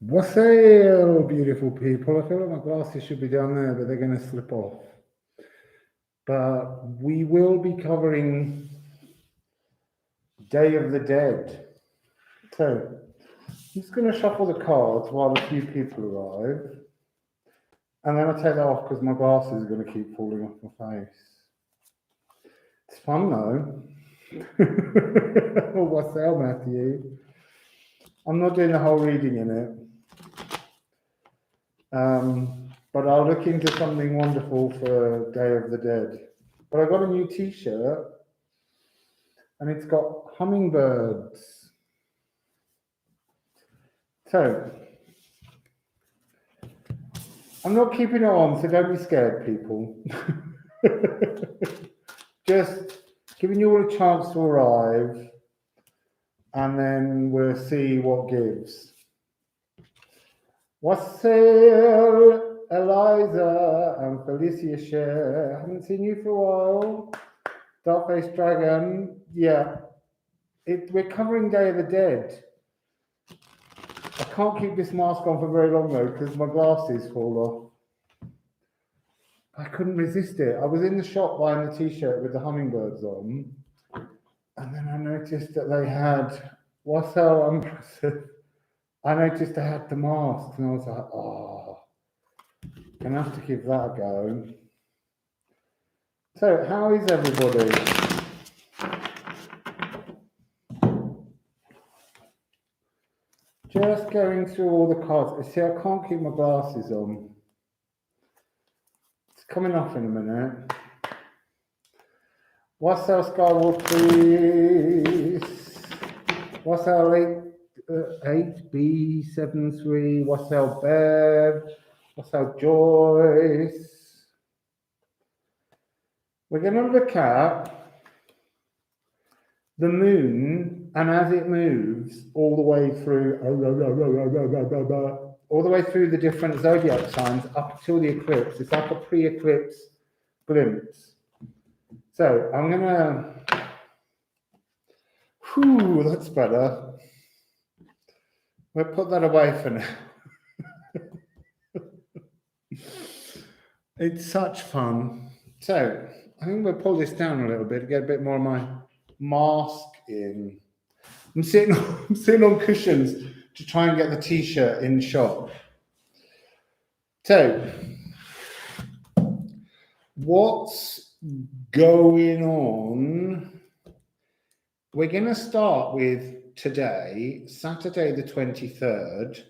Wassail, beautiful people. I feel like my glasses should be down there, but they're going to slip off. But we will be covering Day of the Dead. So I'm just going to shuffle the cards while a few people arrive. And then I'll take that off because my glasses are going to keep falling off my face. It's fun though. Wassail, Matthew. I'm not doing the whole reading in it. But I'll look into something wonderful for Day of the Dead. But I got a new t-shirt and it's got hummingbirds. So I'm not keeping it on, so don't be scared, people. Just giving you all a chance to arrive and then we'll see what gives. Wassail, Eliza, and Felicia Share. Haven't seen you for a while. Dark-Faced Dragon. Yeah. We're covering Day of the Dead. I can't keep this mask on for very long though, because my glasses fall off. I couldn't resist it. I was in the shop buying a t-shirt with the hummingbirds on, and then I noticed that they had Wassail Umbrella. I noticed they had the masks, and I was like, oh, gonna have to give that a go. So, how is everybody? Just going through all the cards. See, I can't keep my glasses on. It's coming off in a minute. Wassail Skyward, please. Wassail 8B73, Wassail Bev, Wassail Joyce. We're going to look at the moon, and as it moves all the way through, all the way through the different zodiac signs up till the eclipse. It's like a pre-eclipse glimpse. So I'm going to, whew, that's better. We'll put that away for now. It's such fun. So I think we'll pull this down a little bit to get a bit more of my mask in. I'm sitting on cushions to try and get the t-shirt in shot. So what's going on? We're going to start with today, Saturday the 23rd,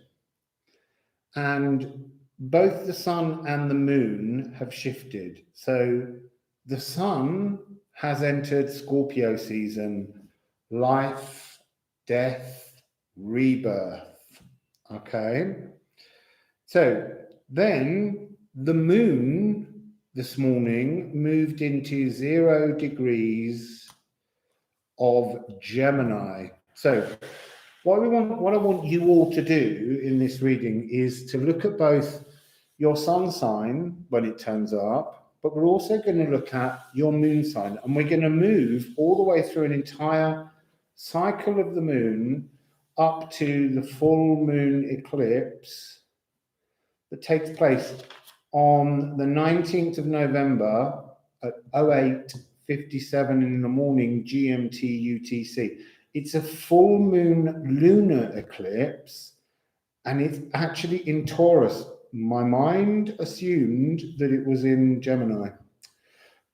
and both the sun and the moon have shifted. So the sun has entered Scorpio season, life, death, rebirth. Okay. So then the moon this morning moved into 0 degrees of Gemini. So what I want you all to do in this reading is to look at both your sun sign when it turns up, but we're also going to look at your moon sign, and we're going to move all the way through an entire cycle of the moon up to the full moon eclipse that takes place on the 19th of November at 08:57 in the morning GMT UTC. It's a full moon lunar eclipse, and it's actually in Taurus. My mind assumed that it was in Gemini,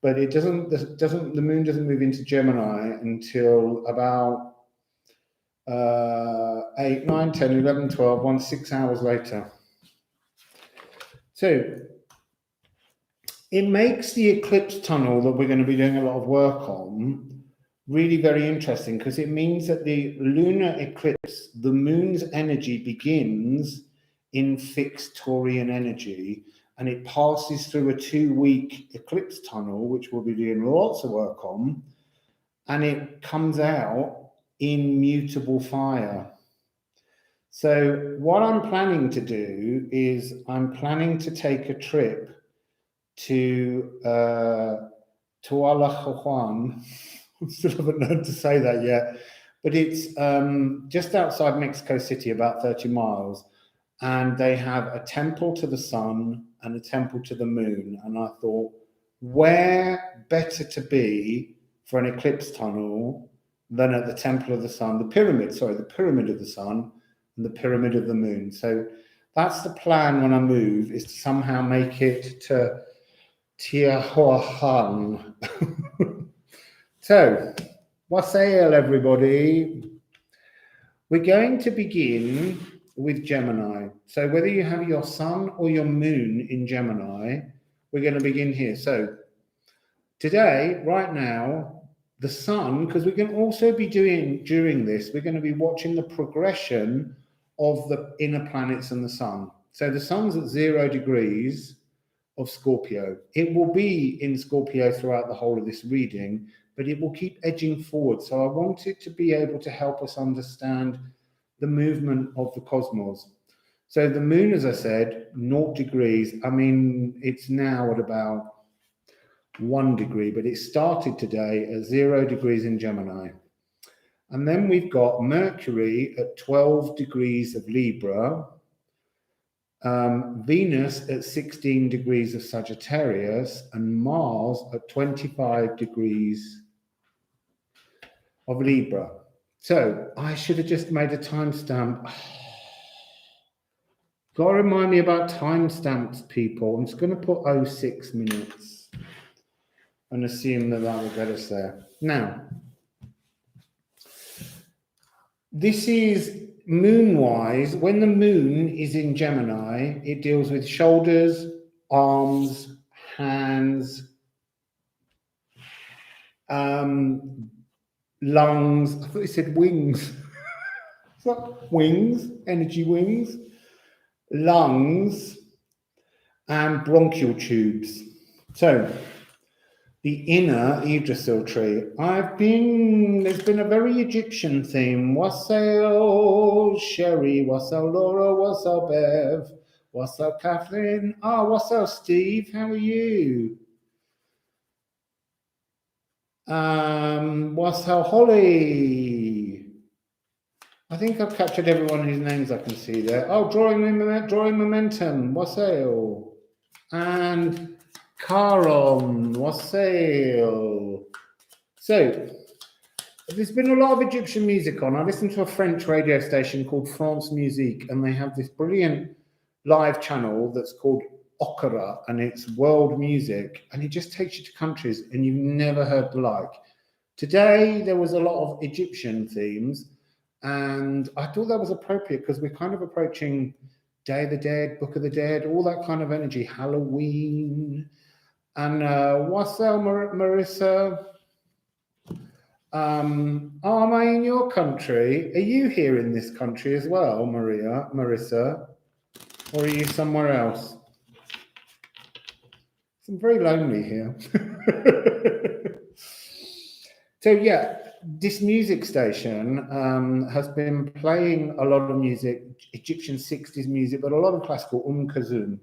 but it doesn't. The moon doesn't move into Gemini until about 8, 9, 10, 11, 12, 6 hours later. So it makes the eclipse tunnel that we're going to be doing a lot of work on really very interesting, because it means that the lunar eclipse, the moon's energy begins in fixed Taurian energy, and it passes through a 2-week eclipse tunnel, which we'll be doing lots of work on, and it comes out in mutable fire. So what I'm planning to do is I'm planning to take a trip to Tualajuan. I still haven't learned to say that yet, but it's just outside Mexico City, about 30 miles. and they have a temple to the sun and a temple to the moon. And I thought, where better to be for an eclipse tunnel than at the temple of the sun, the pyramid of the sun and the pyramid of the moon. So that's the plan when I move, is to somehow make it to Tiahuacan. So, wassail everybody. We're going to begin with Gemini. So whether you have your sun or your moon in Gemini, we're going to begin here. So today, right now, the sun, because we can also be doing, during this, we're going to be watching the progression of the inner planets and the sun. So the sun's at 0 degrees of Scorpio. It will be in Scorpio throughout the whole of this reading, but it will keep edging forward. So I want it to be able to help us understand the movement of the cosmos. So the moon, as I said, 0 degrees. I mean, it's now at about 1 degree, but it started today at 0 degrees in Gemini. And then we've got Mercury at 12 degrees of Libra, Venus at 16 degrees of Sagittarius, and Mars at 25 degrees of Libra. So I should have just made a timestamp. Got to remind me about timestamps, people. I'm just going to put 06 minutes and assume that that will get us there. Now, this is moon-wise. When the moon is in Gemini, it deals with shoulders, arms, hands, lungs. I thought it said wings. It's like wings, energy wings, lungs, and bronchial tubes. So the inner Yggdrasil tree. There's been a very Egyptian theme. Wassail Sherry, wassail Laura, wassail Bev, wassail Kathleen. Wassail Steve, how are you? Wassail Holly. I think I've captured everyone whose names I can see there. Drawing momentum, wassail. And Caron, wassail. So, there's been a lot of Egyptian music on. I listened to a French radio station called France Musique, and they have this brilliant live channel that's called Okara, and it's world music, and it just takes you to countries and you've never heard the like. Today, there was a lot of Egyptian themes, and I thought that was appropriate because we're kind of approaching Day of the Dead, Book of the Dead, all that kind of energy, Halloween. And wassail, Marissa. Am I in your country? Are you here in this country as well, Marissa? Or are you somewhere else? I'm very lonely here. So yeah, this music station has been playing a lot of music, Egyptian 60s music, but a lot of classical, Kalzoum,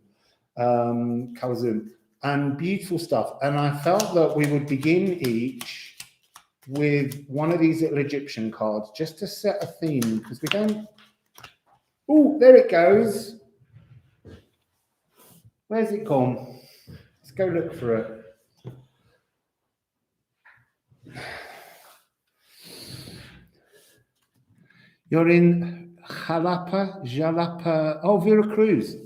and beautiful stuff. And I felt that we would begin each with one of these little Egyptian cards just to set a theme, because we don't... Oh, there it goes. Where's it gone? Let's go look for it. You're in Jalapa. Veracruz.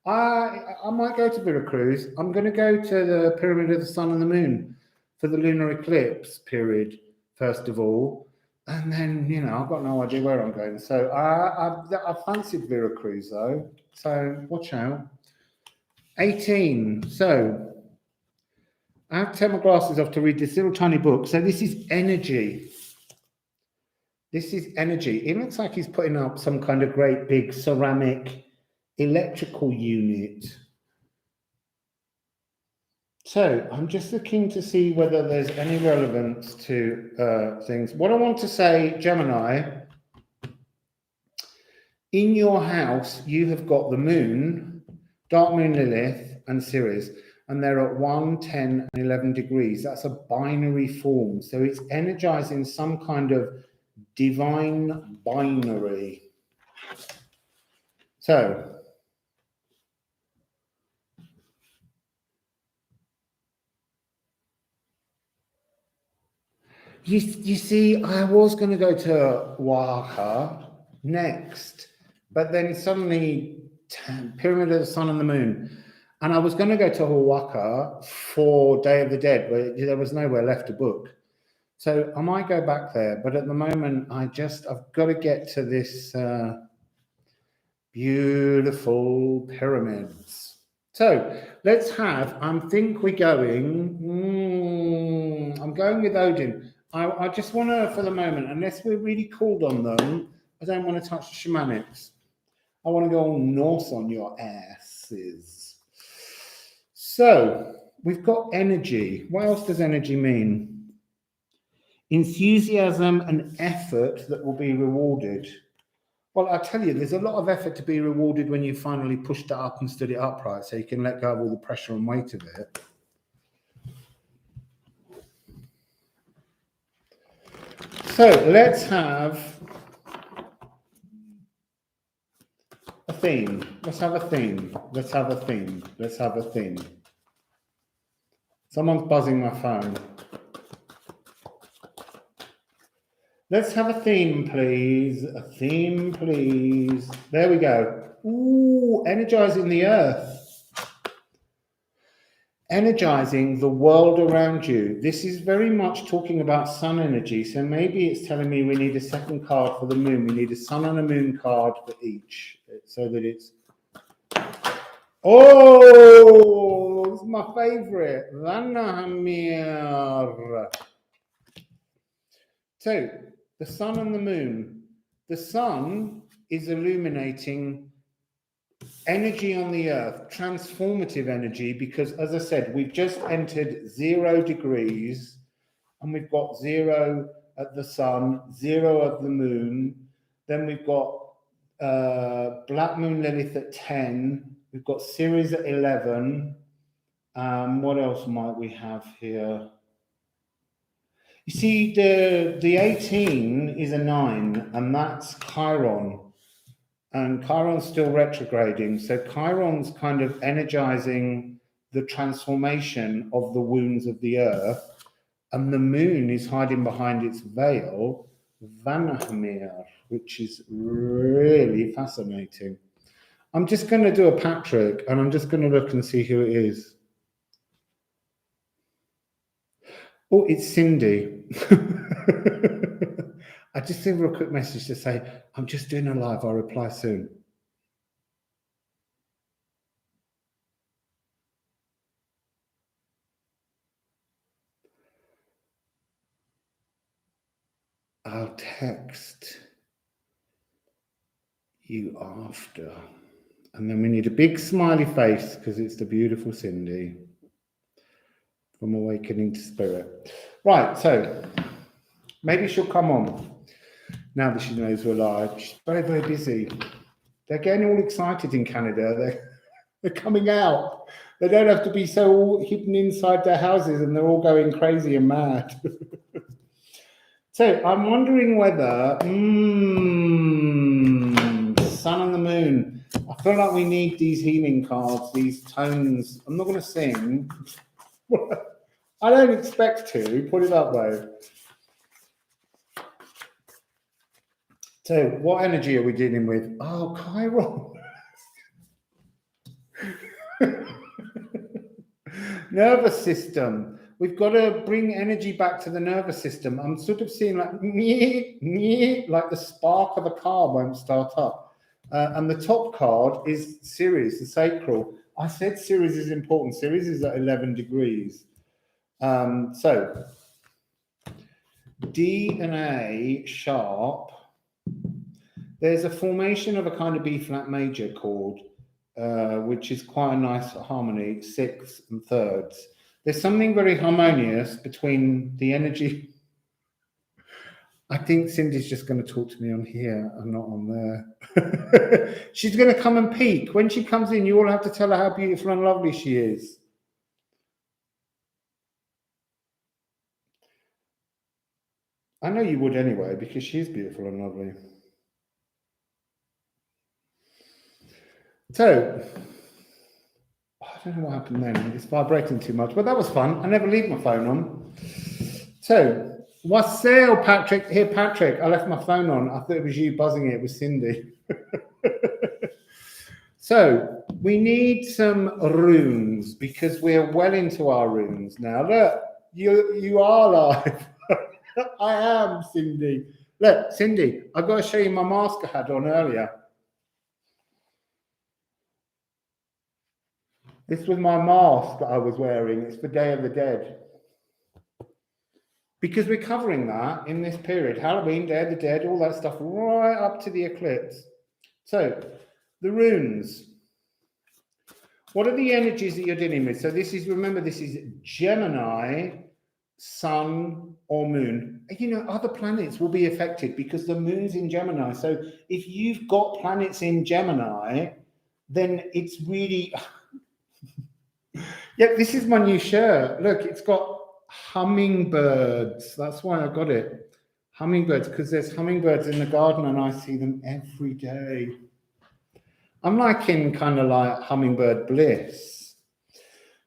I might go to Veracruz. I'm going to go to the Pyramid of the Sun and the Moon for the lunar eclipse period, first of all. And then, I've got no idea where I'm going. So I fancied Veracruz, though. So watch out. 18. So I have to take my glasses off to read this little tiny book. So this is energy. This is energy. It looks like he's putting up some kind of great big ceramic electrical unit. So I'm just looking to see whether there's any relevance to things. What I want to say, Gemini, in your house, you have got the moon, dark moon Lilith, and Ceres, and they're at 1, 10, and 11 degrees. That's a binary form. So it's energizing some kind of divine binary. So You see, I was going to go to Oaxaca next, but then suddenly Pyramid of the Sun and the Moon. And I was going to go to Oaxaca for Day of the Dead, but there was nowhere left to book. So I might go back there, but at the moment, I've got to get to this beautiful pyramids. So let's have, I'm going with Odin. I just want to, for the moment, unless we're really called on them, I don't want to touch the shamanics. I want to go all Norse on your asses. So we've got energy. What else does energy mean? Enthusiasm and effort that will be rewarded. Well, I tell you, there's a lot of effort to be rewarded when you finally pushed it up and stood it upright, so you can let go of all the pressure and weight of it. So let's have a theme. Let's have a theme. Let's have a theme. Let's have a theme. Someone's buzzing my phone. Let's have a theme, please. A theme, please. There we go. Ooh, energizing the earth. Energizing the world around you. This is very much talking about sun energy. So maybe it's telling me we need a second card for the moon. We need a sun and a moon card for each. So that it's... Oh, it's my favorite. Vanahamir. So, the sun and the moon. The sun is illuminating energy on the earth, transformative energy, because as I said, we've just entered 0 degrees and we've got 0 at the sun, 0 at the moon. Then we've got Black Moon Lilith at 10. We've got Ceres at 11. What else might we have here? You see, the 18 is a 9, and that's Chiron. And Chiron's still retrograding. So Chiron's kind of energizing the transformation of the wounds of the earth. And the moon is hiding behind its veil, Vanahamir, which is really fascinating. I'm just going to do a Patrick, and I'm just going to look and see who it is. Oh, it's Cindy. I just sent her a quick message to say, I'm just doing a live, I'll reply soon. I'll text you after. And then we need a big smiley face because it's the beautiful Cindy from Awakening to Spirit. Right, so maybe she'll come on now that she knows we're live. She's very, very busy. They're getting all excited in Canada. They're coming out. They don't have to be so all hidden inside their houses and they're all going crazy and mad. So I'm wondering whether sun and the moon. I feel like we need these healing cards, these tones. I'm not going to sing. I don't expect to, put it that way. So what energy are we dealing with? Oh, Chiron. Nervous system. We've got to bring energy back to the nervous system. I'm sort of seeing like the spark of a car won't start up. And the top card is Ceres, the sacral. I said Ceres is important. Ceres is at 11 degrees. So D and A sharp. There's a formation of a kind of B flat major chord, which is quite a nice harmony, 6 and thirds. There's something very harmonious between the energy. I think Cindy's just going to talk to me on here and not on there. She's going to come and peek. When she comes in, you all have to tell her how beautiful and lovely she is. I know you would anyway, because she is beautiful and lovely. So, I don't know what happened then. It's vibrating too much, but that was fun. I never leave my phone on. So, Wassail, Patrick. Here, Patrick, I left my phone on. I thought it was you buzzing it. It was Cindy. So we need some runes because we're well into our runes now. Look, you are live. I am, Cindy. Look, Cindy, I've got to show you my mask I had on earlier. This was my mask that I was wearing. It's for Day of the Dead. Because we're covering that in this period. Halloween, Day of the Dead, all that stuff, right up to the eclipse. So, the runes. What are the energies that you're dealing with? So this is, remember, this is Gemini, Sun or Moon. You know, other planets will be affected because the Moon's in Gemini. So if you've got planets in Gemini, then it's really... Yeah, this is my new shirt. Look, it's got hummingbirds. That's why I got it. Hummingbirds, because there's hummingbirds in the garden and I see them every day. I'm like in kind of like hummingbird bliss.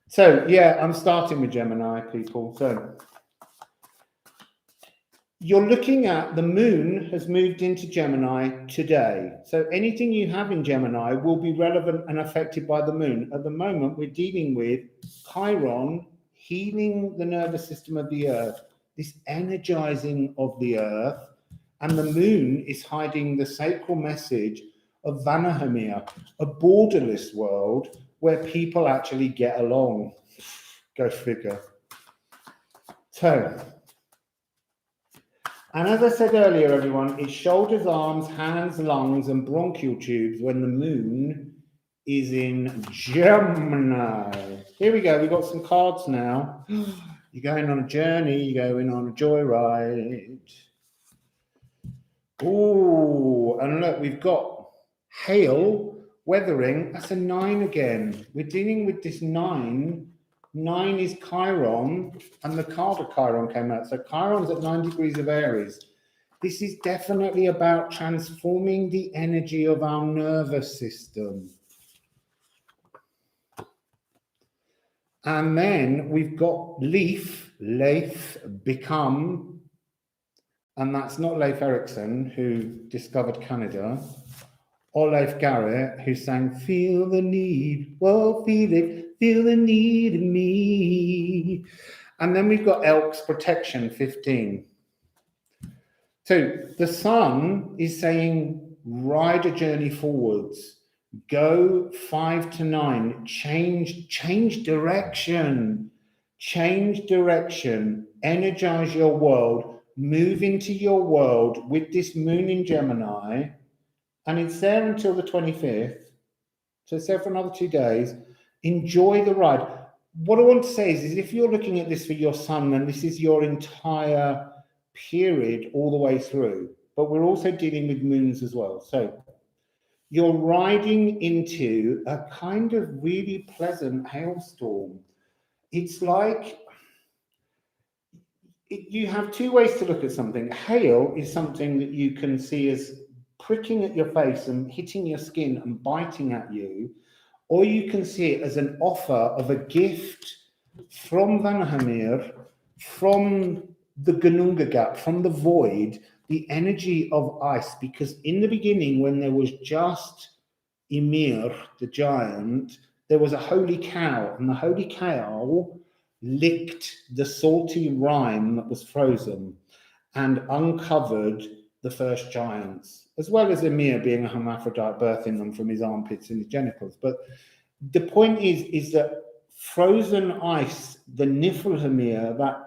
So yeah, I'm starting with Gemini, people. So you're looking at the Moon has moved into Gemini today. So anything you have in Gemini will be relevant and affected by the Moon. At the moment, we're dealing with Chiron healing the nervous system of the Earth, this energizing of the Earth, and the Moon is hiding the sacral message of Vanahamir, a borderless world where people actually get along. Go figure. So, and as I said earlier, everyone, it's shoulders, arms, hands, lungs, and bronchial tubes when the Moon is in Gemini. Here we go. We've got some cards now. You're going on a journey. You're going on a joyride. Oh, and look, we've got hail, weathering. That's a 9 again. We're dealing with this 9. 9 is Chiron, and the card of Chiron came out. So Chiron's at 9 degrees of Aries. This is definitely about transforming the energy of our nervous system. And then we've got Leif, become, and that's not Leif Erikson, who discovered Canada, or Leif Garrett, who sang, "Feel the need, whoa, feel it, feel the need in me." And then we've got Elk's protection, 15. So the Sun is saying, ride a journey forwards. Go 5 to 9, change direction, energize your world, move into your world with this Moon in Gemini, and it's there until the 25th, so it's there for another 2 days. Enjoy the ride. What I want to say is if you're looking at this for your Sun, then this is your entire period all the way through, but we're also dealing with moons as well. So you're riding into a kind of really pleasant hailstorm. It's like you have 2 ways to look at something. Hail is something that you can see as pricking at your face and hitting your skin and biting at you, or you can see it as an offer of a gift from Vanahamir, from the Gununga Gap, from the void, the energy of ice, because in the beginning, when there was just Ymir, the giant, there was a holy cow, and the holy cow licked the salty rime that was frozen and uncovered the first giants, as well as Ymir being a hermaphrodite, birthing them from his armpits and his genitals. But the point is that frozen ice, the Niflheimir, that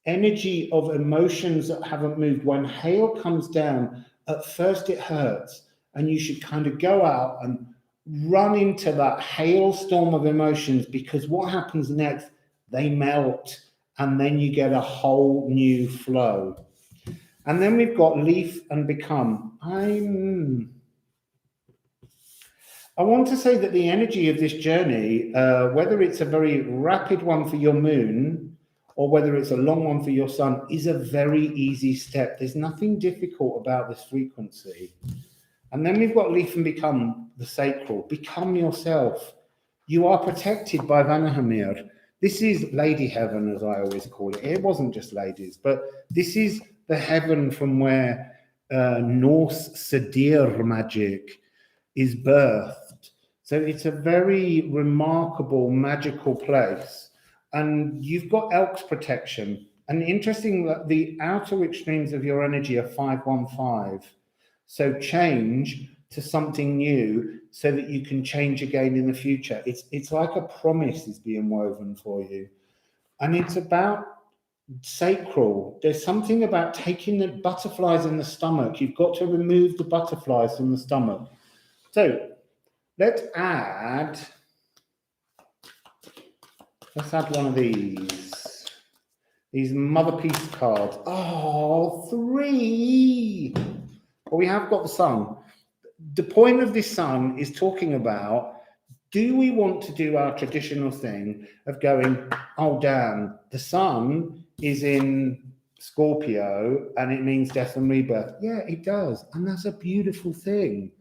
energy of emotions that haven't moved, when hail comes down, at first it hurts, and you should kind of go out and run into that hailstorm of emotions, because what happens next, they melt, and then you get a whole new flow. And then we've got Leaf and Become. I want to say that the energy of this journey, whether it's a very rapid one for your Moon or whether it's a long one for your Sun, is a very easy step. There's nothing difficult about this frequency. And then we've got Leaf and Become, the sacral. Become yourself. You are protected by Vanahamir. This is Lady Heaven, as I always call it. It wasn't just ladies, but this is the heaven from where Norse Sadir magic is birthed. So it's a very remarkable, magical place. And you've got Elk's protection. And interesting that the outer extremes of your energy are 515. So change to something new so that you can change again in the future. It's like a promise is being woven for you. And it's about sacral. There's something about taking the butterflies in the stomach. You've got to remove the butterflies from the stomach. So let's add one of these Mother Peace cards. Oh, 3. Well, we have got the sun. The point of this sun is talking about, do we want to do our traditional thing of going, oh, damn, the sun is in Scorpio and it means death and rebirth. Yeah, it does. And that's a beautiful thing.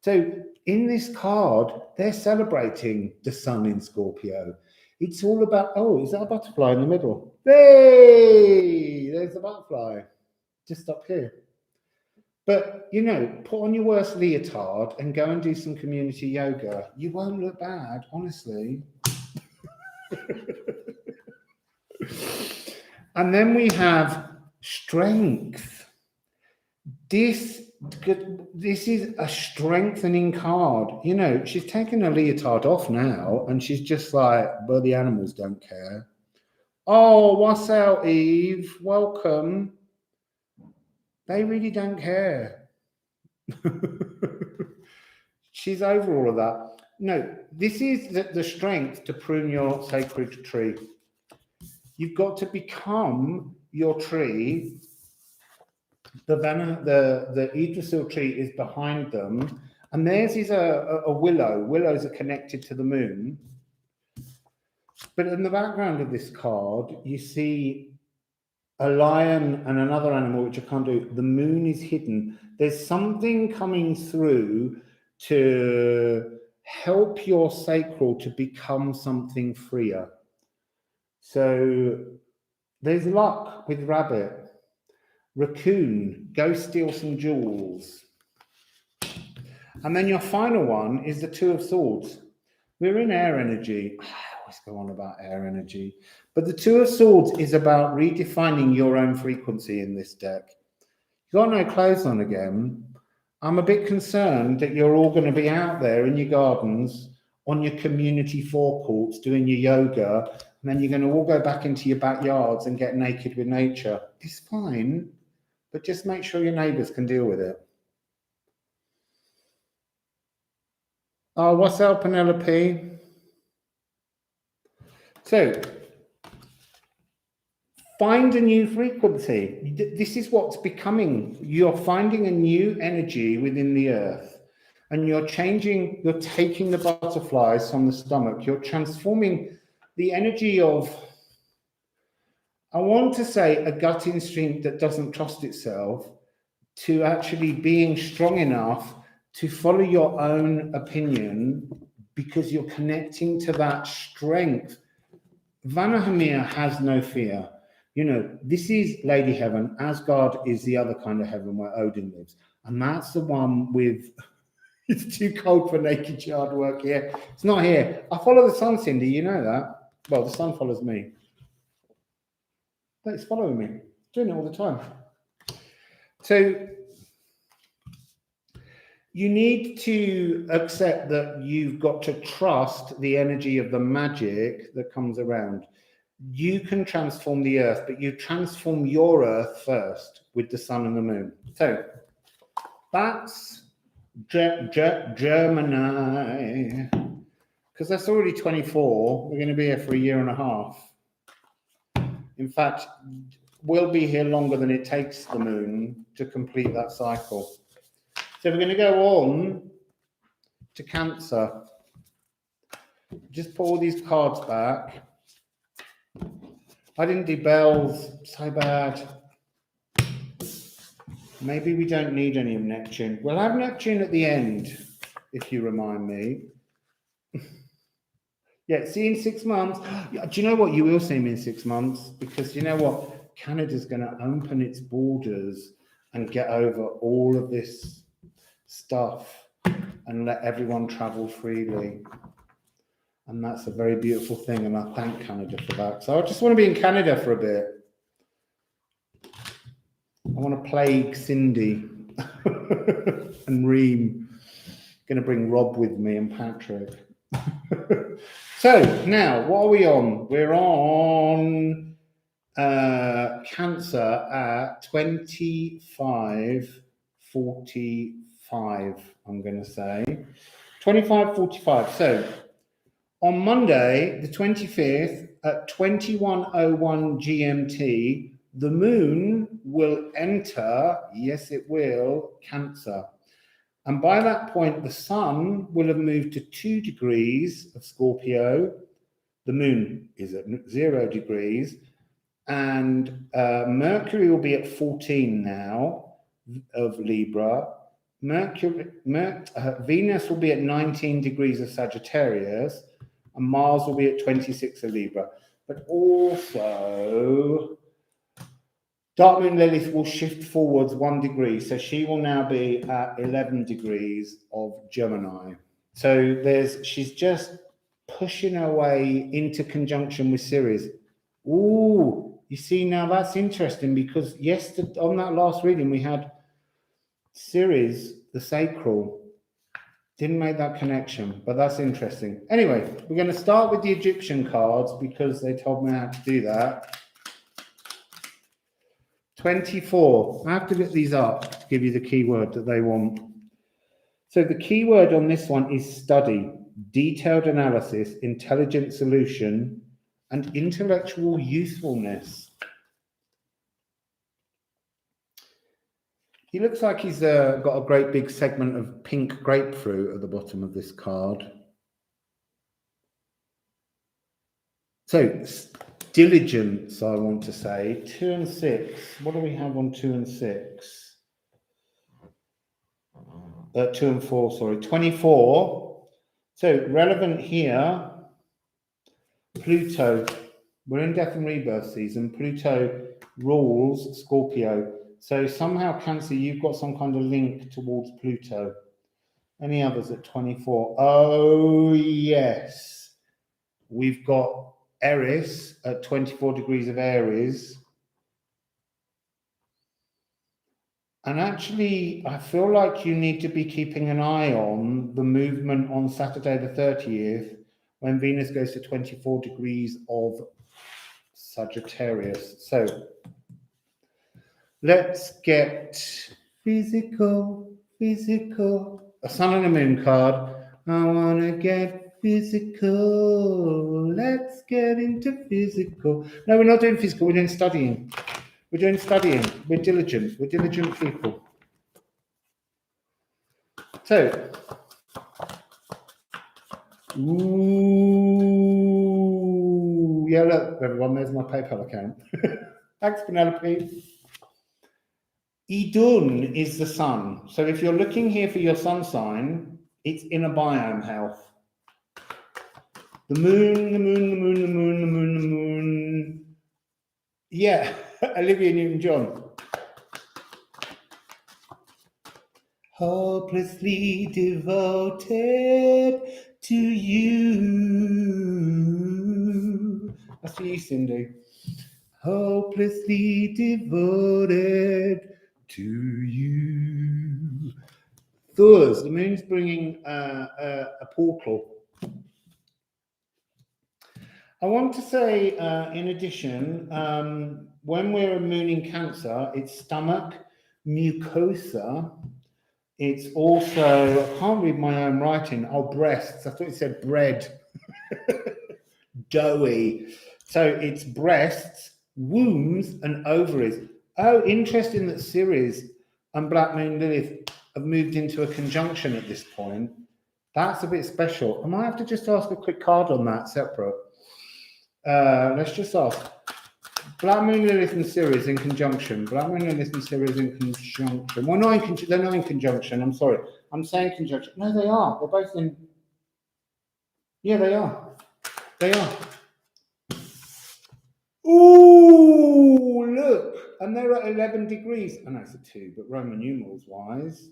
So in this card, they're celebrating the sun in Scorpio. It's all about, oh, is that a butterfly in the middle? Hey, there's the butterfly just up here. But, you know, put on your worst leotard and go and do some community yoga. You won't look bad, honestly. And then we have strength. This is a strengthening card. You know, she's taken her leotard off now and she's just like, well, the animals don't care. Oh, what's out, Eve? Welcome. They really don't care. She's over all of that. No, this is the strength to prune your sacred tree. You've got to become your tree. The Yggdrasil tree is behind them, and theirs is a willow. Willows are connected to the moon. But in the background of this card, you see a lion and another animal, which I can't do. The moon is hidden. There's something coming through to help your sacral to become something freer. So there's luck with rabbit. Raccoon, go steal some jewels. And then your final one is the Two of Swords. We're in air energy. I always go on about air energy. But the Two of Swords is about redefining your own frequency in this deck. You've got no clothes on again. I'm a bit concerned that you're all going to be out there in your gardens, on your community forecourts, doing your yoga, and then you're going to all go back into your backyards and get naked with nature. It's fine, but just make sure your neighbours can deal with it. Oh, what's up, Penelope? So, find a new frequency. This is what's becoming. You're finding a new energy within the earth, and you're changing, you're taking the butterflies from the stomach. You're transforming the energy of, I want to say, a gut instinct that doesn't trust itself to actually being strong enough to follow your own opinion because you're connecting to that strength. Vanahamir has no fear. You know, this is Lady Heaven. Asgard is the other kind of heaven where Odin lives. And that's the one with, it's too cold for naked yard work here. It's not here. I follow the sun, Cindy. You know that. Well, the sun follows me. But it's following me. It's doing it all the time. So you need to accept that you've got to trust the energy of the magic that comes around. You can transform the earth, but you transform your earth first with the sun and the moon. So that's Gemini, because that's already 24. We're going to be here for a year and a half. In fact, we'll be here longer than it takes the moon to complete that cycle. So we're going to go on to Cancer. Just put all these cards back. I didn't do bells, so bad. Maybe we don't need any of Neptune. We'll have Neptune at the end, if you remind me. Yeah, see you in 6 months. Do you know what? You will see me in 6 months because you know what? Canada's going to open its borders and get over all of this stuff and let everyone travel freely. And that's a very beautiful thing. And I thank Canada for that. So I just want to be in Canada for a bit. I want to plague Cindy and Reem. Going to bring Rob with me and Patrick. So now, what are we on? We're on Cancer at 25:45. I'm going to say 25:45. So on Monday, the 25th at 21:01 GMT, the moon will enter. Yes, it will. Cancer. And by that point, the sun will have moved to 2 degrees of Scorpio. The moon is at 0 degrees. And Mercury will be at 14 now of Libra. Venus will be at 19 degrees of Sagittarius. And Mars will be at 26 of Libra. But also, Dark Moon Lilith will shift forwards 1 degree, so she will now be at 11 degrees of Gemini. So she's just pushing her way into conjunction with Ceres. Ooh, you see, now that's interesting because yesterday on that last reading we had Ceres, the sacral. Didn't make that connection, but that's interesting. Anyway, we're going to start with the Egyptian cards because they told me how to do that. 24. I have to get these up to give you the keyword that they want. So the keyword on this one is study, detailed analysis, intelligent solution, and intellectual youthfulness. He looks like he's got a great big segment of pink grapefruit at the bottom of this card. So diligence, I want to say. 2 and 6. What do we have on 2 and 6? 2 and 4, sorry. 24. So relevant here, Pluto. We're in death and rebirth season. Pluto rules Scorpio. So somehow, Cancer, you've got some kind of link towards Pluto. Any others at 24? Oh, yes. We've got Eris at 24 degrees of Aries. And actually, I feel like you need to be keeping an eye on the movement on Saturday the 30th when Venus goes to 24 degrees of Sagittarius. So let's get physical. A sun and a moon card. I want to get physical. Let's get into physical. No, we're not doing physical. We're doing studying. We're doing studying. We're diligent. We're diligent people. So, ooh, yeah, look, everyone, there's my PayPal account. Thanks, Penelope. Idun is the sun. So if you're looking here for your sun sign, it's in a biome health. The moon. Yeah, Olivia Newton-John. Hopelessly devoted to you. That's for you, Cindy. Hopelessly devoted to you. Thurs, the moon's bringing a portal. I want to say, in addition, when we're a moon in Cancer, it's stomach, mucosa. It's also, I can't read my own writing. Oh, breasts. I thought it said bread. Doughy. So it's breasts, wombs, and ovaries. Oh, interesting that Ceres and Black Moon Lilith have moved into a conjunction at this point. That's a bit special. I might have to just ask a quick card on that separate. Let's just ask. Black Moon Lilith and Ceres in conjunction. Black Moon Lilith and Ceres in conjunction. Well, they're not in conjunction. I'm sorry. I'm saying conjunction. No, they are. They're both in. Yeah, they are. They are. Ooh, look. And they're at 11 degrees. I know it's a 2, but Roman numerals wise.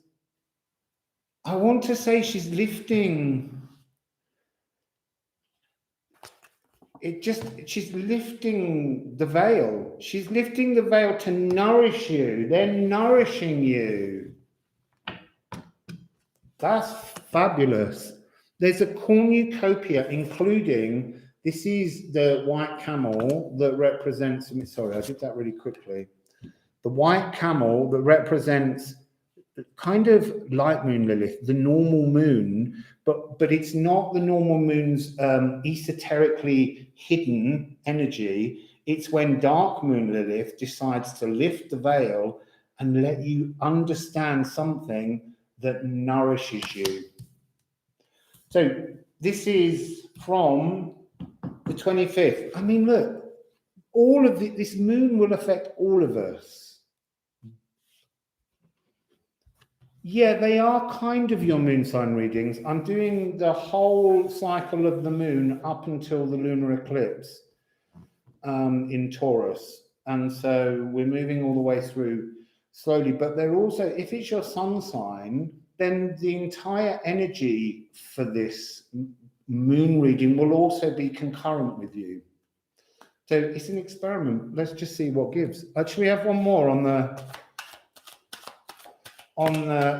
I want to say she's lifting. She's lifting the veil. She's lifting the veil to nourish you. They're nourishing you. That's fabulous. There's a cornucopia, including, this is the white camel that represents, sorry, I did that really quickly. The white camel that represents kind of light moon Lilith, the normal moon, but it's not the normal moon's esoterically hidden energy. It's when dark moon Lilith decides to lift the veil and let you understand something that nourishes you. So this is from the 25th. I mean, look, all of this moon will affect all of us. Yeah, they are kind of your moon sign readings. I'm doing the whole cycle of the moon up until the lunar eclipse in Taurus. And so we're moving all the way through slowly. But they're also, if it's your sun sign, then the entire energy for this moon reading will also be concurrent with you. So it's an experiment. Let's just see what gives. Actually, we have one more on the...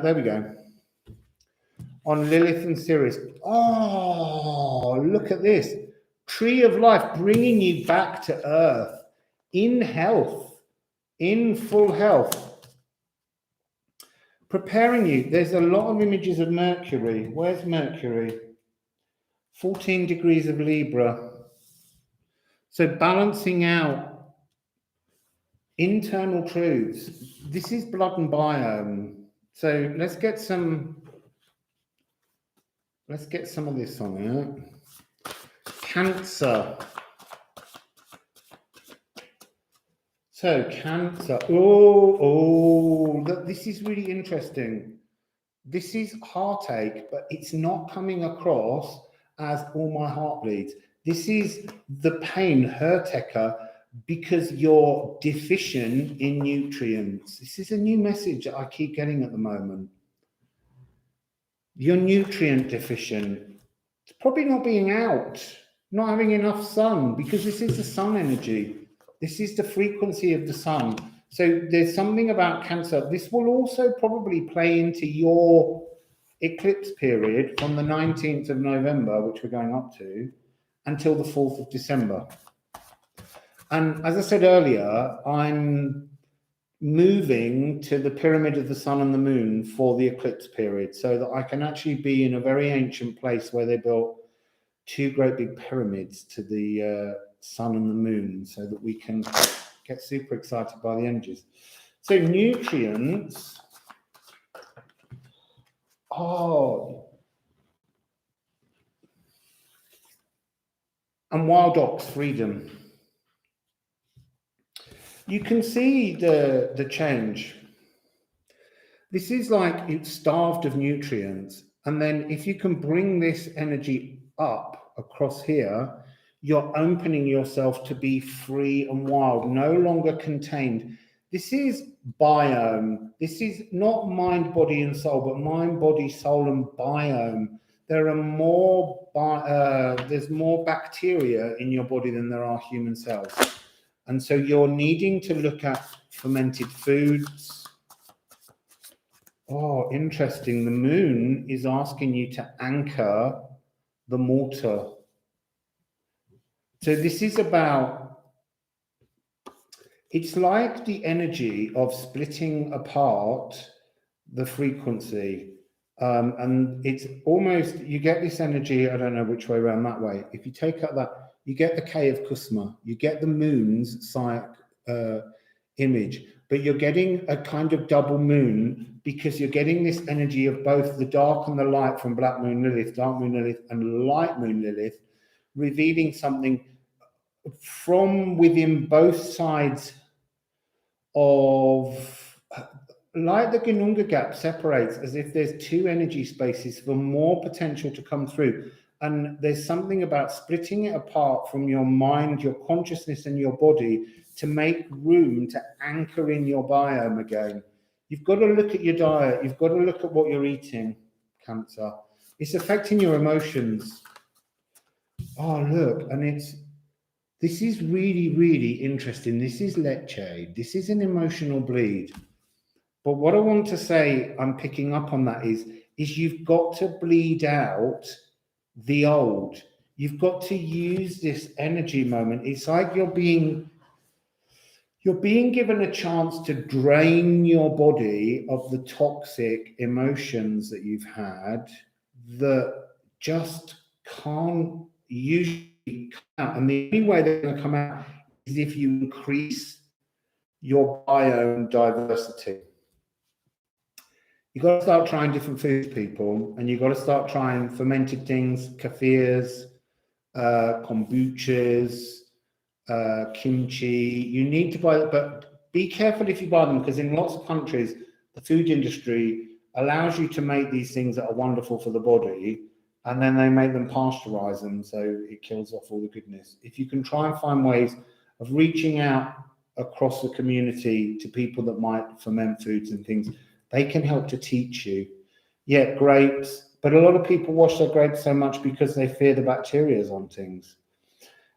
there we go, on Lilith and Sirius. Oh, look at this. Tree of life, bringing you back to earth in health, in full health. Preparing you. There's a lot of images of Mercury. Where's Mercury? 14 degrees of Libra. So balancing out internal truths. This is blood and biome. So let's get some of this on here. Cancer. So Cancer. Oh, this is really interesting. This is heartache, but it's not coming across as all my heart bleeds. This is the pain, Hertecker, because you're deficient in nutrients. This is a new message that I keep getting at the moment. You're nutrient deficient. It's probably not being out, not having enough sun, because this is the sun energy. This is the frequency of the sun. So there's something about Cancer. This will also probably play into your eclipse period from the 19th of November, which we're going up to, until the 4th of December. And as I said earlier, I'm moving to the pyramid of the sun and the moon for the eclipse period, so that I can actually be in a very ancient place where they built 2 great big pyramids to the sun and the moon, so that we can get super excited by the energies. So nutrients. Oh. And wild ox, freedom. You can see the change. This is like it's starved of nutrients. And then if you can bring this energy up across here, you're opening yourself to be free and wild, no longer contained. This is biome. This is not mind, body, and soul, but mind, body, soul, and biome. There are more, there's more bacteria in your body than there are human cells. And so you're needing to look at fermented foods. Oh, interesting. The moon is asking you to anchor the mortar. So this is about, it's like the energy of splitting apart the frequency. And it's almost, you get this energy, I don't know which way around that way. If you take out that, you get the K of Kusma, you get the moon's image, but you're getting a kind of double moon because you're getting this energy of both the dark and the light from Black Moon Lilith, Dark Moon Lilith, and Light Moon Lilith, revealing something from within both sides of, like the Ginunga gap separates as if there's 2 energy spaces for more potential to come through. And there's something about splitting it apart from your mind, your consciousness, and your body to make room to anchor in your biome again. You've got to look at your diet. You've got to look at what you're eating, Cancer. It's affecting your emotions. Oh, look, and this is really, really interesting. This is leche. This is an emotional bleed. But what I want to say, I'm picking up on that is you've got to bleed out the old. You've got to use this energy moment. It's like you're being given a chance to drain your body of the toxic emotions that you've had that just can't usually come out. And the only way they're going to come out is if you increase your biome diversity. You've got to start trying different foods, people, and you've got to start trying fermented things, kefirs, kombuchas, kimchi. You need to buy, but be careful if you buy them, because in lots of countries, the food industry allows you to make these things that are wonderful for the body, and then they make them pasteurize them, so it kills off all the goodness. If you can try and find ways of reaching out across the community to people that might ferment foods and things, they can help to teach you. Yeah, grapes, but a lot of people wash their grapes so much because they fear the bacteria on things.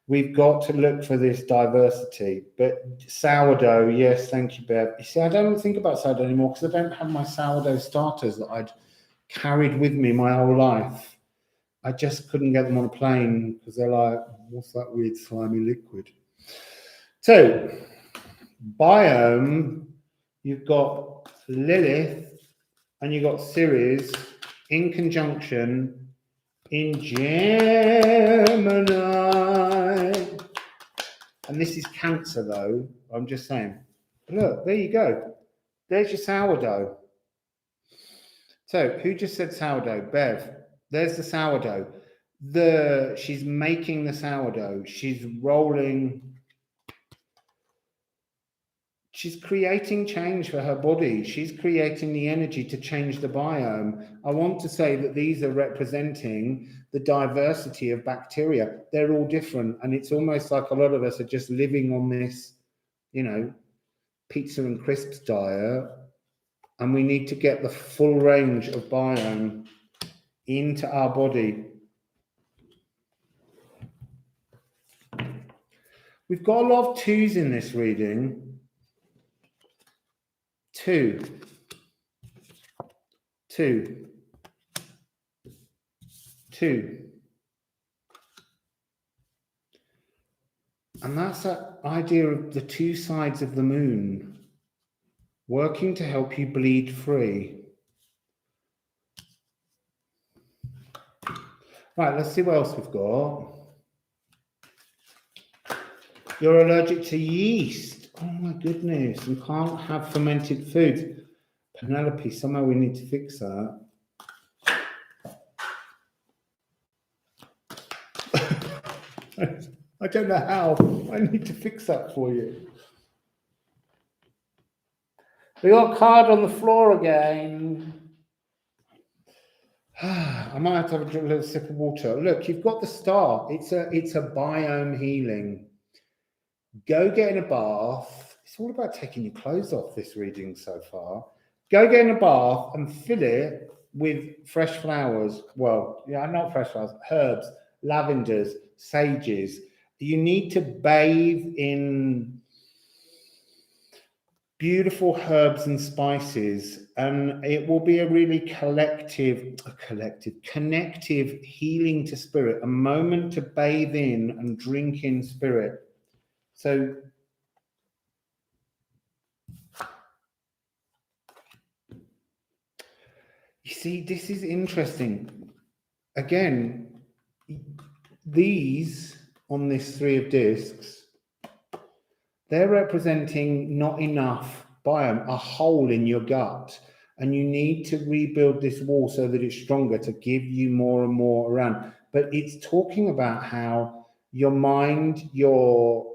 We've got to look for this diversity. But sourdough, yes, thank you, Bev. You see, I don't think about sourdough anymore because I don't have my sourdough starters that I'd carried with me my whole life. I just couldn't get them on a plane because they're like, what's that weird slimy liquid? So, biome, you've got Lilith and you've got Ceres in conjunction in Gemini. And this is Cancer, though. I'm just saying. Look, there you go. There's your sourdough. So, who just said sourdough? Bev. There's the sourdough. She's making the sourdough. She's rolling. She's creating change for her body. She's creating the energy to change the biome. I want to say that these are representing the diversity of bacteria. They're all different. And it's almost like a lot of us are just living on this, pizza and crisps diet. And we need to get the full range of biome into our body. We've got a lot of twos in this reading. 2. And that's that idea of the two sides of the moon working to help you bleed free. Right, let's see what else we've got. You're allergic to yeast. Oh my goodness, you can't have fermented foods. Penelope, somehow we need to fix that. I don't know how. I need to fix that for you. We got a card on the floor again. I might have to have a little sip of water. Look, you've got the star. It's a biome healing. Go get in a bath. It's all about taking your clothes off, this reading so far. Go get in a bath and fill it with fresh flowers. Well, yeah, not fresh flowers, herbs, lavenders, sages. You need to bathe in beautiful herbs and spices, and it will be a really connective healing to spirit, a moment to bathe in and drink in spirit. So you see, this is interesting. Again, these on this 3 of discs, they're representing not enough biome, a hole in your gut. And you need to rebuild this wall so that it's stronger to give you more and more around. But it's talking about how your mind, your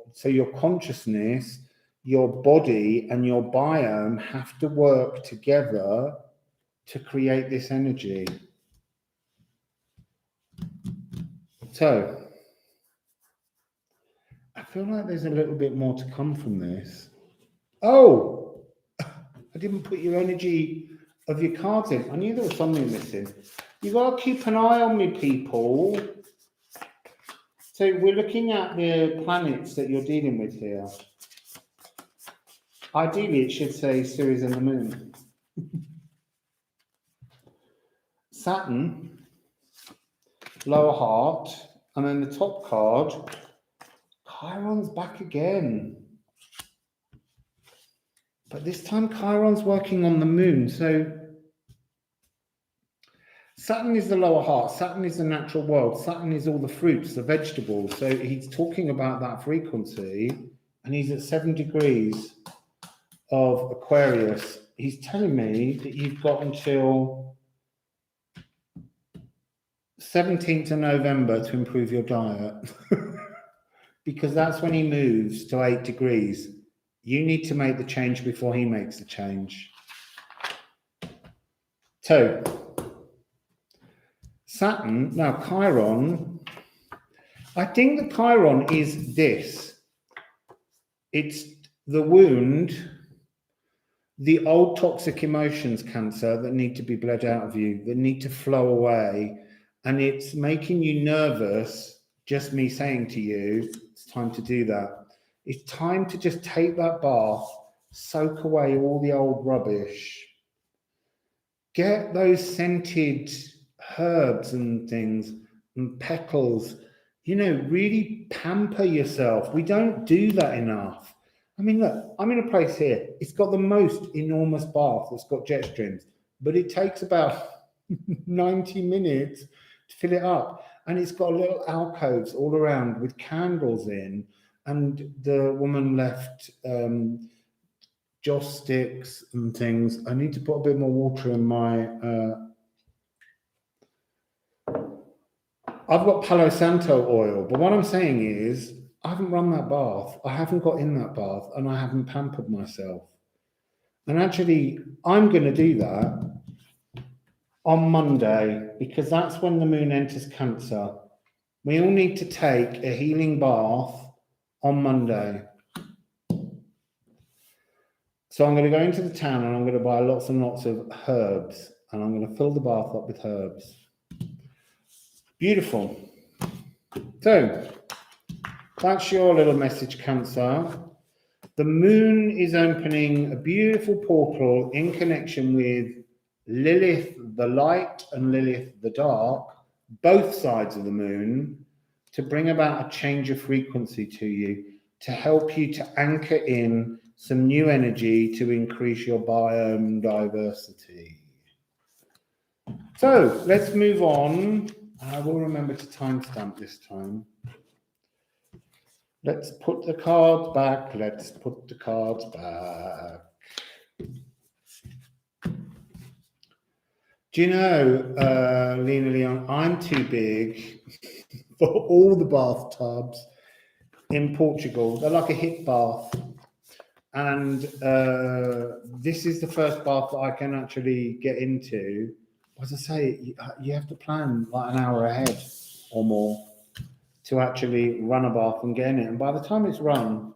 consciousness, your body and your biome have to work together to create this energy. So, I feel like there's a little bit more to come from this. Oh, I didn't put your energy of your cards in. I knew there was something missing. You got to keep an eye on me, people. So we're looking at the planets that you're dealing with here. Ideally, it should say Ceres and the Moon. Saturn, lower heart, and then the top card, Chiron's back again. But this time Chiron's working on the Moon. So Saturn is the lower heart. Saturn is the natural world. Saturn is all the fruits, the vegetables. So he's talking about that frequency, and he's at 7 degrees of Aquarius. He's telling me that you've got until 17th of November to improve your diet because that's when he moves to 8 degrees. You need to make the change before he makes the change. So, Saturn, now Chiron, I think the Chiron is this. It's the wound, the old toxic emotions, Cancer, that need to be bled out of you, that need to flow away. And it's making you nervous, just me saying to you, it's time to do that. It's time to just take that bath, soak away all the old rubbish. Get those scented herbs and things and petals. You know, really pamper yourself. We don't do that enough. I mean, look, I'm in a place here. It's got the most enormous bath that's got jet streams, but it takes about 90 minutes to fill it up. And it's got little alcoves all around with candles in. And the woman left joss sticks and things. I need to put a bit more water in my... I've got Palo Santo oil, but what I'm saying is I haven't run that bath. I haven't got in that bath and I haven't pampered myself. And actually, I'm going to do that on Monday because that's when the moon enters Cancer. We all need to take a healing bath on Monday. So I'm going to go into the town and I'm going to buy lots and lots of herbs and I'm going to fill the bath up with herbs. Beautiful. So that's your little message, Cancer. The moon is opening a beautiful portal in connection with Lilith the light and Lilith the dark, both sides of the moon, to bring about a change of frequency to you, to help you to anchor in some new energy to increase your biome diversity. So let's move on. I will remember to timestamp this time. Let's put the cards back. Let's put the cards back. Do you know, Lena Leon, I'm too big for all the bathtubs in Portugal. They're like a hip bath. And this is the first bath that I can actually get into. As I say, you have to plan like an hour ahead or more to actually run a bath and get in it. And by the time it's run,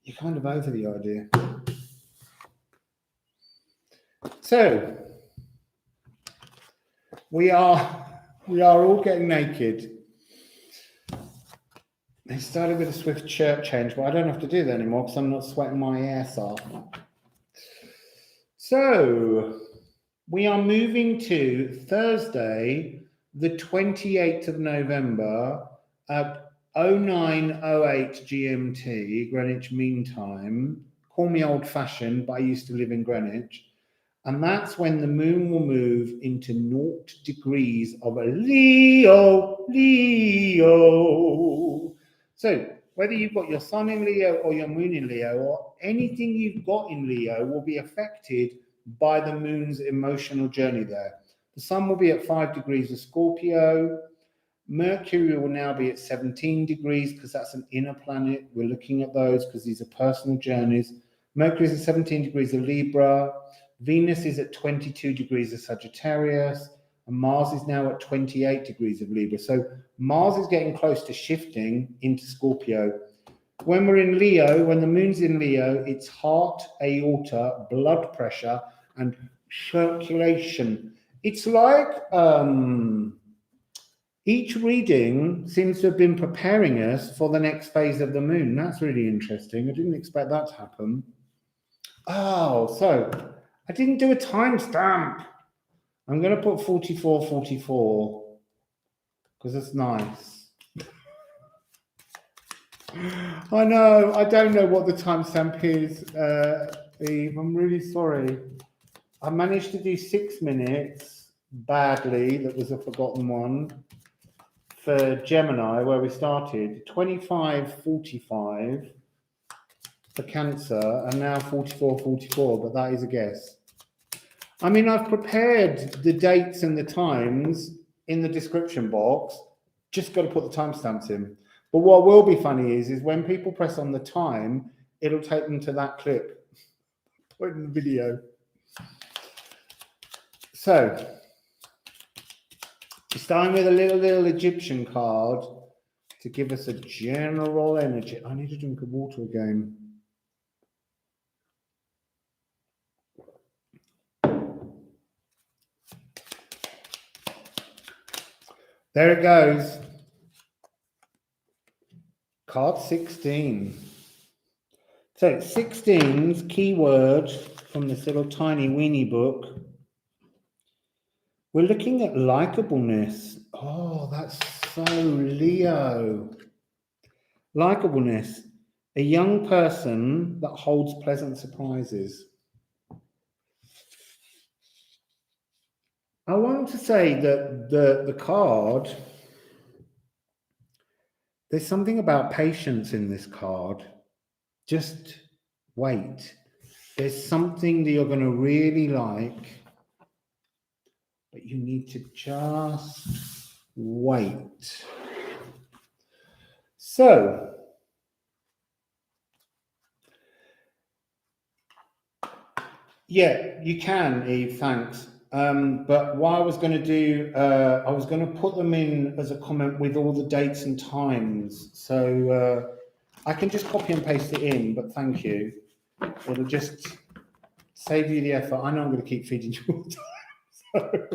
you're kind of over the idea. So we are all getting naked. They started with a swift shirt change, but I don't have to do that anymore because I'm not sweating my ass off. So we are moving to Thursday, the 28th of November at 09:08 GMT, Greenwich Mean Time. Call me old-fashioned, but I used to live in Greenwich. And that's when the moon will move into 0 degrees of a Leo. So whether you've got your sun in Leo or your moon in Leo, or anything you've got in Leo will be affected by the moon's emotional journey there. The sun will be at 5 degrees of Scorpio. Mercury will now be at 17 degrees because that's an inner planet. We're looking at those because these are personal journeys. Mercury is at 17 degrees of Libra. Venus is at 22 degrees of Sagittarius. and Mars is now at 28 degrees of Libra. So Mars is getting close to shifting into Scorpio. When we're in Leo, when the moon's in Leo, it's heart, aorta, blood pressure, and circulation. It's like each reading seems to have been preparing us for the next phase of the moon. That's really interesting. I didn't expect that to happen. Oh, so I didn't do a timestamp. I'm going to put 4444 because it's nice. I know, I don't know what the timestamp is, Eve. I'm really sorry. I managed to do 6 minutes badly. That was a forgotten one. For Gemini, where we started, 25:45 for Cancer, and now 44:44, but that is a guess. I mean, I've prepared the dates and the times in the description box, just got to put the timestamps in. But what will be funny is when people press on the time, it'll take them to that clip. Put in the video. So, starting with a little Egyptian card to give us a general energy. I need a drink of water again. There it goes. Card 16. So 16's keyword from this little tiny weenie book. We're looking at likableness. Oh, that's so Leo. Likableness. A young person that holds pleasant surprises. I want to say that the card, there's something about patience in this card. Just wait. There's something that you're going to really like, but you need to just wait. So, yeah, you can, Eve, thanks. But what I was going to do, I was going to put them in as a comment with all the dates and times. So I can just copy and paste it in, but thank you. It'll just save you the effort. I know I'm going to keep feeding you all the time. So.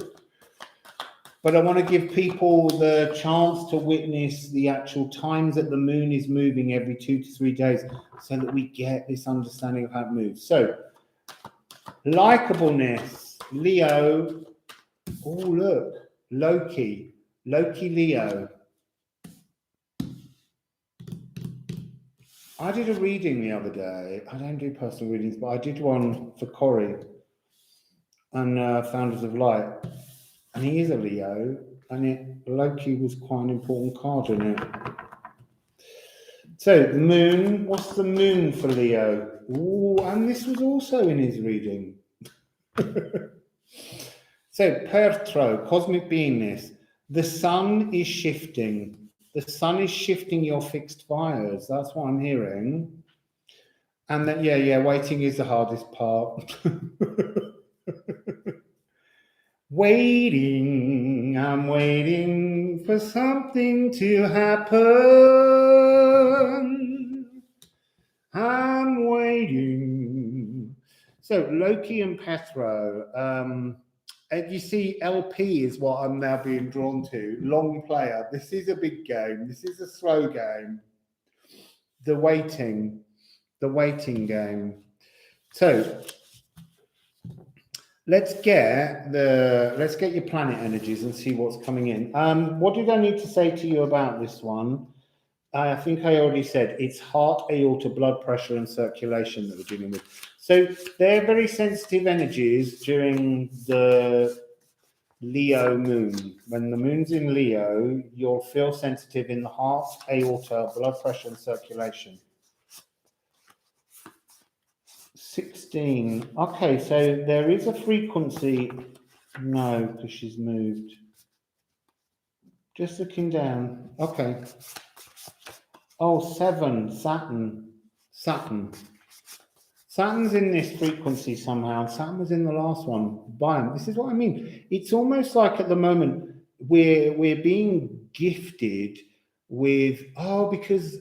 But I want to give people the chance to witness the actual times that the moon is moving every 2 to 3 days so that we get this understanding of how it moves. So, likableness, Leo. Oh, look, Loki, Leo. I did a reading the other day. I don't do personal readings, but I did one for Corey and Founders of Light. And he is a Leo, and Loki was quite an important card in it. So, the moon, what's the moon for Leo? Ooh, and this was also in his reading. So, Pertro, cosmic beingness. The sun is shifting. The sun is shifting your fixed fires. That's what I'm hearing. And that, yeah, waiting is the hardest part. Waiting, I'm waiting for something to happen. I'm waiting. So Loki and Pethro, and you see LP is what I'm now being drawn to. Long player. This is a big game. This is a slow game. The waiting game. So let's get your planet energies and see what's coming in. What did I need to say to you about this one? I think I already said it's heart, aorta, blood pressure, and circulation that we're dealing with. So they're very sensitive energies during the Leo moon. When the moon's in Leo, you'll feel sensitive in the heart, aorta, blood pressure, and circulation. 16. Okay, so there is a frequency. No, because she's moved. Just looking down. Okay. Oh, 7. Saturn. Saturn's in this frequency somehow, and Saturn was in the last one. Bam. This is what I mean. It's almost like at the moment we're being gifted with, because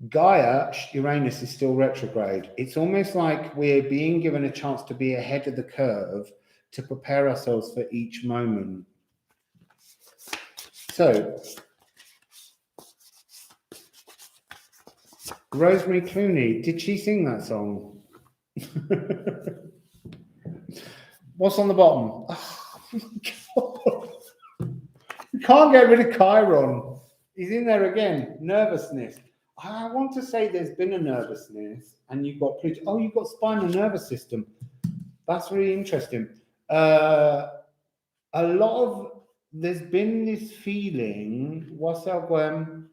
Gaia, Uranus, is still retrograde. It's almost like we're being given a chance to be ahead of the curve to prepare ourselves for each moment. So, Rosemary Clooney, did she sing that song? What's on the bottom? Oh, you can't get rid of Chiron. He's in there again. Nervousness. I want to say there's been a nervousness, and you've got Pluto. Oh, you've got spinal nervous system. That's really interesting. A lot of there's been this feeling. What's up, Gwen?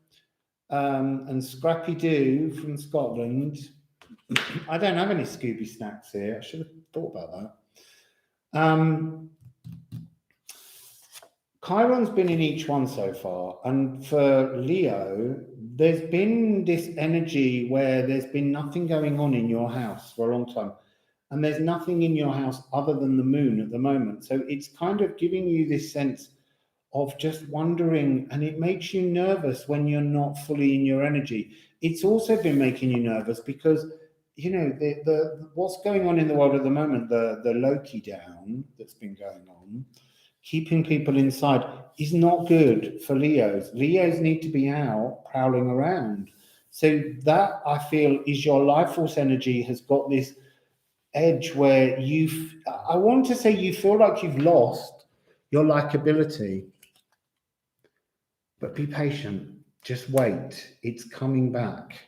And Scrappy Doo from Scotland. I don't have any Scooby snacks here. I should have thought about that. Chiron's been in each one so far, and for Leo, there's been this energy where there's been nothing going on in your house for a long time, and there's nothing in your house other than the moon at the moment. So it's kind of giving you this sense of just wondering, and it makes you nervous when you're not fully in your energy. It's also been making you nervous because, you know, the what's going on in the world at the moment, the Loki down that's been going on, keeping people inside is not good for Leos. Leos need to be out prowling around. So that, I feel, is your life force energy has got this edge where I want to say you feel like you've lost your likability. But be patient. Just wait. It's coming back.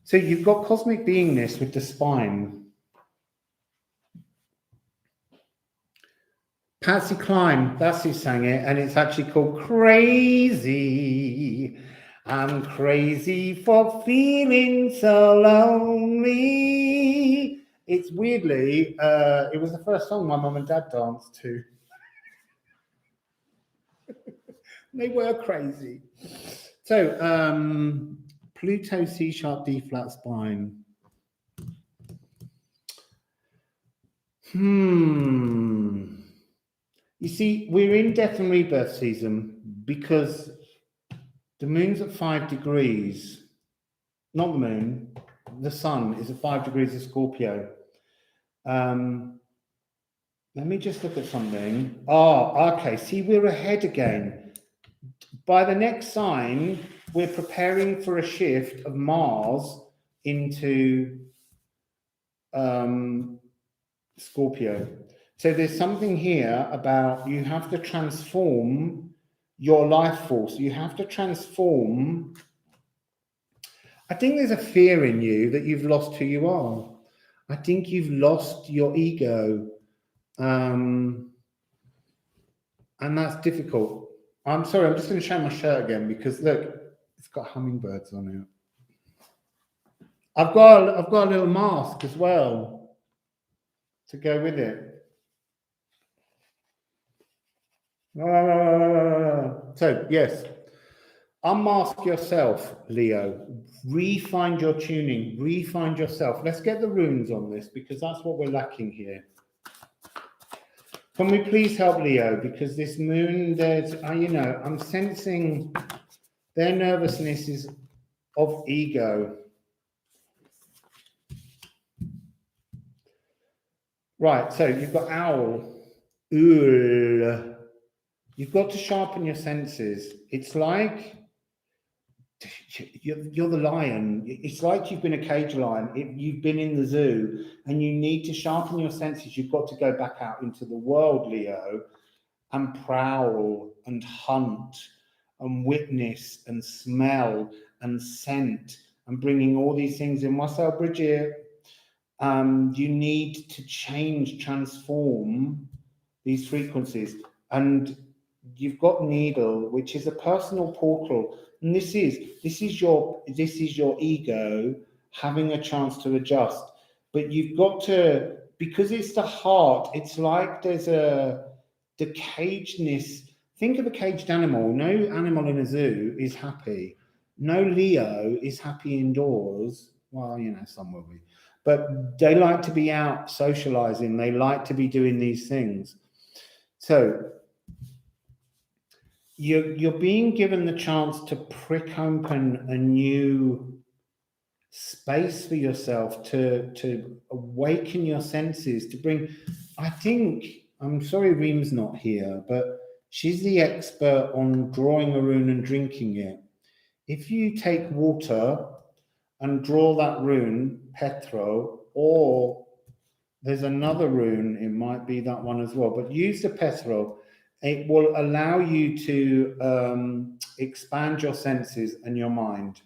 So you've got cosmic beingness with the spine. Patsy Cline, that's who sang it, and it's actually called Crazy. I'm crazy for feeling so lonely. It's weirdly, it was the first song my mum and dad danced to. They were crazy. So, Pluto, C sharp, D flat spine. You see, we're in death and rebirth season because the moon's at 5 degrees. Not the moon, the sun is at 5 degrees of Scorpio. Let me just look at something. Oh, okay. See, we're ahead again. By the next sign, we're preparing for a shift of Mars into Scorpio. So there's something here about you have to transform your life force. You have to transform. I think there's a fear in you that you've lost who you are. I think you've lost your ego. And that's difficult. I'm sorry, I'm just going to show my shirt again because look, it's got hummingbirds on it. I've got a little mask as well to go with it. So yes, unmask yourself, Leo. Re-find your tuning. Re-find yourself. Let's get the runes on this because that's what we're lacking here. Can we please help Leo? Because this moon, there's, you know, I'm sensing their nervousness is of ego. Right, so you've got owl. You've got to sharpen your senses. It's like you're the lion. It's like you've been a cage lion. You've been in the zoo and you need to sharpen your senses. You've got to go back out into the world, Leo, and prowl and hunt and witness and smell and scent and bringing all these things in. Marcel, Bridget, you need to transform these frequencies. And you've got Needle, which is a personal portal. And this is your ego having a chance to adjust. But you've got to, because it's the heart, it's like there's the cagedness. Think of a caged animal. No animal in a zoo is happy. No Leo is happy indoors. Well, you know, some will be. but they like to be out socializing. They like to be doing these things. So you're being given the chance to prick open a new space for yourself, to awaken your senses, to bring, I think, I'm sorry Reem's not here, but she's the expert on drawing a rune and drinking it. If you take water and draw that rune, Petro, or there's another rune, it might be that one as well, but use the Petro, it will allow you to expand your senses and your mind.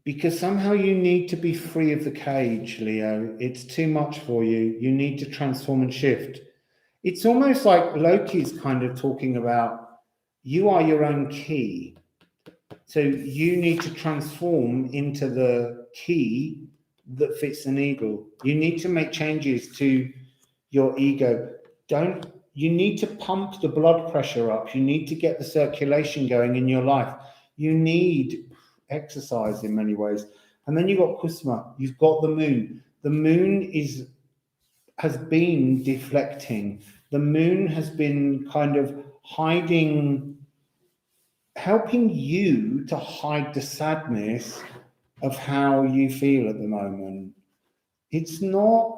Because somehow you need to be free of the cage, Leo. It's too much for you. You need to transform and shift. It's almost like Loki's kind of talking about, you are your own key. So you need to transform into the key that fits an eagle. You need to make changes to your ego. You need to pump the blood pressure up. You need to get the circulation going in your life. You need exercise in many ways. And then you've got Kusma, you've got the moon. The moon has been deflecting. The moon has been kind of hiding, helping you to hide the sadness of how you feel at the moment. It's not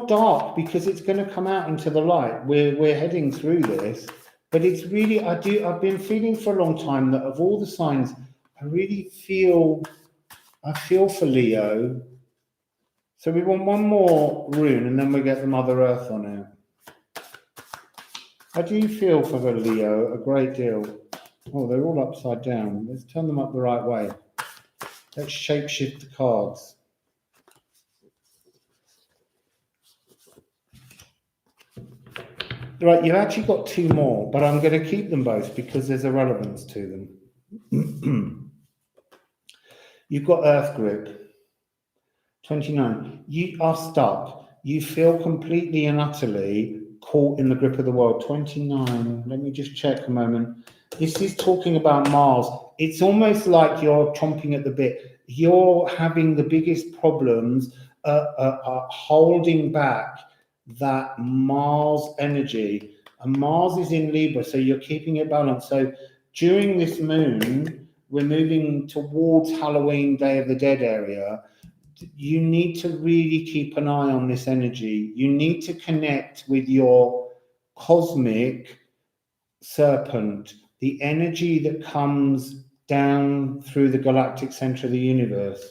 dark because it's going to come out into the light. We're heading through this, but it's really, I've been feeling for a long time that of all the signs, I feel for Leo. So we want one more rune and then we get the Mother Earth on it. I do feel for the Leo a great deal. Oh, they're all upside down. Let's turn them up the right way. Let's shapeshift the cards. Right, you've actually got two more, but I'm going to keep them both because there's a relevance to them. You've got Earth Grip, 29. You are stuck. You feel completely and utterly caught in the grip of the world. 29. Let me just check a moment. This is talking about Mars. It's almost like you're chomping at the bit. You're having the biggest problems holding back that Mars energy, and Mars is in Libra, so you're keeping it balanced. So during this moon, we're moving towards Halloween, Day of the Dead area. You need to really keep an eye on this energy. You need to connect with your cosmic serpent, the energy that comes down through the galactic center of the universe.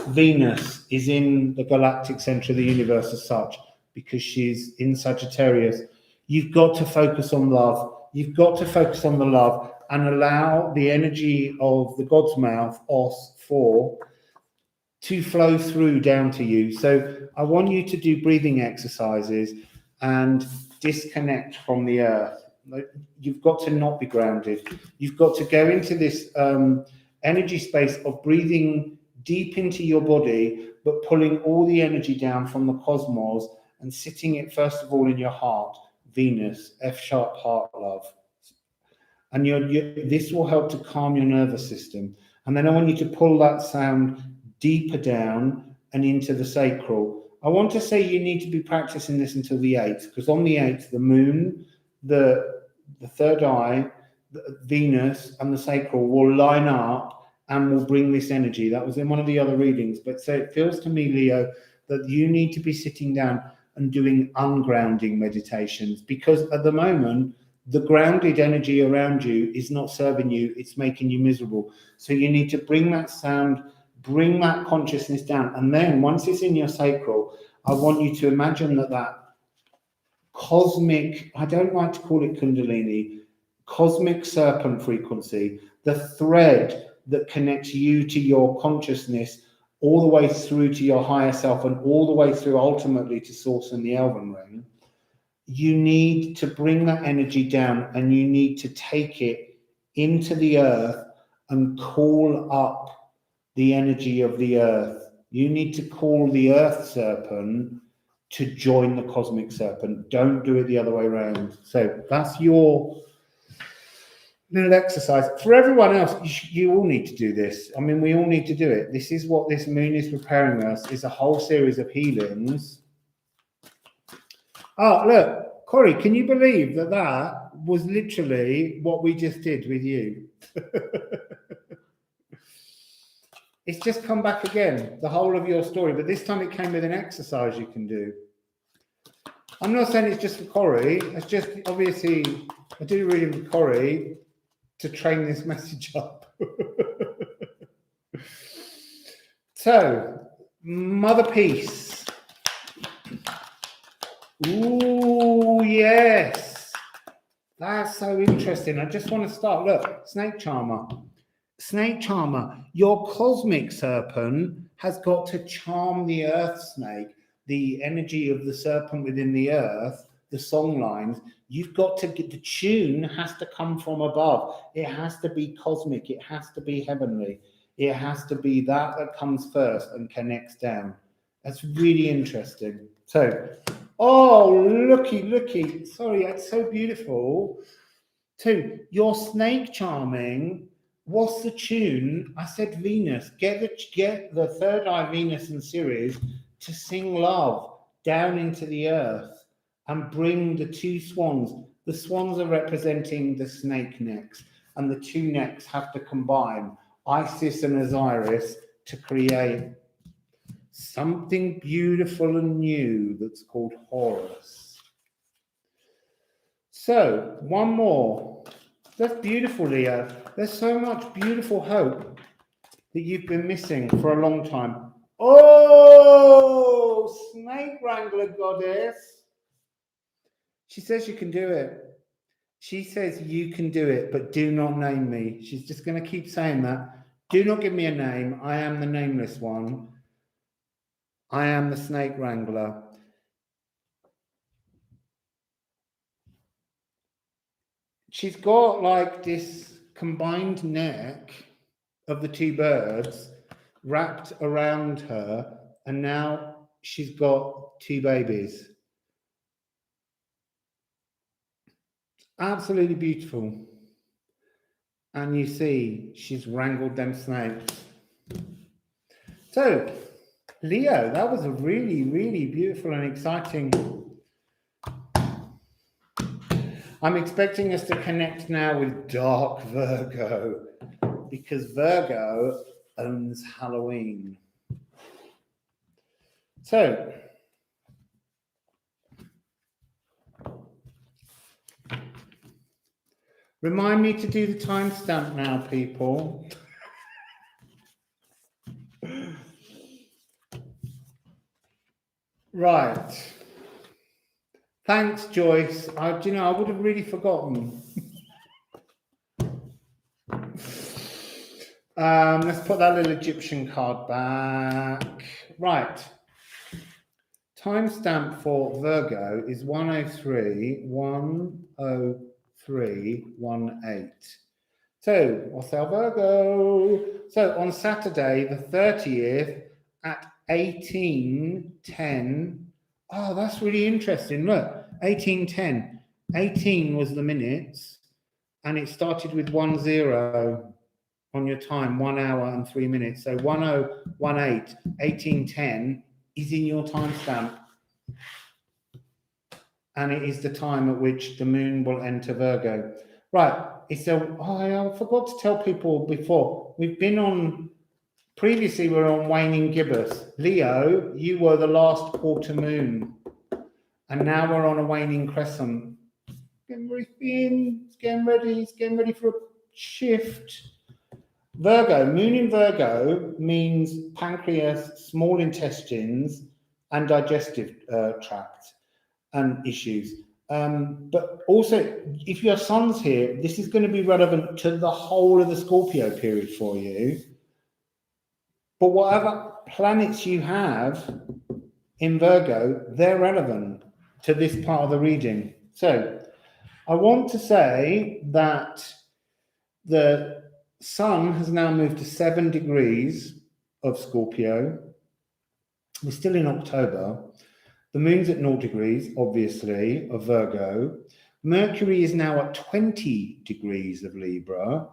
Venus is in the galactic center of the universe as such, because she's in Sagittarius. You've got to focus on love. You've got to focus on the love and allow the energy of the God's mouth, Os 4, to flow through down to you. So I want you to do breathing exercises and disconnect from the earth. You've got to not be grounded. You've got to go into this energy space of breathing deep into your body, but pulling all the energy down from the cosmos and sitting it first of all in your heart, Venus, F sharp heart love. And this will help to calm your nervous system. And then I want you to pull that sound deeper down and into the sacral. I want to say you need to be practicing this until the 8th, because on the 8th, the moon, the third eye, Venus, and the sacral will line up and will bring this energy. That was in one of the other readings. But so it feels to me, Leo, that you need to be sitting down and doing ungrounding meditations, because at the moment, the grounded energy around you is not serving you. It's making you miserable. So you need to bring that sound, bring that consciousness down. And then once it's in your sacral, I want you to imagine that cosmic, I don't like to call it Kundalini, cosmic serpent frequency, the thread that connects you to your consciousness all the way through to your higher self and all the way through ultimately to Source and the Elven Ring. You need to bring that energy down and you need to take it into the earth and call up the energy of the earth. You need to call the earth serpent to join the cosmic serpent. Don't do it the other way around. So that's your little exercise for everyone else. You all need to do this. I mean, we all need to do it. This is what this moon is preparing us. Is a whole series of healings. Oh, look, Corey, can you believe that that was literally what we just did with you? It's just come back again, the whole of your story, but this time it came with an exercise you can do. I'm not saying it's just for Corey. It's just, obviously, I did a reading for Corey to train this message up. So, Mother Peace. Ooh, yes. That's so interesting. I just want to start. Look, Snake Charmer. Snake Charmer, your cosmic serpent has got to charm the earth snake, the energy of the serpent within the earth, the song lines. You've got to get the tune has to come from above. It has to be cosmic. It has to be heavenly. It has to be that comes first and connects down. That's really interesting. So, oh, looky. Sorry, it's so beautiful. Two, your snake charming. What's the tune? I said Venus. Get the third eye Venus and Ceres to sing love down into the earth and bring the two swans. The swans are representing the snake necks, and the two necks have to combine, Isis and Osiris, to create something beautiful and new that's called Horus. So, one more. That's beautiful, Leo. There's so much beautiful hope that you've been missing for a long time. Oh, Snake Wrangler Goddess. She says you can do it. She says you can do it, but do not name me. She's just going to keep saying that. Do not give me a name. I am the nameless one. I am the Snake Wrangler. She's got like this combined neck of the two birds wrapped around her, and now she's got two babies. Absolutely beautiful. And you see, she's wrangled them snakes. So, Leo, that was a really, really beautiful and exciting. I'm expecting us to connect now with Dark Virgo, because Virgo owns Halloween. So, remind me to do the timestamp now, people. Right. Thanks, Joyce. I would have really forgotten. Let's put that little Egyptian card back. Right. Timestamp for Virgo is 10318. So, what's our Virgo? So, on Saturday, the 30th at 18:10. Oh, that's really interesting. Look, 18:10. 18 was the minutes, and it started with 10 on your time, 1 hour and 3 minutes. So 1018, 18:10 is in your timestamp. And it is the time at which the moon will enter Virgo. Right. I forgot to tell people before. We've been on, previously we were on waning gibbous. Leo, you were the last quarter moon. And now we're on a waning crescent. Getting very thin, it's getting ready for a shift. Virgo, moon in Virgo means pancreas, small intestines, and digestive tract and issues. But also, if your sun's here, this is going to be relevant to the whole of the Scorpio period for you. But whatever planets you have in Virgo, they're relevant to this part of the reading. So I want to say that the sun has now moved to 7 degrees of Scorpio. We're still in October. The moon's at 0 degrees, obviously, of Virgo. Mercury is now at 20 degrees of Libra.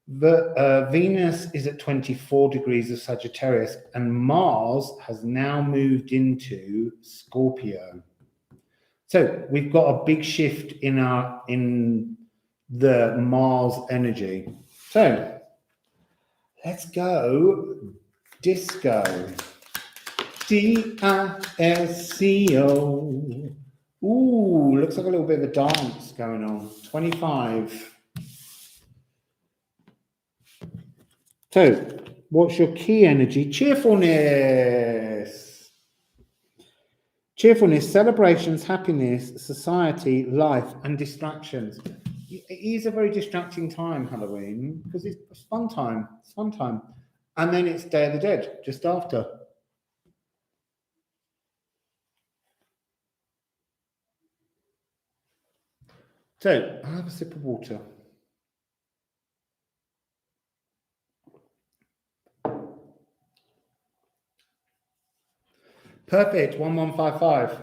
Venus is at 24 degrees of Sagittarius, and Mars has now moved into Scorpio. So we've got a big shift in the Mars energy. So let's go disco. D-I-S-C-O. Ooh, looks like a little bit of a dance going on. 25. So, what's your key energy? Cheerfulness. Cheerfulness, celebrations, happiness, society, life, and distractions. It is a very distracting time, Halloween, because it's fun time. It's fun time. And then it's Day of the Dead, just after. So, I'll have a sip of water. Perfect, 1155.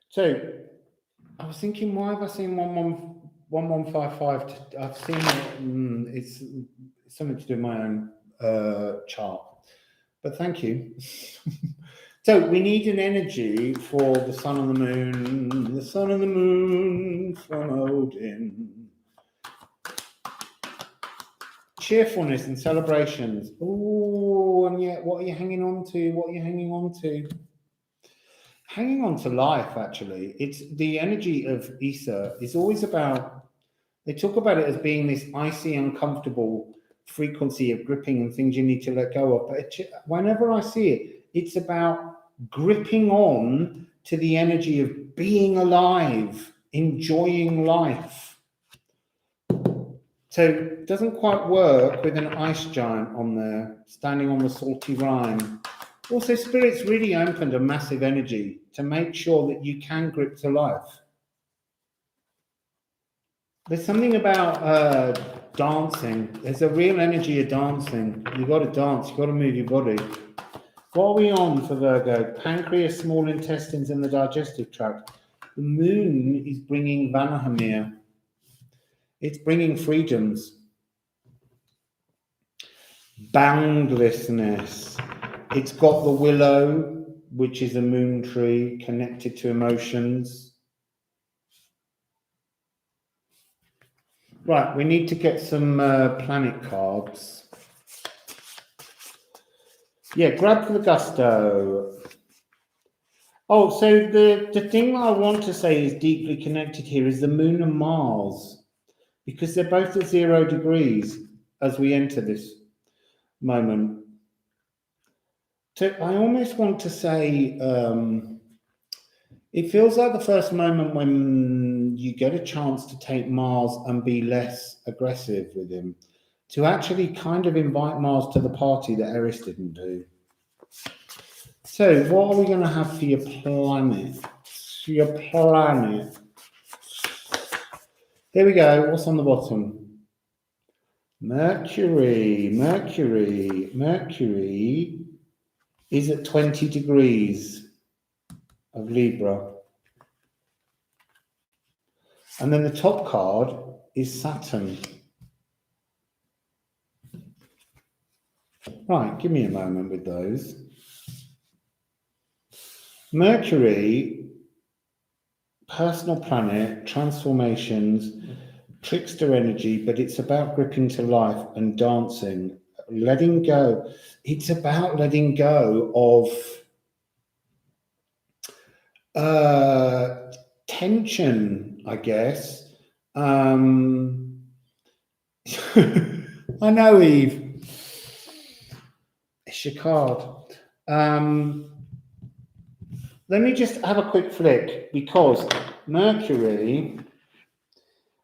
So, I was thinking, why have I seen 1155? I've seen it, it's something to do with my own chart. But thank you. So we need an energy for the sun and the moon. The sun and the moon from Odin. Cheerfulness and celebrations. Oh, and yet, what are you hanging on to? What are you hanging on to? Hanging on to life, actually. It's the energy of Issa is always about, they talk about it as being this icy, uncomfortable frequency of gripping and things you need to let go of. But whenever I see it, it's about gripping on to the energy of being alive, enjoying life. So it doesn't quite work with an ice giant on there, standing on the salty Rhine. Also, Spirit's really opened a massive energy to make sure that you can grip to life. There's something about dancing. There's a real energy of dancing. You've got to dance. You've got to move your body. What are we on for Virgo? Pancreas, small intestines, and the digestive tract. The moon is bringing Vanahamir. It's bringing freedoms. Boundlessness. It's got the willow, which is a moon tree connected to emotions. Right, we need to get some planet cards. Yeah, grab for the gusto. Oh, so the thing that I want to say is deeply connected here is the moon and Mars, because they're both at 0 degrees as we enter this moment. So I almost want to say it feels like the first moment when you get a chance to take Mars and be less aggressive with him, to actually kind of invite Mars to the party that Eris didn't do. So what are we going to have for your planet? Here we go. What's on the bottom? Mercury. Mercury is at 20 degrees of Libra. And then the top card is Saturn. Right, give me a moment with those. Mercury, personal planet, transformations, trickster energy, but it's about gripping to life and dancing, letting go. It's about letting go of tension, I guess. I know, Eve. It's your card. Let me just have a quick flick, because Mercury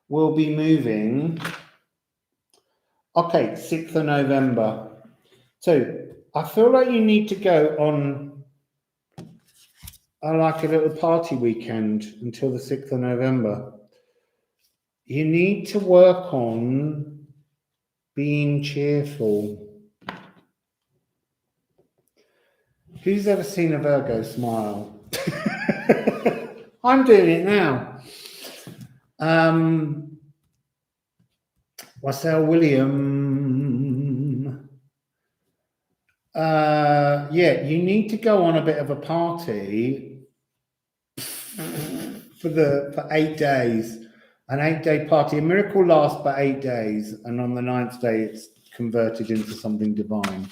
will be moving. Okay, 6th of November. So I feel like you need to go on like a little party weekend until the 6th of November. You need to work on being cheerful. Who's ever seen a Virgo smile? I'm doing it now. Wassail William. Yeah, you need to go on a bit of a party for 8 days. An 8-day party. A miracle lasts for 8 days, and on the 9th day, it's converted into something divine.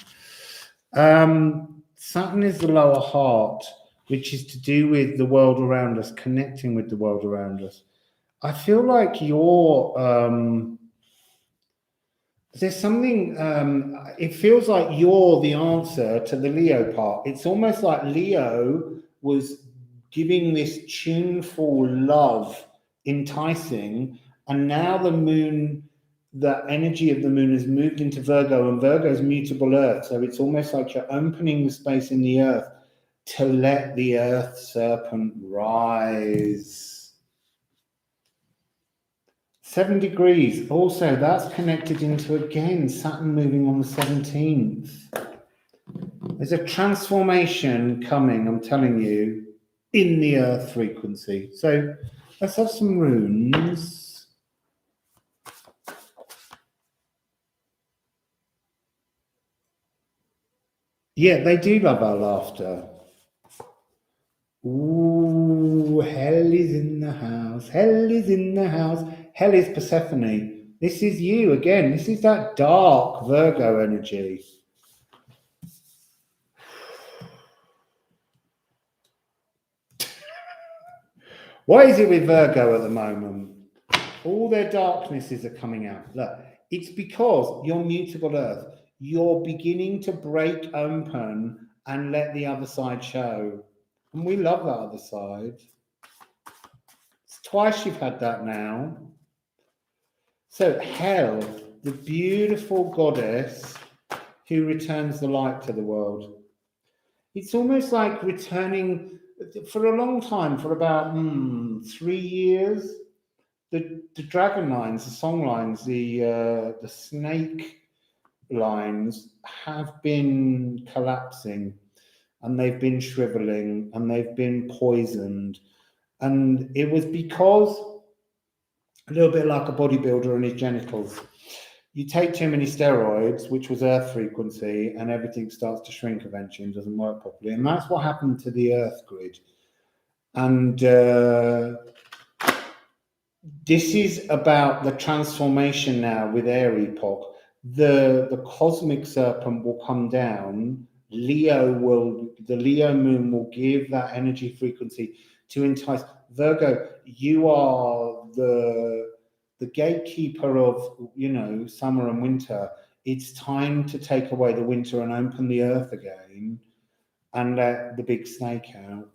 Saturn is the lower heart, which is to do with the world around us, connecting with the world around us. I feel like there's something, it feels like you're the answer to the Leo part. It's almost like Leo was giving this tuneful love, enticing, and now the moon, the energy of the moon has moved into Virgo, and Virgo is mutable earth. So it's almost like you're opening the space in the earth to let the earth serpent rise. 7 degrees. Also, that's connected into, again, Saturn moving on the 17th. There's a transformation coming, I'm telling you, in the earth frequency. So let's have some runes. Yeah, they do love our laughter. Ooh, hell is in the house. Hell is in the house. Hell is Persephone. This is you again. This is that dark Virgo energy. What is it with Virgo at the moment? All their darknesses are coming out. Look, it's because you're mutable earth. You're beginning to break open and let the other side show. And we love that other side. It's twice you've had that now. So Hel, the beautiful goddess who returns the light to the world. It's almost like returning for a long time, for about 3 years. The dragon lines, the song lines, the snake lines have been collapsing, and they've been shriveling, and they've been poisoned. And it was because, a little bit like a bodybuilder and his genitals, you take too many steroids, which was earth frequency, and everything starts to shrink eventually and doesn't work properly. And that's what happened to the earth grid. And this is about the transformation now with Air Epoch. The cosmic serpent will come down. The Leo moon will give that energy frequency to entice. Virgo, you are the gatekeeper of, summer and winter. It's time to take away the winter and open the earth again and let the big snake out.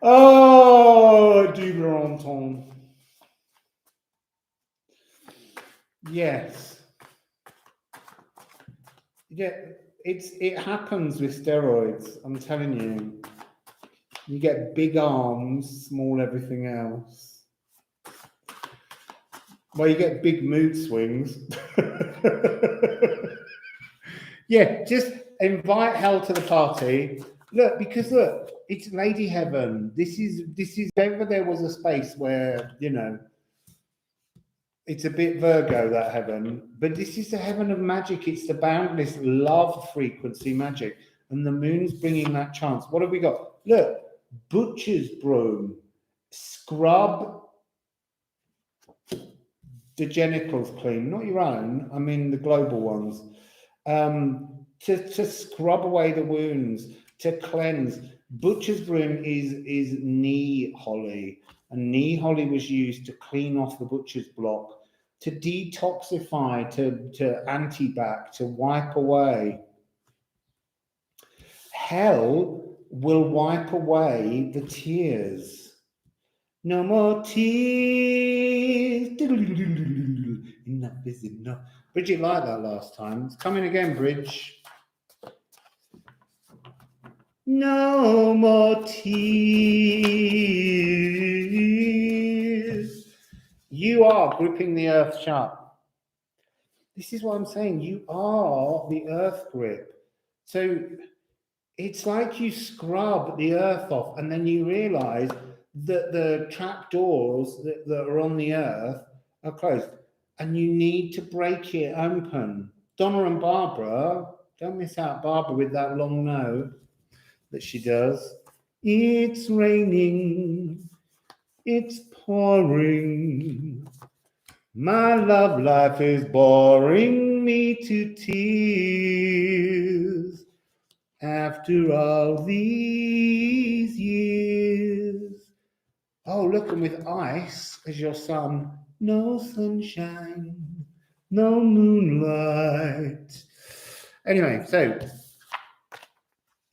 Oh, du Bronton. Yes. Yeah, it happens with steroids, I'm telling you. You get big arms, small everything else. Well, you get big mood swings. Yeah, just invite Hel to the party. Look, because look, it's Lady Heaven. This is if ever there was a space where, it's a bit Virgo, that heaven, but this is the heaven of magic. It's the boundless love frequency magic, and the moon's bringing that chance. What have we got? Look, butcher's broom, scrub the genitals clean, not your own, I mean the global ones, to scrub away the wounds, to cleanse. Butcher's broom is knee holly, and knee holly was used to clean off the butcher's block, to detoxify, to anti-bac, to wipe away. Hel will wipe away the tears. No more tears. Enough is enough. Bridget liked that last time. It's coming again, Bridge. No more tears. You are gripping the earth sharp. This is what I'm saying. You are the earth grip. So it's like you scrub the earth off and then you realize that the trapdoors that are on the earth are closed and you need to break it open. Donna and Barbara, don't miss out Barbara with that long note that she does. It's raining, it's pouring. My love life is boring me to tears. After all these years. Oh, look, and with ice as your sun, no sunshine, no moonlight. Anyway, so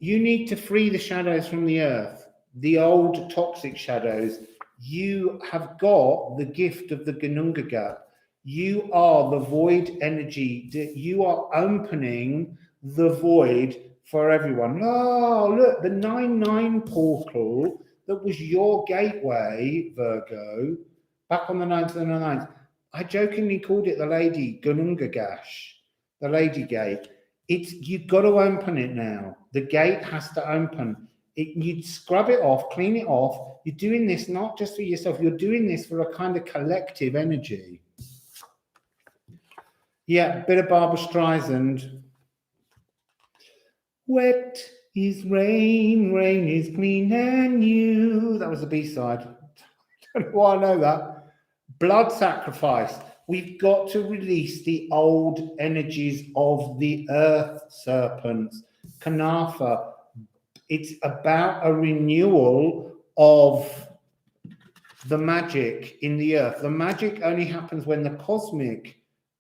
you need to free the shadows from the earth, the old toxic shadows. You have got the gift of the Gunungagat. You are the void energy. You are opening the void for everyone. Oh, look, the 9-9 portal that was your gateway, Virgo, back on the 9th and the 9th. I jokingly called it the Lady Gunungagash, the Lady Gate. You've got to open it now. The gate has to open. You scrub it off, clean it off. You're doing this not just for yourself. You're doing this for a kind of collective energy. Yeah, bit of Barbara Streisand. Wet is rain, rain is clean and new. That was the B-side. I don't know why I know that. Blood sacrifice. We've got to release the old energies of the earth serpents. Kanafa. It's about a renewal of the magic in the earth. The magic only happens when the cosmic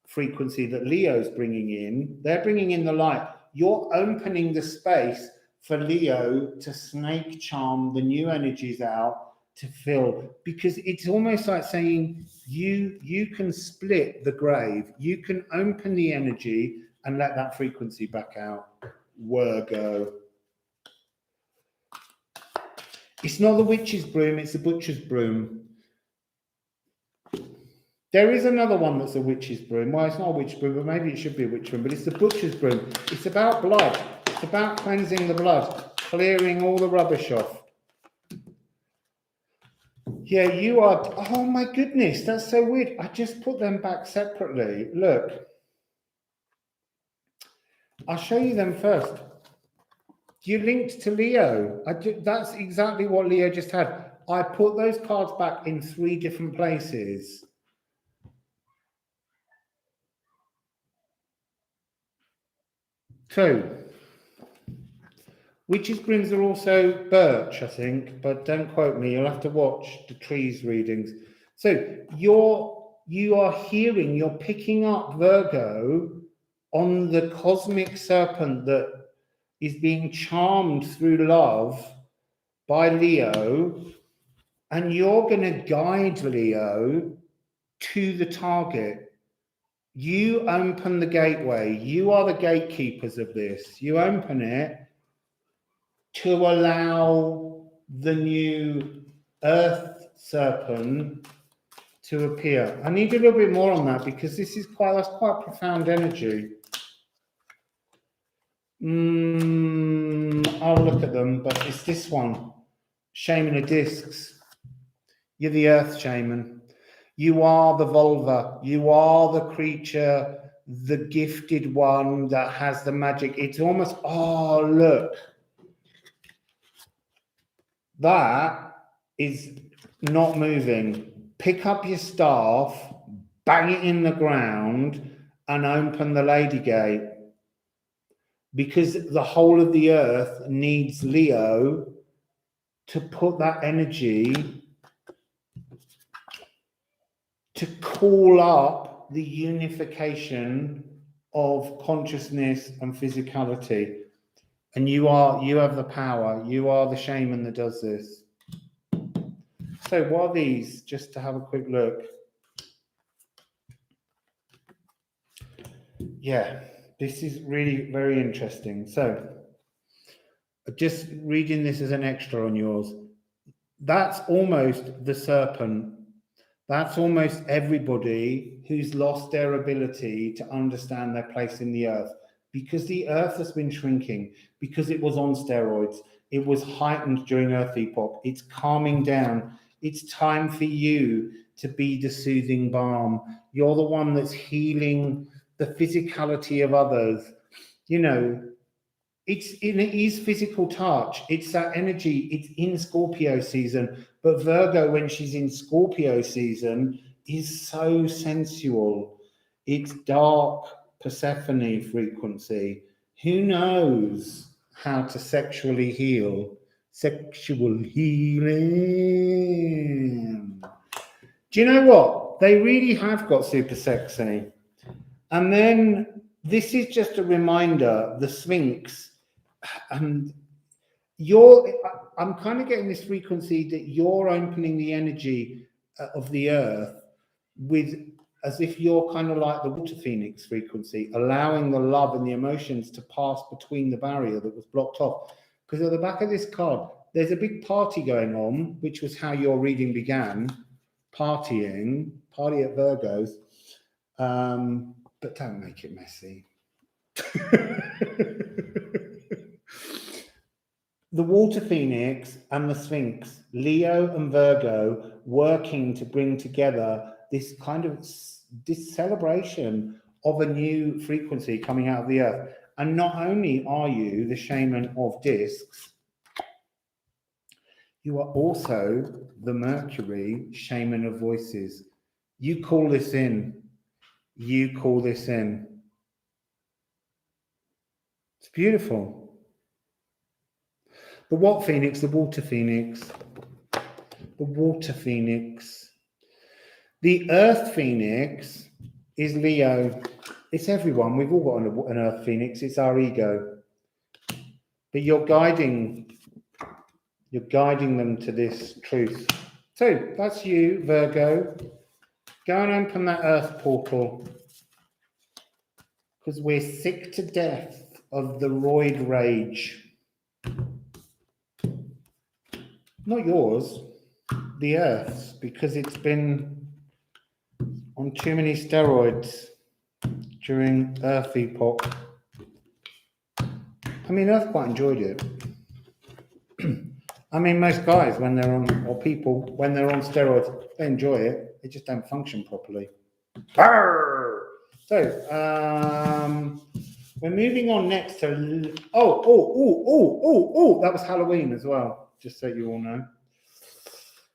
frequency that Leo's bringing in, they're bringing in the light. You're opening the space for Leo to snake charm the new energies out to fill, because it's almost like saying you can split the grave, you can open the energy and let that frequency back out. Virgo. It's not the witch's broom, it's the butcher's broom. There is another one that's a witch's broom. Well, it's not a witch's broom, but maybe it should be a witch's broom, but it's the butcher's broom. It's about blood. It's about cleansing the blood, clearing all the rubbish off. Yeah, you are. Oh my goodness, that's so weird. I just put them back separately. Look. I'll show you them first. You linked to Leo. That's exactly what Leo just had. I put those cards back in 3 different places. So, witches' brooms are also birch, I think, but don't quote me. You'll have to watch the trees readings. So you are hearing, you're picking up, Virgo, on the cosmic serpent that is being charmed through love by Leo, and you're going to guide Leo to the target. You open the gateway. You are the gatekeepers of this. You open it to allow the new earth serpent to appear. I need a little bit more on that because this is that's quite profound energy. I'll look at them, but it's this one. Shaman of Discs. You're the earth shaman. You are the vulva. You are the creature, the gifted one that has the magic. It's almost, oh, look. That is not moving. Pick up your staff, bang it in the ground, and open the Lady Gate. Because the whole of the earth needs Leo to put that energy to call up the unification of consciousness and physicality. And you have the power. You are the shaman that does this. So what are these? Just to have a quick look. Yeah, this is really very interesting. So just reading this as an extra on yours. That's almost the serpent. That's almost everybody who's lost their ability to understand their place in the earth, because the earth has been shrinking, because it was on steroids. It was heightened during Earth Epoch. It's calming down. It's time for you to be the soothing balm. You're the one that's healing the physicality of others. You know, it is physical touch. It's that energy. It's in Scorpio season. But Virgo, when she's in Scorpio season, is so sensual. It's dark Persephone frequency. Who knows how to sexually heal? Sexual healing. Do you know what? They really have got super sexy. And then this is just a reminder, the Sphinx. And I'm kind of getting this frequency that you're opening the energy of the earth with, as if you're kind of like the water phoenix frequency, allowing the love and the emotions to pass between the barrier that was blocked off. Because at the back of this card, there's a big party going on, which was how your reading began. Party at Virgo's. But don't make it messy. The water phoenix and the Sphinx, Leo and Virgo, working to bring together this kind of this celebration of a new frequency coming out of the earth. And not only are you the shaman of discs, you are also the Mercury shaman of voices. You call this in. You call this in. It's beautiful. The what phoenix? The water phoenix. The water phoenix. The earth phoenix is Leo. It's everyone. We've all got an earth phoenix. It's our ego. But you're guiding them to this truth. So that's you, Virgo. Go and open that earth portal. Because we're sick to death of the roid rage. Not yours, the Earth's, because it's been on too many steroids during Earth Epoch. I mean, Earth quite enjoyed it. I mean, most guys, when they're on, or people, when they're on steroids, they enjoy it. They just don't function properly. Arr! So, we're moving on next to, that was Halloween as well. Just so you all know.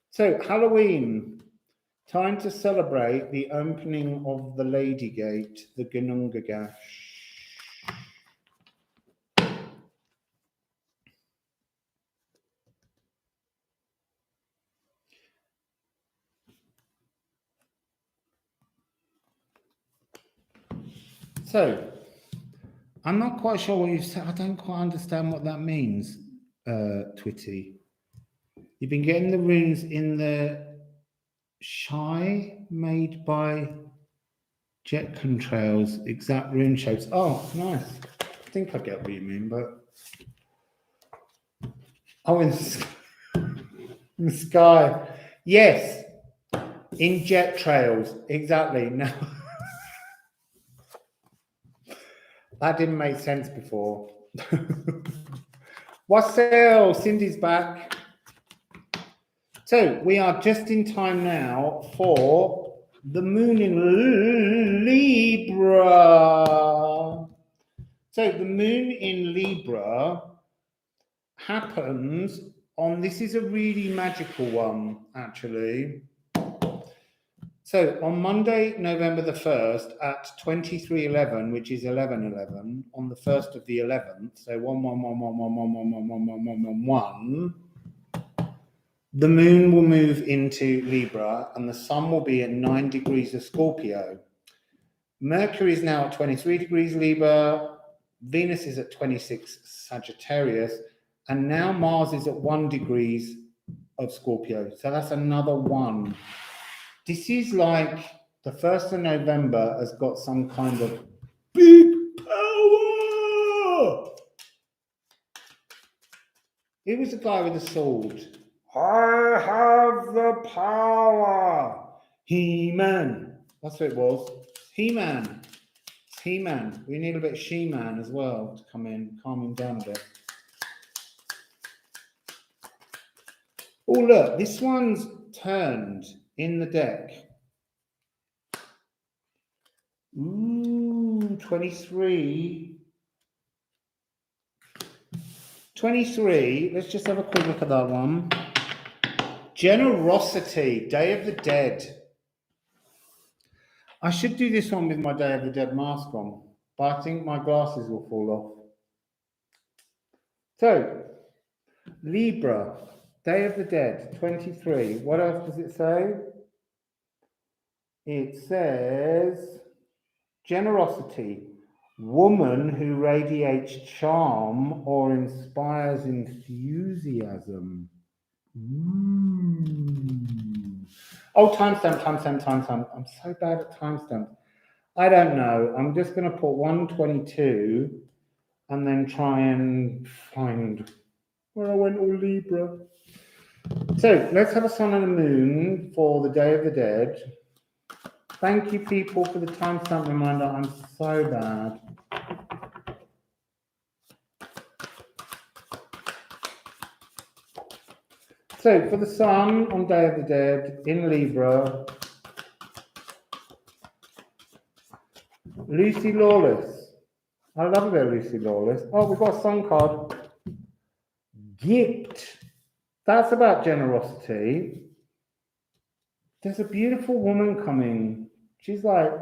So Halloween, time to celebrate the opening of the Lady Gate, the Ginnungagap. So I'm not quite sure what you've said. I don't quite understand what that means, Twitty. You've been getting the runes in the shy made by Jet Contrails, exact rune shapes. Oh, nice. I think I get what you mean, but in the sky. Yes, in jet trails. Exactly. No. That didn't make sense before. Wassail, Cindy's back. So we are just in time now for the moon in Libra. So the moon in Libra happens on, this is a really magical one, actually. So on Monday, November the 1st at 23:11, which is 11:11, on the 1st of the 11th, so 11111111111, the moon will move into Libra and the sun will be at 9 degrees of Scorpio. Mercury is now at 23 degrees Libra, Venus is at 26 Sagittarius, and now Mars is at 1 degrees of Scorpio. So that's another one. This is like the 1st of November has got some kind of big power. Here was a guy with a sword. I have the power. He-Man. That's what it was. He-Man. It's He-Man. We need a bit of She-Man as well to come in, calm him down a bit. Oh, look, this one's turned in the deck. Ooh, 23. 23. Let's just have a quick look at that one. Generosity, Day of the Dead. I should do this one with my Day of the Dead mask on, but I think my glasses will fall off. So, Libra, Day of the Dead, 23. What else does it say? It says, generosity, woman who radiates charm or inspires enthusiasm. Oh, timestamp. I'm so bad at timestamp. I don't know. I'm just going to put 122 and then try and find where I went all Libra. So let's have a sun and a moon for the Day of the Dead. Thank you, people, for the timestamp reminder. I'm so bad. So for the sun on Day of the Dead in Libra, Lucy Lawless. I love a bit of Lucy Lawless. Oh, we've got a sun card. Gift. That's about generosity. There's a beautiful woman coming. She's like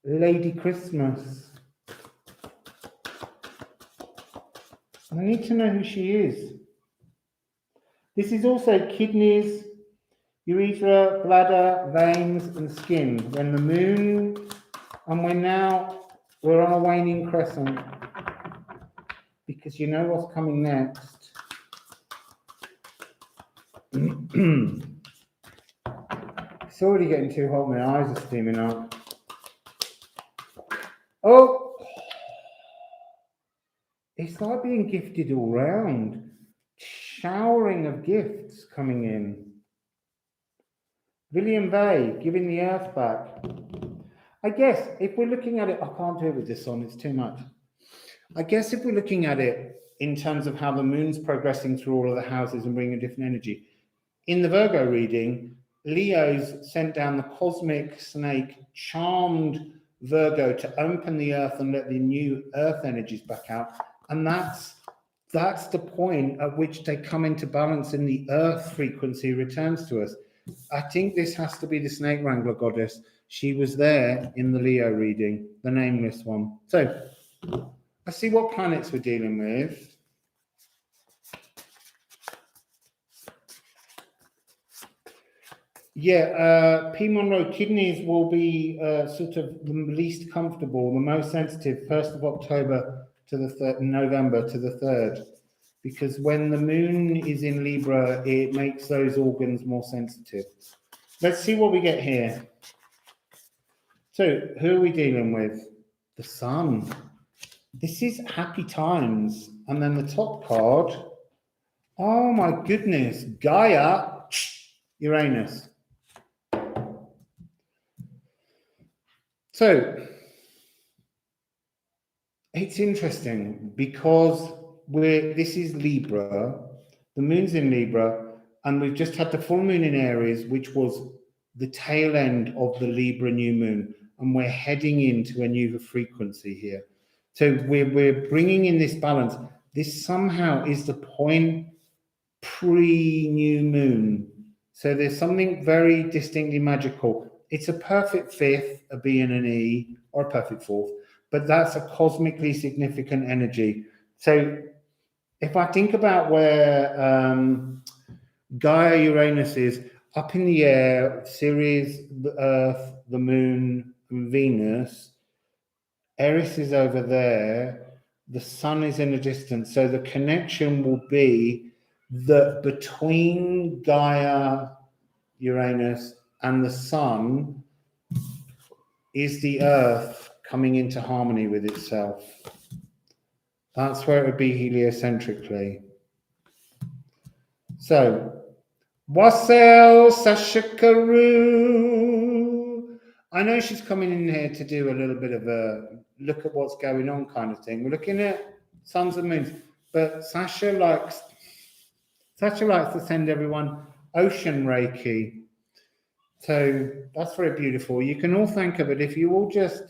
Lady Christmas. I need to know who she is. This is also kidneys, urethra, bladder, veins, and skin. When the moon, and we're on a waning crescent. Because you know what's coming next. It's already getting too hot, my eyes are steaming up. Oh! It's like being gifted all round. Showering of gifts coming in. William Bay, giving the earth back. I guess if we're looking at it, I can't do it with this on, it's too much. I guess if we're looking at it in terms of how the moon's progressing through all of the houses and bringing a different energy, in the Virgo reading, Leo's sent down the cosmic snake, charmed Virgo to open the earth and let the new earth energies back out. And that's the point at which they come into balance and the earth frequency returns to us. I think this has to be the snake wrangler goddess. She was there in the Leo reading, the nameless one. So let's see what planets we're dealing with. Yeah, P. Monroe, kidneys will be sort of the least comfortable, the most sensitive, 1st of October to the 3rd, November to the 3rd, because when the moon is in Libra, it makes those organs more sensitive. Let's see what we get here. So, who are we dealing with? The sun. This is happy times. And then the top card, oh my goodness, Gaia, Uranus. So, it's interesting because this is Libra, the moon's in Libra, and we've just had the full moon in Aries, which was the tail end of the Libra new moon, and we're heading into a new frequency here. So we're bringing in this balance. This somehow is the point pre-new moon. So there's something very distinctly magical. It's a perfect fifth, a B and an E, or a perfect fourth, but that's a cosmically significant energy. So if I think about where Gaia Uranus is, up in the air, Ceres, the Earth, the Moon, Venus, Eris is over there, the Sun is in the distance. So the connection will be that between Gaia, Uranus, and the Sun is the Earth coming into harmony with itself. That's where it would be heliocentrically. So Wassail Sashikaru. I know she's coming in here to do a little bit of a look at what's going on kind of thing. We're looking at suns and moons, but Sasha likes to send everyone ocean Reiki. So that's very beautiful. You can all think of it if you all just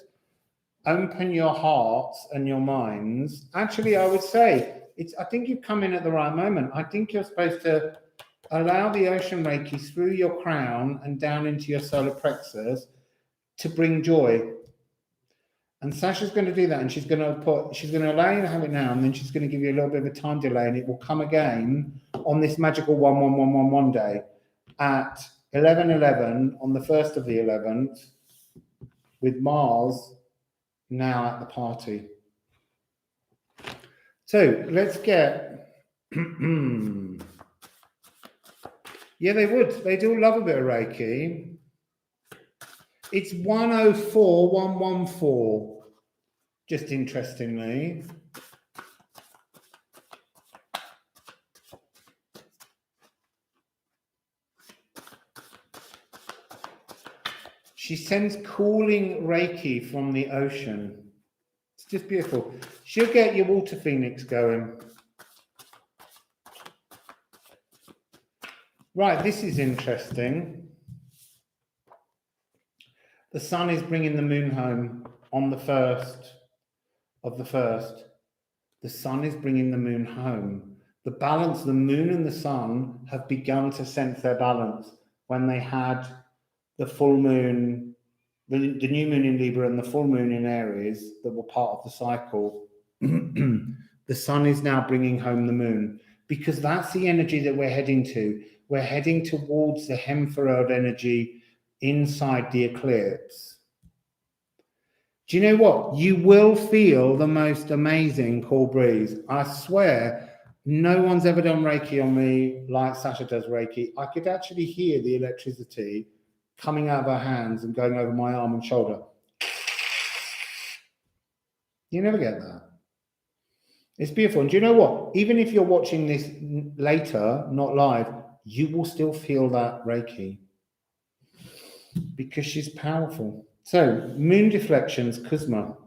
open your hearts and your minds. Actually, I would say I think you've come in at the right moment. I think you're supposed to allow the ocean Reiki through your crown and down into your solar plexus to bring joy. And Sasha's going to do that, and she's going to allow you to have it now, and then she's going to give you a little bit of a time delay, and it will come again on this magical 1111 day at 11:11 on the 1st of the 11th, with Mars now at the party. So let's get yeah, they would. They do love a bit of Reiki. It's 104114, just interestingly. She sends cooling Reiki from the ocean. It's just beautiful. She'll get your water phoenix going. Right, this is interesting. The sun is bringing the moon home on the 1st of the 1st. The sun is bringing the moon home. The balance, the moon and the sun have begun to sense their balance when they had the full moon, the new moon in Libra and the full moon in Aries that were part of the cycle. The sun is now bringing home the moon because that's the energy that we're heading to. We're heading towards the Hemferode energy inside the eclipse. Do you know what? You will feel the most amazing cool breeze. I swear, no one's ever done Reiki on me like Sasha does Reiki. I could actually hear the electricity coming out of her hands and going over my arm and shoulder. You never get that. It's beautiful. And do you know what? Even if you're watching this later, not live, you will still feel that Reiki because she's powerful. So, moon deflections, Kuzma.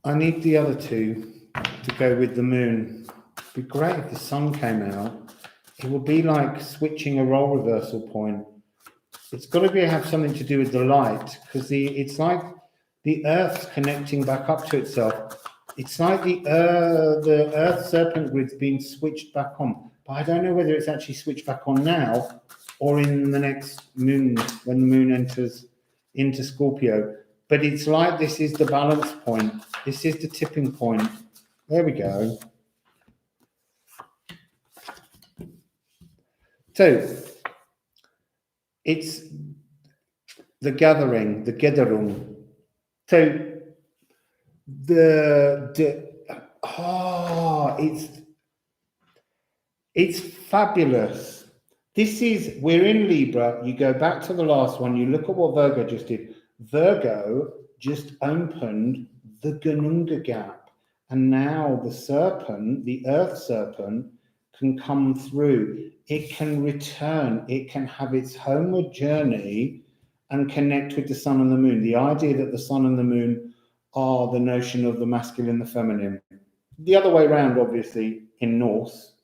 I need the other two to go with the moon. It'd be great if the sun came out. It would be like switching a role reversal point. It's got to have something to do with the light because it's like the Earth's connecting back up to itself. It's like the Earth serpent grid's being switched back on. But I don't know whether it's actually switched back on now or in the next moon, when the moon enters into Scorpio. But it's like this is the balance point. This is the tipping point. There we go. So, it's the gathering, the Gedderung. So, it's fabulous. We're in Libra. You go back to the last one. You look at what Virgo just did. Virgo just opened the Gununga gap. And now the serpent, the earth serpent, can come through. It can return. It can have its homeward journey and connect with the sun and the moon. The idea that the sun and the moon are the notion of the masculine and the feminine. The other way around, obviously, in Norse,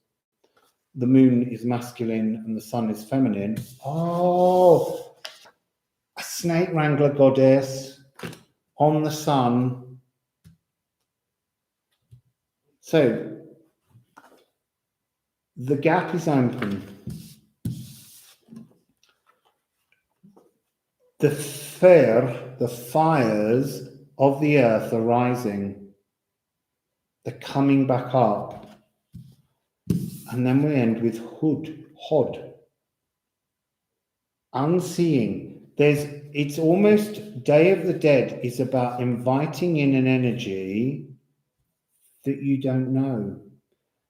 the moon is masculine and the sun is feminine. Oh, a snake wrangler goddess on the sun. So, the gap is open. The fires of the earth are rising. They're coming back up. And then we end with Hod. Unseeing. It's almost Day of the Dead is about inviting in an energy that you don't know,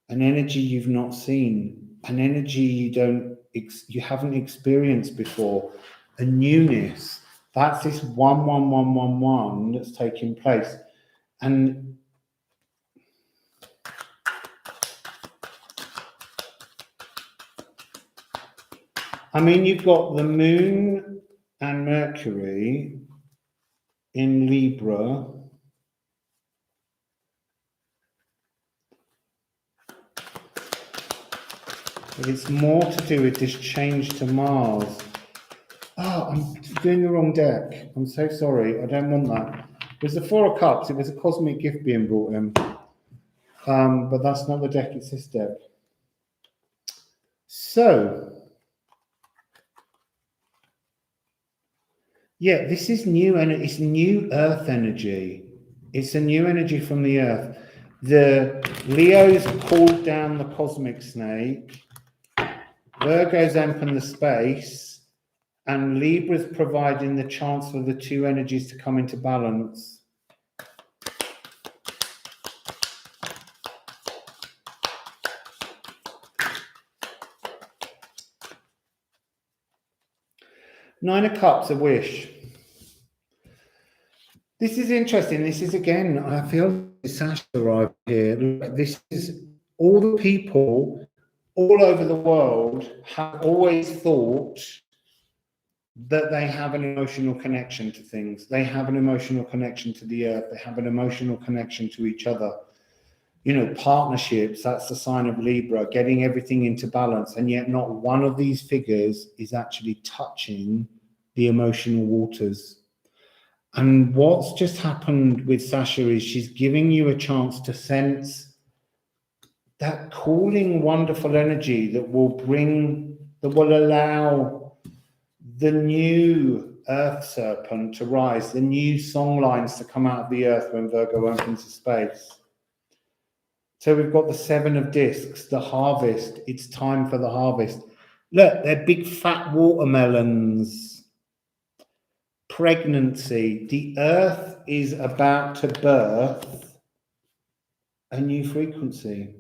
an energy you've not seen, an energy you haven't experienced before, a newness. That's this 11111 that's taking place. And I mean, you've got the Moon and Mercury in Libra. But it's more to do with this change to Mars. Oh, I'm doing the wrong deck. I'm so sorry. I don't want that. It was the Four of Cups. It was a cosmic gift being brought in. But that's not the deck. It's this deck. So, yeah, this is new, and it's new Earth energy. It's a new energy from the Earth. The Leo's pulled down the cosmic snake. Virgo's opened the space, and Libra's providing the chance for the two energies to come into balance. Nine of Cups, a wish. This is interesting. This is, again, I feel Sasha right here. This is all the people all over the world have always thought that they have an emotional connection to things. They have an emotional connection to the earth. They have an emotional connection to each other. You know, partnerships, that's the sign of Libra, getting everything into balance. And yet not one of these figures is actually touching the emotional waters. And what's just happened with Sasha is she's giving you a chance to sense that cooling, wonderful energy that will allow the new Earth Serpent to rise, the new song lines to come out of the Earth when Virgo opens the space. So we've got the Seven of Discs, the harvest. It's time for the harvest. Look, they're big fat watermelons. Pregnancy. The Earth is about to birth a new frequency.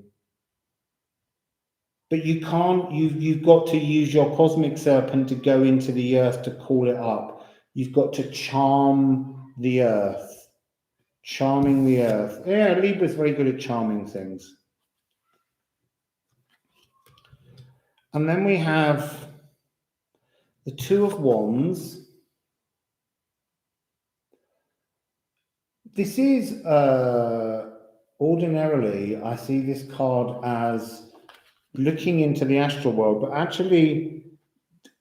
But you can't, you've got to use your cosmic serpent to go into the earth to call it up. You've got to charm the earth. Charming the earth. Yeah, Libra's very good at charming things. And then we have the Two of Wands. This is, ordinarily, I see this card as looking into the astral world, but actually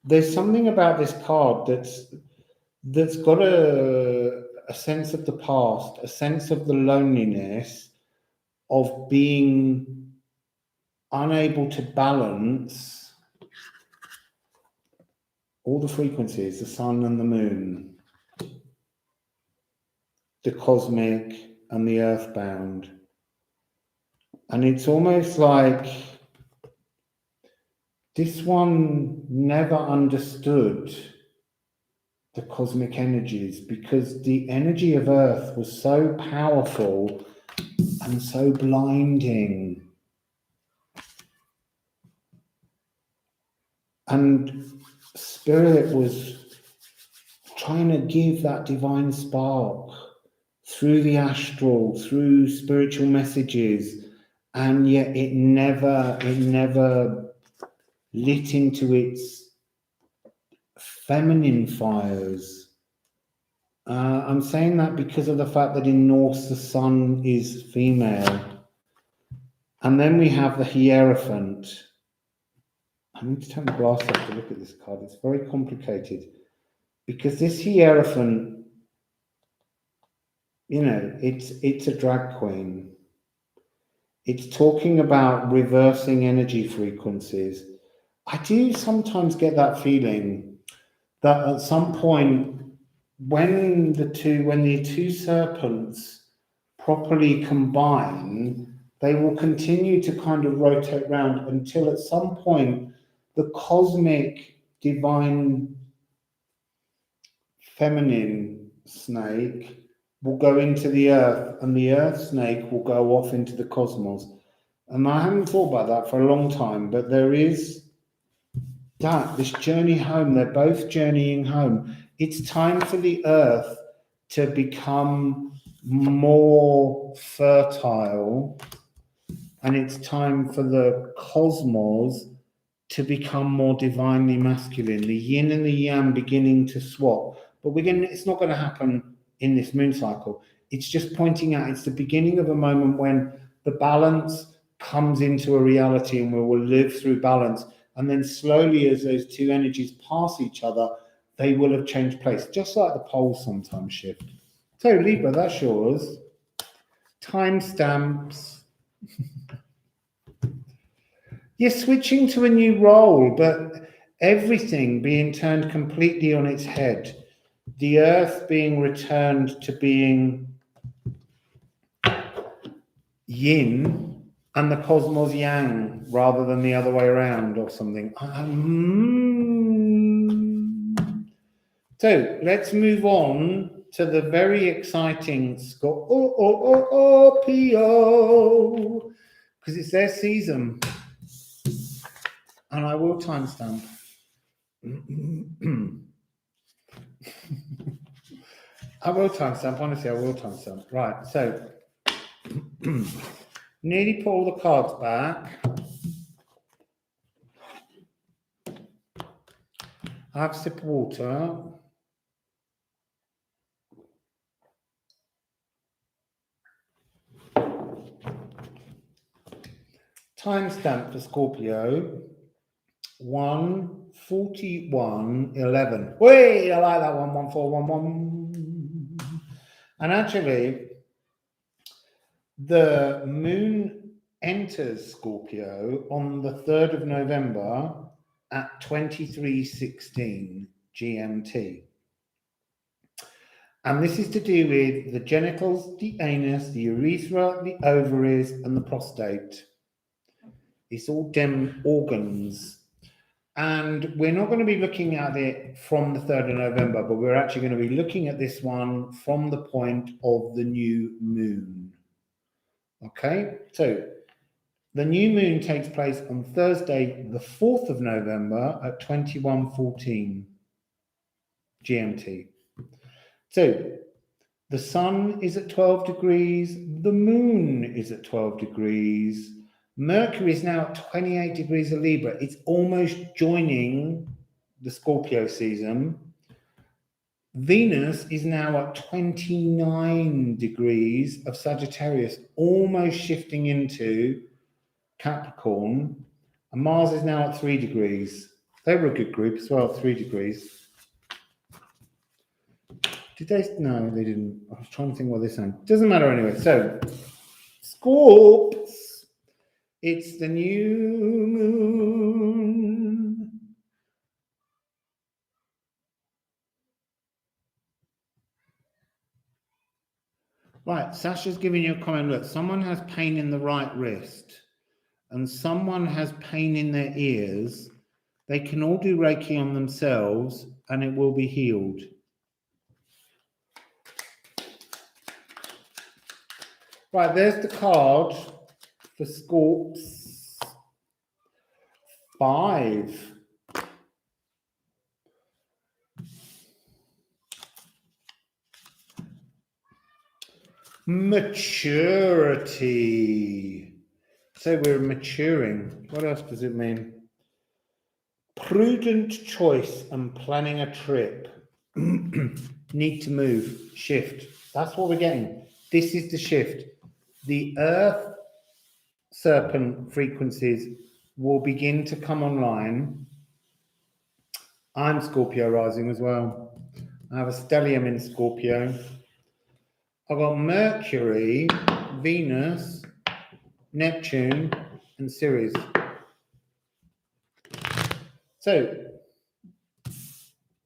there's something about this card that's got a sense of the past, a sense of the loneliness of being unable to balance all the frequencies, the sun and the moon, the cosmic and the earthbound. And it's almost like this one never understood the cosmic energies because the energy of Earth was so powerful and so blinding. And Spirit was trying to give that divine spark through the astral, through spiritual messages, and yet it never lit into its feminine fires. I'm saying that because of the fact that in Norse the sun is female. And then we have the Hierophant. I need to turn the glass up to look at this card. It's very complicated because this Hierophant, you know, it's a drag queen. It's talking about reversing energy frequencies. I do sometimes get that feeling that at some point when the two serpents properly combine, they will continue to kind of rotate around until at some point the cosmic divine feminine snake will go into the earth and the earth snake will go off into the cosmos. And I haven't thought about that for a long time, but there is this journey home. They're both journeying home. It's time for the earth to become more fertile, and it's time for the cosmos to become more divinely masculine, the yin and the yang beginning to swap. But it's not going to happen in this moon cycle. It's just pointing out it's the beginning of a moment when the balance comes into a reality and we will live through balance. And then slowly, as those two energies pass each other, they will have changed place, just like the poles sometimes shift. So, Libra, that's yours. Timestamps. You're switching to a new role, but everything being turned completely on its head. The earth being returned to being yin and the cosmos yang rather than the other way around or something. So let's move on to the very exciting Scorpio, because it's their season. And I will timestamp. I will timestamp, honestly, I will timestamp. Right, so nearly put all the cards back. I have a sip of water. Timestamp for Scorpio 1:41:11. Wait, I like that one. 1411. And actually, the moon enters Scorpio on the 3rd of November at 23:16 GMT. And this is to do with the genitals, the anus, the urethra, the ovaries, and the prostate. It's all dem organs. And we're not going to be looking at it from the 3rd of November, but we're actually going to be looking at this one from the point of the new moon. Okay, so the new moon takes place on Thursday, the 4th of November at 21:14 GMT. So the sun is at 12 degrees, the moon is at 12 degrees, Mercury is now at 28 degrees of Libra. It's almost joining the Scorpio season. Venus is now at 29 degrees of Sagittarius, almost shifting into Capricorn. And Mars is now at 3 degrees. They were a good group as well, 3 degrees. Did they? No, they didn't. I was trying to think what they're saying. Doesn't matter anyway. So, Scorps. It's the new moon. Right, Sasha's giving you a comment. Look, someone has pain in the right wrist and someone has pain in their ears. They can all do Reiki on themselves and it will be healed. Right, there's the card for Scorps 5. Maturity. So we're maturing. What else does it mean? Prudent choice and planning a trip. Need to move. Shift. That's what we're getting. This is the shift. The Earth Serpent frequencies will begin to come online. I'm Scorpio rising as well. I have a stellium in Scorpio. I've got Mercury, Venus, Neptune, and Ceres. So,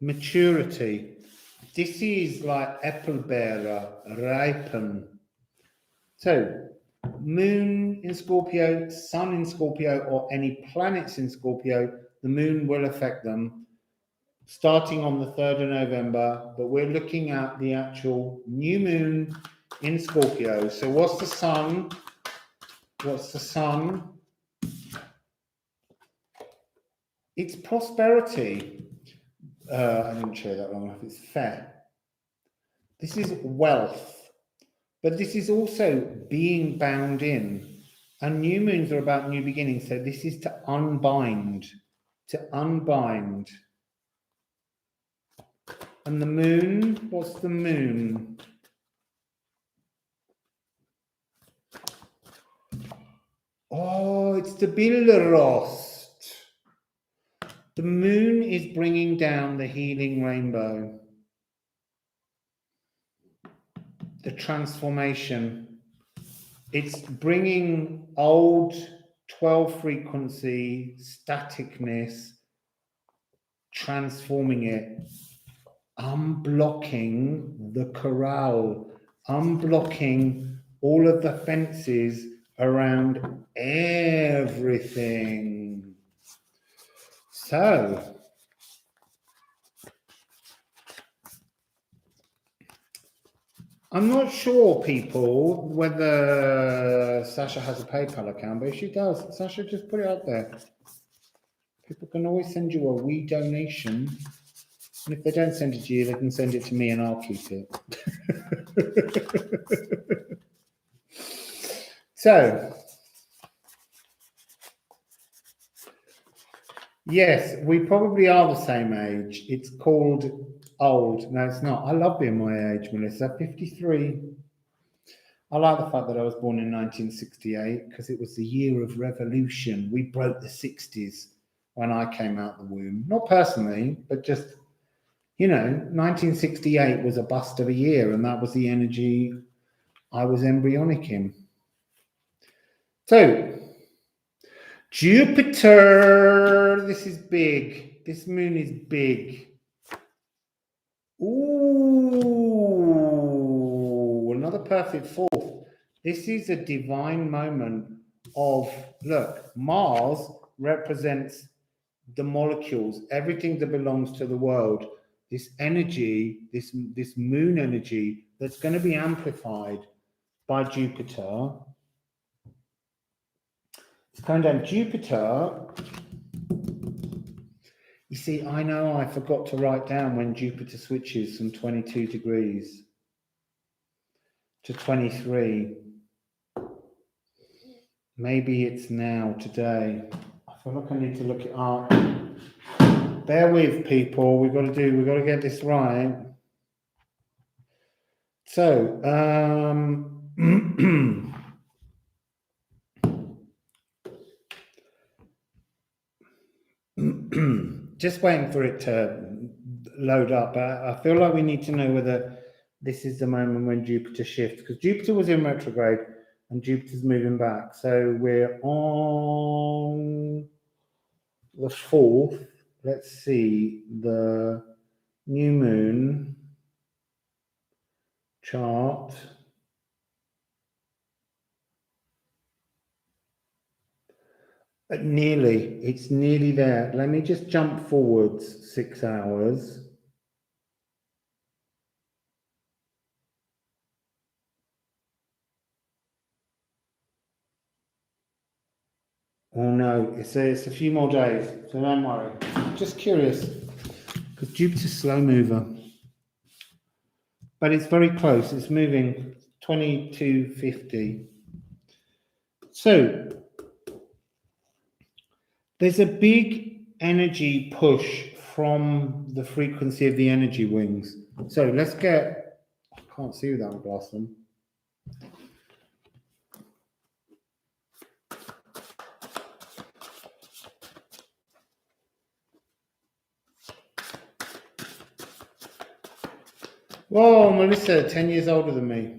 maturity. This is like Äppelbeere, ripen. So, moon in Scorpio, sun in Scorpio, or any planets in Scorpio, the moon will affect them starting on the 3rd of November, but we're looking at the actual new moon in Scorpio. So what's the sun? What's the sun? It's prosperity. I didn't show that long enough. It's fair. This is wealth. But this is also being bound in. And new moons are about new beginnings. So this is to unbind. to unbind. And the moon, what's the moon? Oh, it's the Bilrost. The moon is bringing down the healing rainbow. The transformation. It's bringing old 12 frequency staticness, transforming it, unblocking the corral, unblocking all of the fences around everything. So, I'm not sure, people, whether Sasha has a PayPal account, but if she does, Sasha, just put it out there. People can always send you a wee donation. And if they don't send it to you, they can send it to me and I'll keep it. So, yes, we probably are the same age. It's called old. No, it's not. I love being my age, Melissa. 53. I like the fact that I was born in 1968 because it was the year of revolution. We broke the 60s when I came out the womb. Not personally, but just, you know, 1968 was a bust of a year, and that was the energy I was embryonic in. So, Jupiter, this is big. This moon is big. Ooh, another perfect fourth. This is a divine moment of, look, Mars represents the molecules, everything that belongs to the world. This energy, this moon energy that's going to be amplified by Jupiter. It's going down Jupiter. You see, I know I forgot to write down when Jupiter switches from 22 degrees to 23. Maybe it's now, today. I feel like I need to look it up. Bear with, people. We've got to get this right. So, just waiting for it to load up. I feel like we need to know whether this is the moment when Jupiter shifts, because Jupiter was in retrograde and Jupiter's moving back. So we're on the 4th. Let's see the new moon chart. It's nearly there. Let me just jump forwards 6 hours. Oh no, it's a few more days, so don't worry. Just curious, because Jupiter's slow mover. But it's very close. It's moving 2250. So there's a big energy push from the frequency of the energy wings. So let's get, I can't see without a glass on. Whoa, Melissa, 10 years older than me.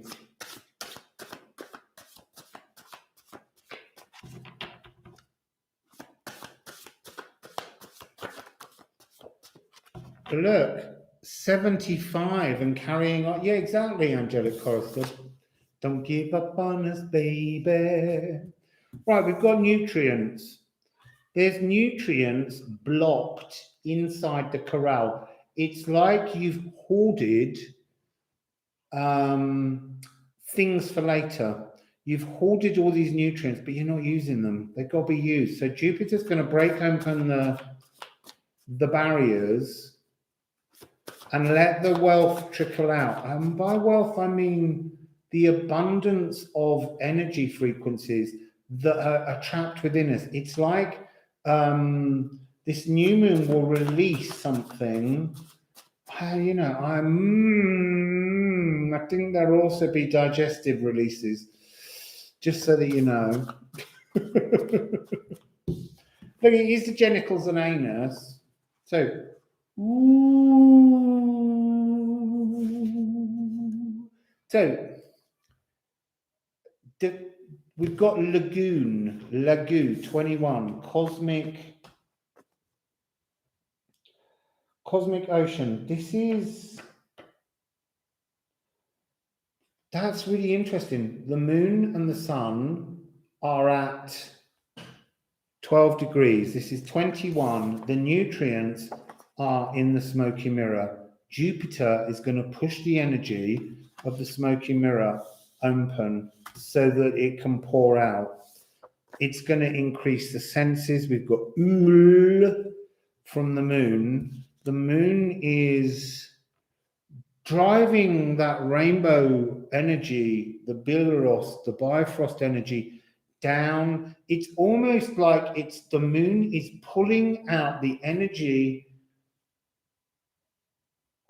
Look, 75 and carrying on. Yeah, exactly, Angelic Chorister. Don't give up on us, baby. Right, we've got nutrients. There's nutrients blocked inside the corral. It's like you've hoarded things for later. You've hoarded all these nutrients, but you're not using them. They've got to be used. So Jupiter's going to break open the barriers and let the wealth trickle out. And by wealth, I mean the abundance of energy frequencies that are trapped within us. It's like this new moon will release something. I think there'll also be digestive releases, just so that you know. Look, it is the genitals and anus. So, we've got Lagoon 21, cosmic ocean. That's really interesting. The moon and the sun are at 12 degrees. This is 21. The nutrients are in the smoky mirror. Jupiter is going to push the energy of the smoky mirror open so that it can pour out. It's going to increase the senses. We've got Ul from the moon. The moon is driving that rainbow energy, the Bilros, the Bifrost energy down. It's almost like the moon is pulling out the energy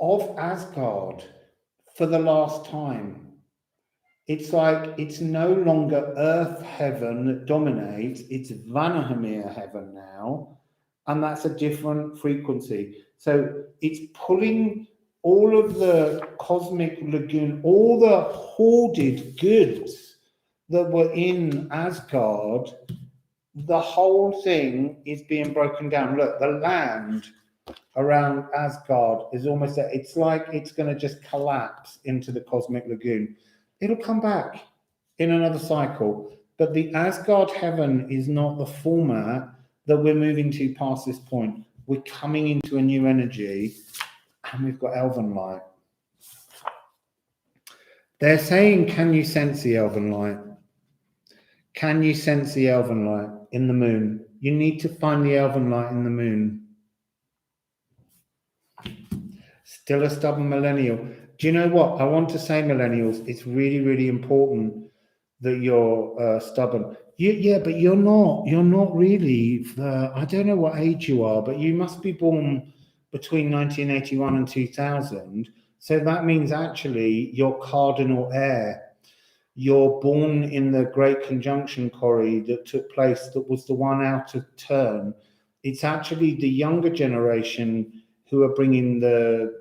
of Asgard for the last time. It's like it's no longer Earth heaven that dominates, it's Vanaheimir heaven now, and that's a different frequency. So it's pulling all of the cosmic lagoon, all the hoarded goods that were in Asgard, the whole thing is being broken down. Look, the land around Asgard is almost, it's like it's going to just collapse into the cosmic lagoon. It'll come back in another cycle. But the Asgard heaven is not the format that we're moving to past this point. We're coming into a new energy, and we've got elven light. They're saying, can you sense the elven light? Can you sense the elven light in the moon? You need to find the elven light in the moon. Still a stubborn millennial. Do you know what? I want to say, millennials, it's really, really important that you're stubborn. Yeah, but you're not. You're not really. I don't know what age you are, but you must be born between 1981 and 2000. So that means actually you're cardinal heir. You're born in the Great Conjunction, Corrie, that took place, that was the one out of turn. It's actually the younger generation who are bringing the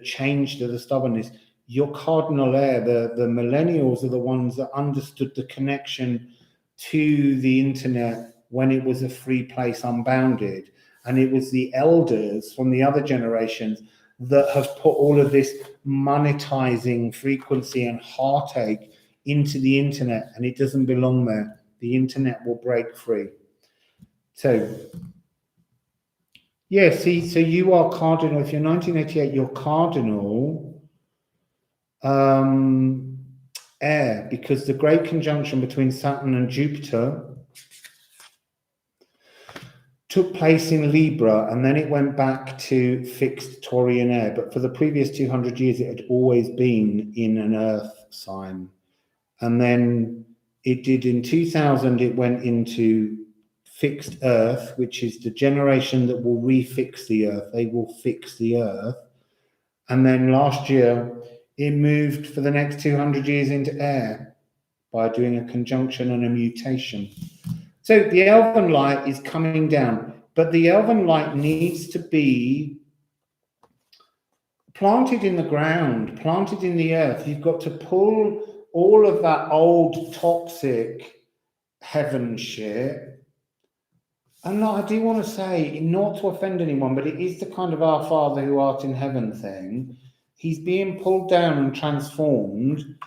change to the stubbornness. Your cardinal heir, the millennials, are the ones that understood the connection to the internet when it was a free place, unbounded. And it was the elders from the other generations that have put all of this monetizing frequency and heartache into the internet, and it doesn't belong there. The internet will break free. So, yeah, see, so you are cardinal. If you're 1988, you're cardinal air, because the great conjunction between Saturn and Jupiter took place in Libra, and then it went back to fixed Taurian air. But for the previous 200 years, it had always been in an Earth sign. And then it did in 2000, it went into fixed Earth, which is the generation that will refix the Earth. They will fix the Earth. And then last year, it moved for the next 200 years into air by doing a conjunction and a mutation. So the elven light is coming down, but the elven light needs to be planted in the ground, planted in the earth. You've got to pull all of that old toxic heaven shit. And I do want to say, not to offend anyone, but it is the kind of Our Father who art in heaven thing. He's being pulled down and transformed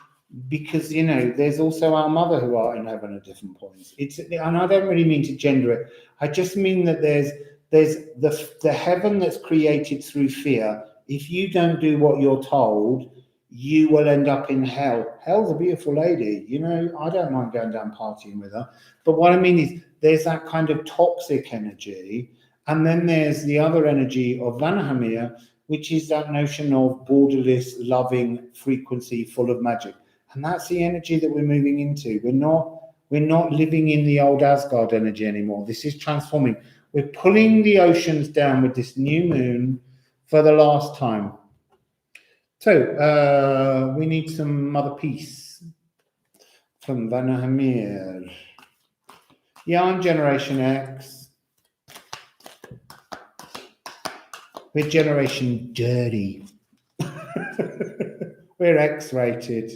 because, you know, there's also Our Mother who art in heaven at different points. And I don't really mean to gender it. I just mean that there's the heaven that's created through fear. If you don't do what you're told, you will end up in hell. Hell's a beautiful lady. You know, I don't mind going down partying with her. But what I mean is there's that kind of toxic energy. And then there's the other energy of Vanaheimir, which is that notion of borderless, loving frequency full of magic. And that's the energy that we're moving into. We're not living in the old Asgard energy anymore. This is transforming. We're pulling the oceans down with this new moon for the last time. So we need some Mother Peace from Vanna Hamir. Yeah, I'm Generation X. We're Generation Dirty. We're X-rated.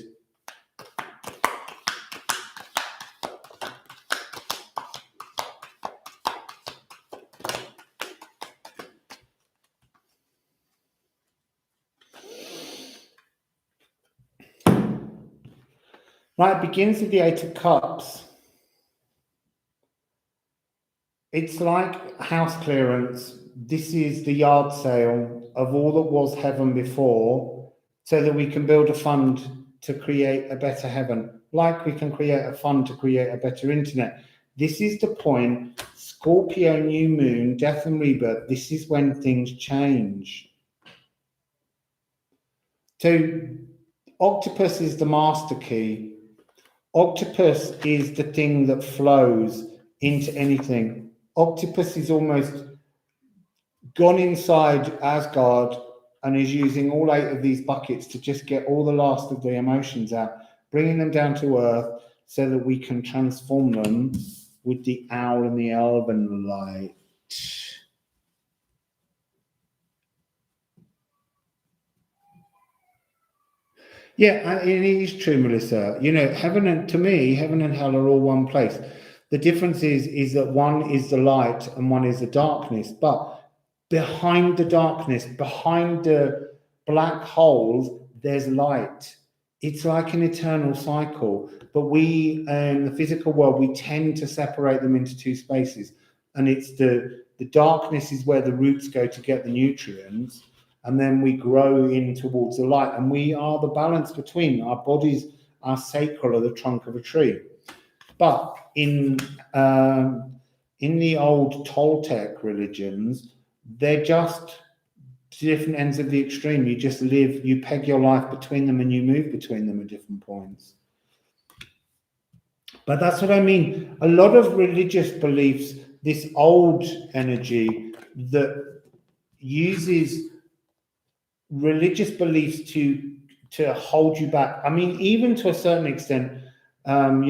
Right, it begins with the Eight of Cups. It's like house clearance. This is the yard sale of all that was heaven before, so that we can build a fund to create a better heaven, like we can create a fund to create a better internet. This is the point. Scorpio, new moon, death and rebirth. This is when things change. So octopus is the master key. Octopus is the thing that flows into anything. Octopus is almost gone inside Asgard and is using all 8 of these buckets to just get all the last of the emotions out, bringing them down to earth so that we can transform them with the owl and the elven light. Yeah, it is true, Melissa. You know, to me, heaven and hell are all one place. The difference is that one is the light and one is the darkness. But behind the darkness, behind the black holes, there's light. It's like an eternal cycle. But we, in the physical world, we tend to separate them into 2 spaces. And it's the darkness is where the roots go to get the nutrients. And then we grow in towards the light, and we are the balance between our bodies. Our sacral are the trunk of a tree. But in the old Toltec religions, they're just different ends of the extreme. You just live, you peg your life between them, and you move between them at different points. But that's what I mean. A lot of religious beliefs, this old energy that uses religious beliefs to hold you back. I mean, even to a certain extent, not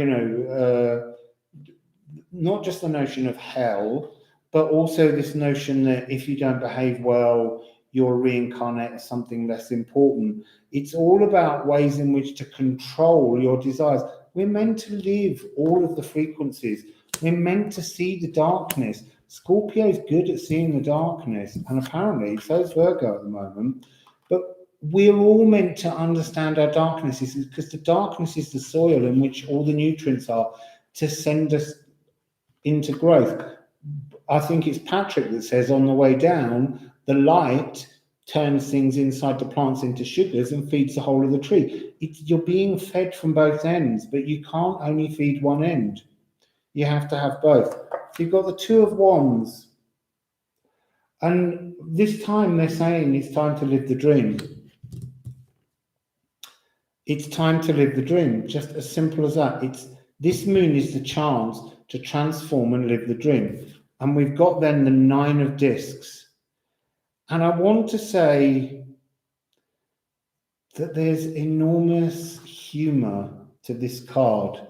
just the notion of hell, but also this notion that if you don't behave well, you'll reincarnate as something less important. It's all about ways in which to control your desires. We're meant to live all of the frequencies. We're meant to see the darkness. Scorpio is good at seeing the darkness, and apparently so is Virgo at the moment. But we're all meant to understand our darknesses, because the darkness is the soil in which all the nutrients are to send us into growth. I think it's Patrick that says on the way down, the light turns things inside the plants into sugars and feeds the whole of the tree. You're being fed from both ends, but you can't only feed one end. You have to have both. So you've got the 2 of Wands. And this time they're saying it's time to live the dream. It's time to live the dream, just as simple as that. This moon is the chance to transform and live the dream. And we've got then the 9 of discs. And I want to say that there's enormous humor to this card.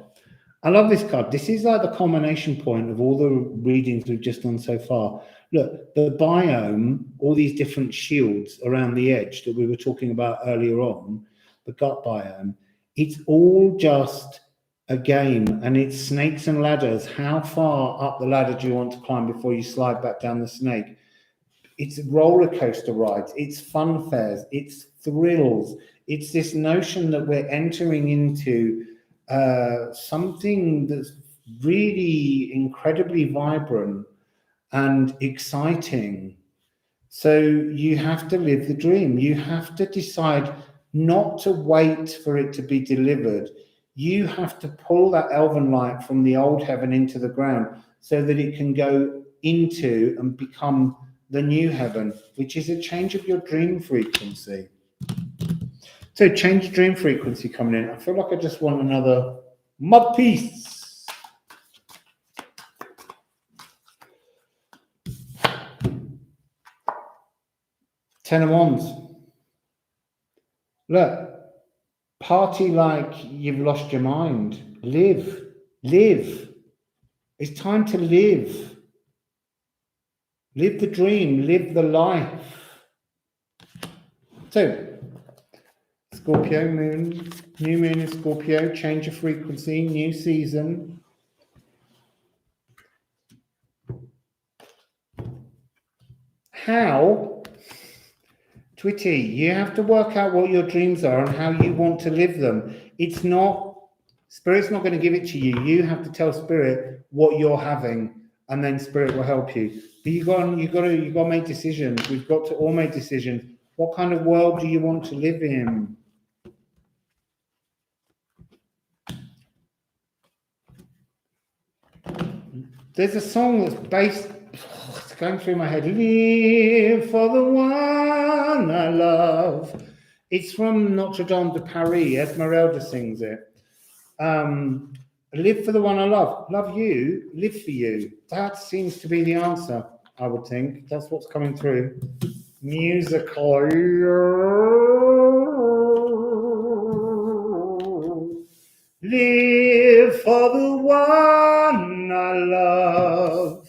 I love this card. This is like the culmination point of all the readings we've just done so far. Look, the biome, all these different shields around the edge that we were talking about earlier on, the gut biome, it's all just a game, and it's snakes and ladders. How far up the ladder do you want to climb before you slide back down the snake? It's roller coaster rides, it's fun fairs, it's thrills. It's this notion that we're entering into something that's really incredibly vibrant and exciting. So you have to live the dream. You have to decide not to wait for it to be delivered. You have to pull that elven light from the old heaven into the ground so that it can go into and become the new heaven, which is a change of your dream frequency. So change dream frequency coming in. I feel like I just want another mud piece. Ten of Wands. Look, party like you've lost your mind. Live. It's time to live. Live the dream, live the life. So, Scorpio moon, new moon in Scorpio, change of frequency, new season. How? Twitty, you have to work out what your dreams are and how you want to live them. It's not, Spirit's not going to give it to you. You have to tell Spirit what you're having, and then Spirit will help you. But you got to make decisions. We've got to all make decisions. What kind of world do you want to live in? There's a song that's based, it's going through my head. Live for the one I love. It's from Notre Dame de Paris. Esmeralda sings it. Live for the one I love. Love you, live for you. That seems to be the answer, I would think. That's what's coming through. Musical. Live for the one I love.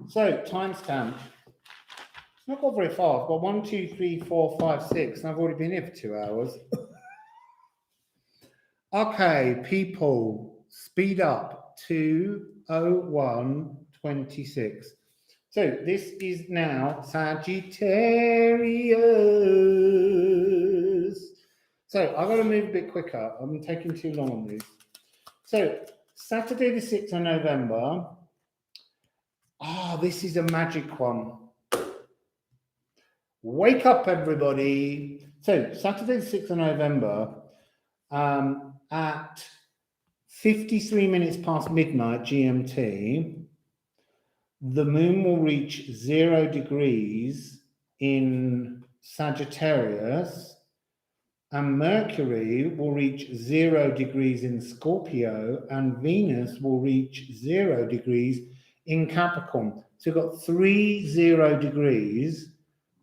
So, timestamp. It's not got very far. I've got 1, 2, 3, 4, 5, 6, and I've already been here for 2 hours. Okay, people, speed up. 2:01:26. So this is now Sagittarius. So I've got to move a bit quicker. I'm taking too long on this. So Saturday the 6th of November. This is a magic one. Wake up, everybody. So Saturday the 6th of November, at 53 minutes past midnight GMT, the moon will reach 0 degrees in Sagittarius, and Mercury will reach 0 degrees in Scorpio, and Venus will reach 0 degrees in Capricorn. So you've got 3 0 degrees,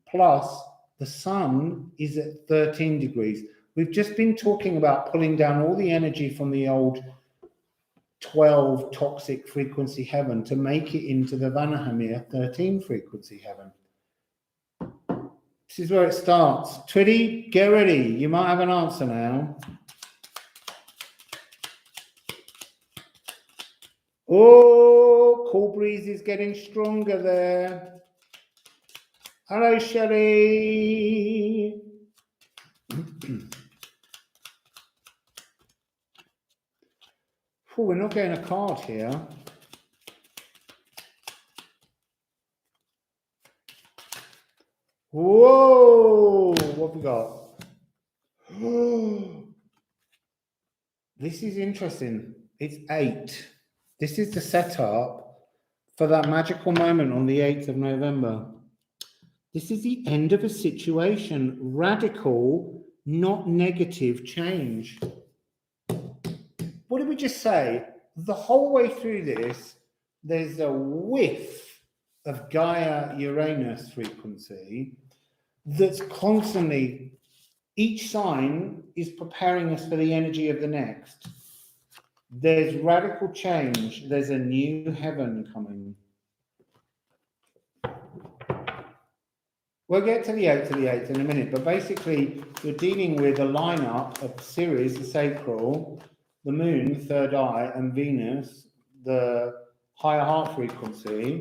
plus the sun is at 13 degrees. We've just been talking about pulling down all the energy from the old 12 toxic frequency heaven to make it into the Vanahamir 13 frequency heaven. This is where it starts. Twitty, get ready. You might have an answer now. Oh, cool breeze is getting stronger there. Hello, Sherry. We're not getting a card here. Whoa, what have we got? This is interesting. It's 8. This is the setup for that magical moment on the 8th of November. This is the end of a situation. Radical, not negative change. What did we just say? The whole way through this, there's a whiff of Gaia-Uranus frequency that's constantly, each sign is preparing us for the energy of the next. There's radical change. There's a new heaven coming. We'll get to the 8th in a minute, but basically you're dealing with a lineup of Ceres, the sacral, the moon, third eye, and Venus, the higher heart frequency,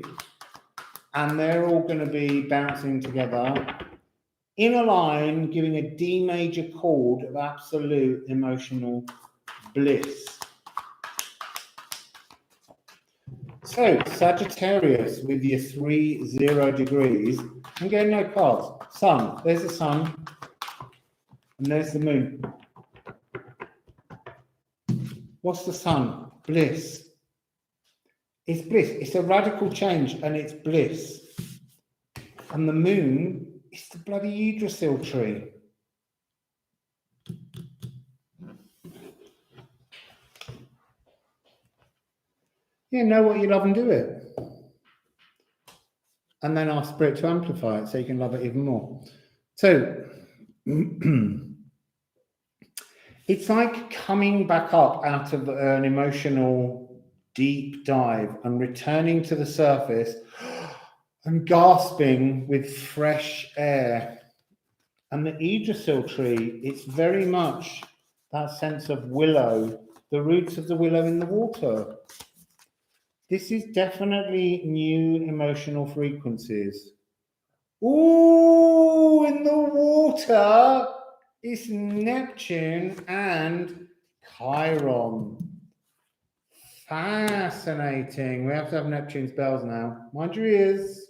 and they're all going to be bouncing together in a line, giving a D major chord of absolute emotional bliss. So, Sagittarius with your 3 0 degrees. I'm getting no cards. Sun. There's the sun. And there's the moon. What's the sun? Bliss. It's bliss. It's a radical change and it's bliss. And the moon is the bloody Yggdrasil tree. Yeah, know what you love and do it. and then ask Spirit to amplify it so you can love it even more. So it's like coming back up out of an emotional deep dive and returning to the surface and gasping with fresh air. And the Yggdrasil tree, it's very much that sense of willow, the roots of the willow in the water. This is definitely new emotional frequencies. Ooh, in the water is Neptune and Chiron. Fascinating. We have to have Neptune's bells now. Mind your ears.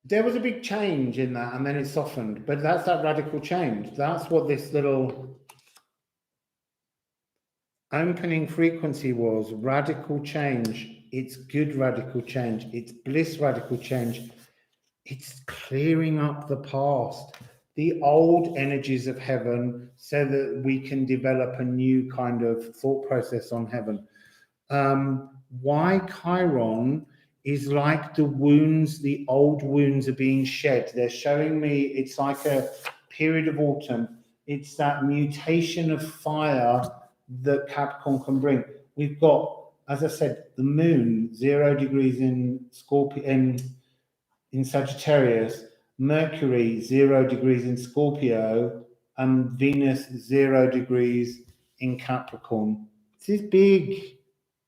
There was a big change in that, and then it softened. But that's that radical change. That's what this little opening frequency was. Radical change. It's good radical change. It's bliss radical change. It's clearing up the past, the old energies of heaven, so that we can develop a new kind of thought process on heaven. Why Chiron is like the wounds, the old wounds are being shed. They're showing me it's like a period of autumn. It's that mutation of fire that Capricorn can bring. We've got, as I said, the moon 0 degrees in Scorpio, in Sagittarius, Mercury 0 degrees in Scorpio, and Venus 0 degrees in Capricorn. This is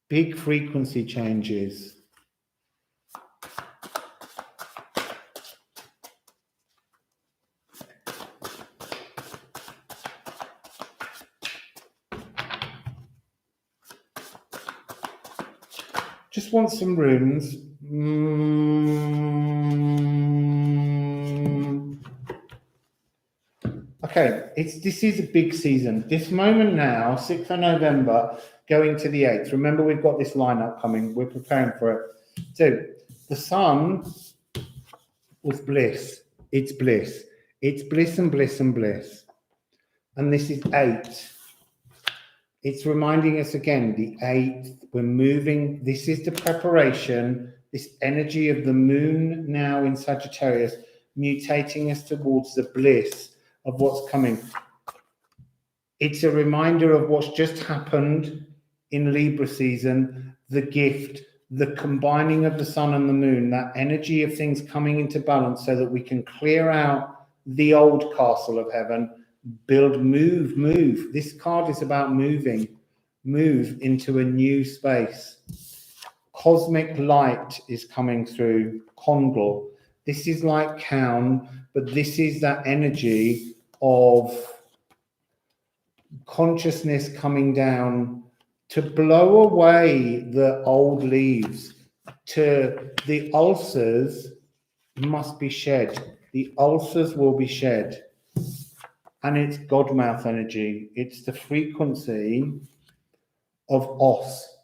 big frequency changes. Just want some runes. Okay, this is a big season. This moment now, 6th of November, going to the 8th. Remember, we've got this lineup coming. We're preparing for it. So the sun was bliss. It's bliss. It's bliss and bliss and bliss. And this is 8. It's reminding us again, the 8th, we're moving. This is the preparation, this energy of the moon now in Sagittarius, mutating us towards the bliss of what's coming. It's a reminder of what's just happened in Libra season, the gift, the combining of the sun and the moon, that energy of things coming into balance so that we can clear out the old castle of heaven, build, move. This card is about moving, move into a new space. Cosmic light is coming through Congol. This is like Kaun, but this is that energy of consciousness coming down to blow away the old leaves, to the ulcers must be shed. The ulcers will be shed. And it's Godmouth energy. It's the frequency of Os,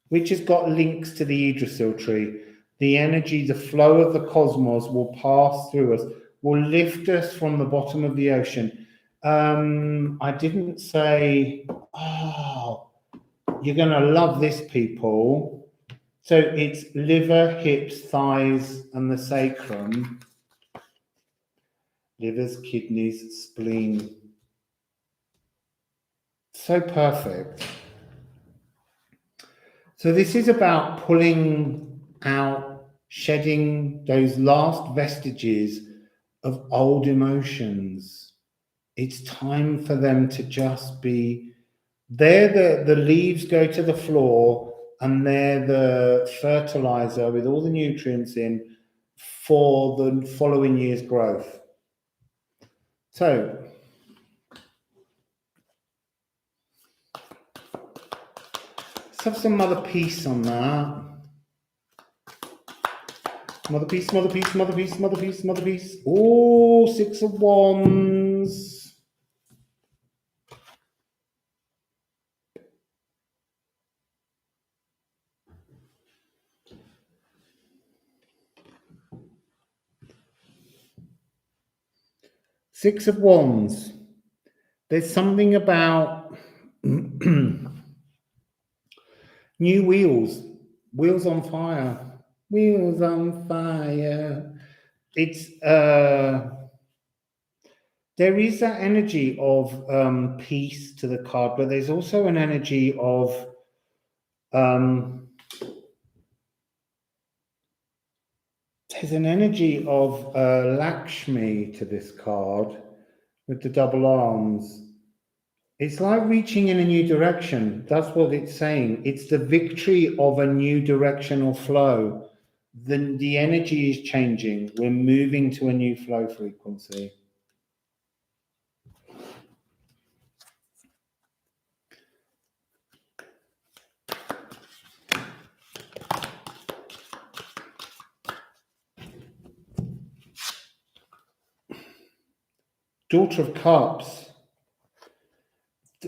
which has got links to the Yggdrasil tree. The energy, the flow of the cosmos will pass through us, will lift us from the bottom of the ocean. I didn't say, oh, you're going to love this, people. So it's liver, hips, thighs, and the sacrum. Livers, kidneys, spleen. So perfect. So this is about pulling out, shedding those last vestiges of old emotions. It's time for them to just be there. The leaves go to the floor, and they're the fertilizer with all the nutrients in for the following year's growth. So let's have some Mother Peace on that. Mother Peace, Mother Peace, Mother Peace, Mother Peace, Mother Peace. Oh, 6 of Wands. Six of Wands. There's something about new wheels on fire, wheels on fire. It's there is that energy of peace to the card, but there's also an energy of there's an energy of Lakshmi to this card with the double arms. It's like reaching in a new direction. That's what it's saying. It's the victory of a new directional flow. The energy is changing. We're moving to a new flow frequency. Daughter of Cups.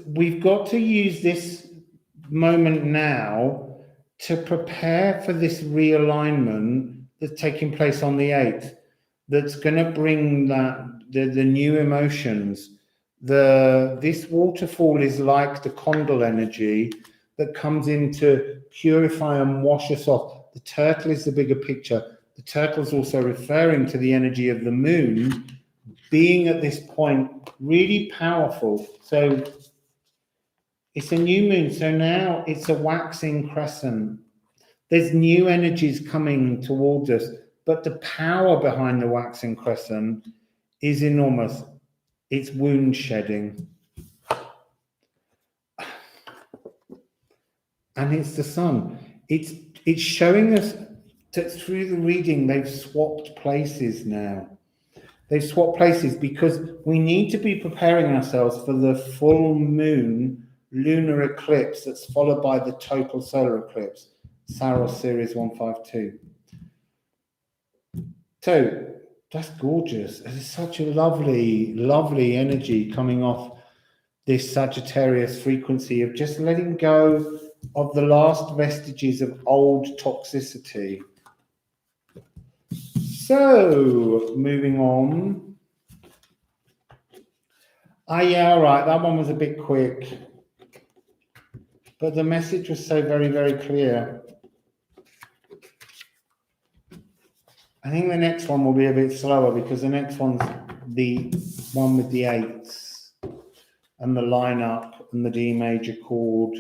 We've got to use this moment now to prepare for this realignment that's taking place on the 8th. That's going to bring the new emotions. This waterfall is like the condor energy that comes in to purify and wash us off. The turtle is the bigger picture. The turtle is also referring to the energy of the moon being at this point really powerful. So it's a new moon. So now it's a waxing crescent. There's new energies coming towards us, but the power behind the waxing crescent is enormous. It's wound shedding. And it's the sun. It's showing us that through the reading, they've swapped places now. They've swapped places because we need to be preparing ourselves for the full moon lunar eclipse that's followed by the total solar eclipse, Saros Series 152. So that's gorgeous. There's such a lovely, lovely energy coming off this Sagittarius frequency of just letting go of the last vestiges of old toxicity. So, moving on. Yeah, all right, that one was a bit quick. But the message was so very, very clear. I think the next one will be a bit slower because the next one's the one with the 8s and the lineup and the D major chord.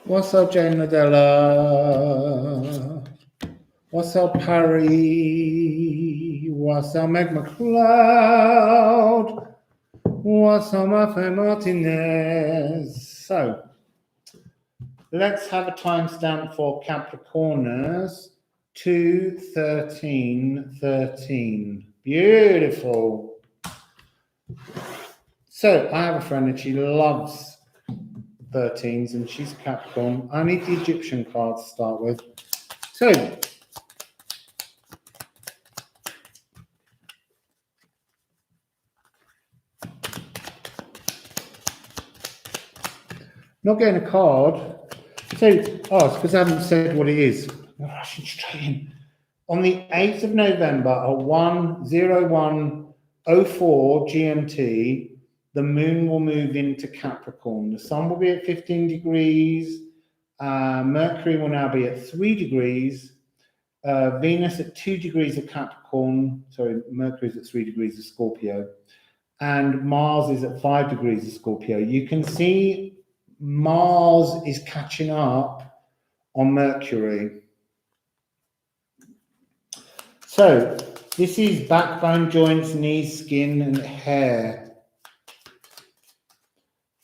What's up, Jane Nadella? What's up, Harry? What's up, Meg McLeod? What's up, Mafe Martinez? So, let's have a timestamp for Capricorners. 2/13/13. Beautiful. So, I have a friend and she loves 13s and she's Capricorn. I need the Egyptian card to start with. So, not getting a card. So, it's because I haven't said what it is. I'm rushing straight in. On the 8th of November at 1:01:04 GMT, the moon will move into Capricorn. The sun will be at 15 degrees. Mercury will now be at 3 degrees. Venus at 2 degrees of Capricorn. Sorry, Mercury is at 3 degrees of Scorpio. And Mars is at 5 degrees of Scorpio. You can see Mars is catching up on Mercury. So this is backbone, joints, knees, skin, and hair.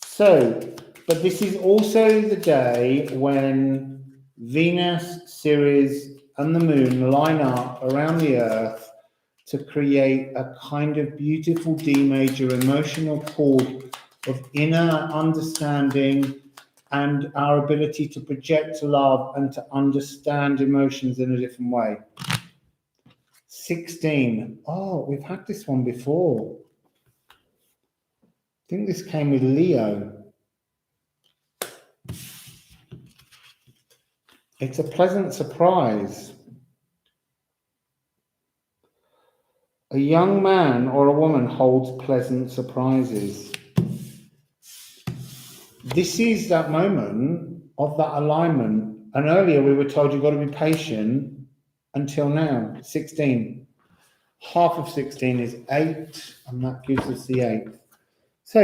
So, but this is also the day when Venus, Ceres, and the moon line up around the Earth to create a kind of beautiful D major emotional chord of inner understanding and our ability to project love and to understand emotions in a different way. 16. Oh, we've had this one before. I think this came with Leo. It's a pleasant surprise. A young man or a woman holds pleasant surprises. This is that moment of that alignment. And earlier we were told you've got to be patient until now, 16. Half of 16 is 8, and that gives us the 8. So,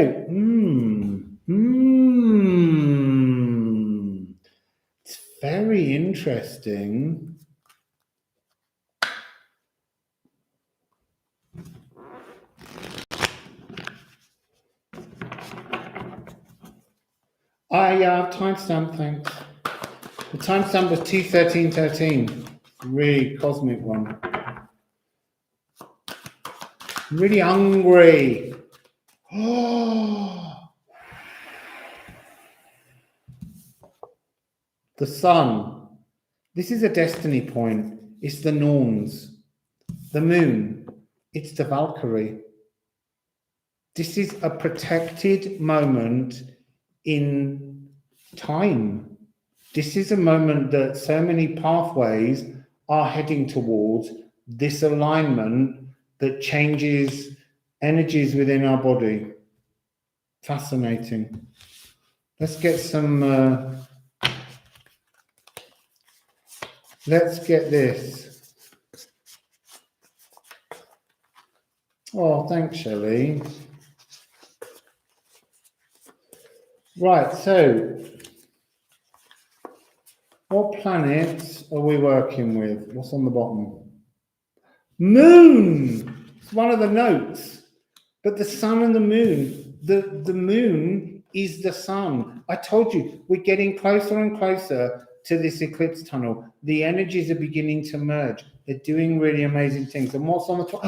it's very interesting. Timestamp, thanks. The timestamp was 2:13:13. Really cosmic one. Really hungry. The sun. This is a destiny point. It's the Norns. The moon. It's the Valkyrie. This is a protected moment in time. This is a moment that so many pathways are heading towards this alignment that changes energies within our body. Fascinating. Let's get some, let's get this. Oh, thanks, Shelley. Right, so what planets are we working with? What's on the bottom? Moon! It's one of the notes. But the sun and the moon, the moon is the sun. I told you, we're getting closer and closer to this eclipse tunnel. The energies are beginning to merge. They're doing really amazing things. And what's on the top?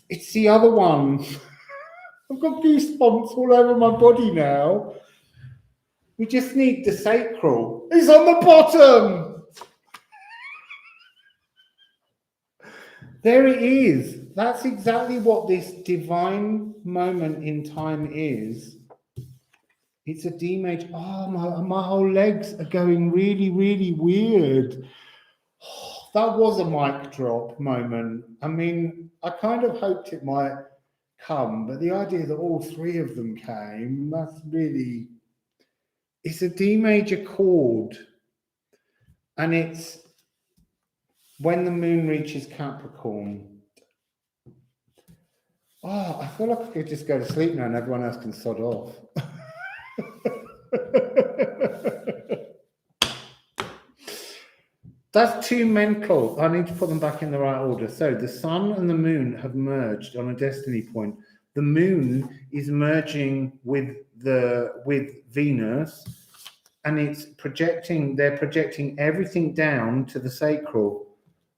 It's the other one. I've got goosebumps all over my body now. We just need the sacral. It's on the bottom. There it is. That's exactly what this divine moment in time is. It's a demage. Oh, my whole legs are going really, really weird. That was a mic drop moment. I mean, I kind of hoped it might come, but the idea that all three of them came, that's really, it's a D major chord, and it's when the moon reaches Capricorn. Oh, I feel like I could just go to sleep now and everyone else can sod off. That's too mental. I need to put them back in the right order. So the sun and the moon have merged on a destiny point. The moon is merging with Venus, and it's projecting. They're projecting everything down to the sacral.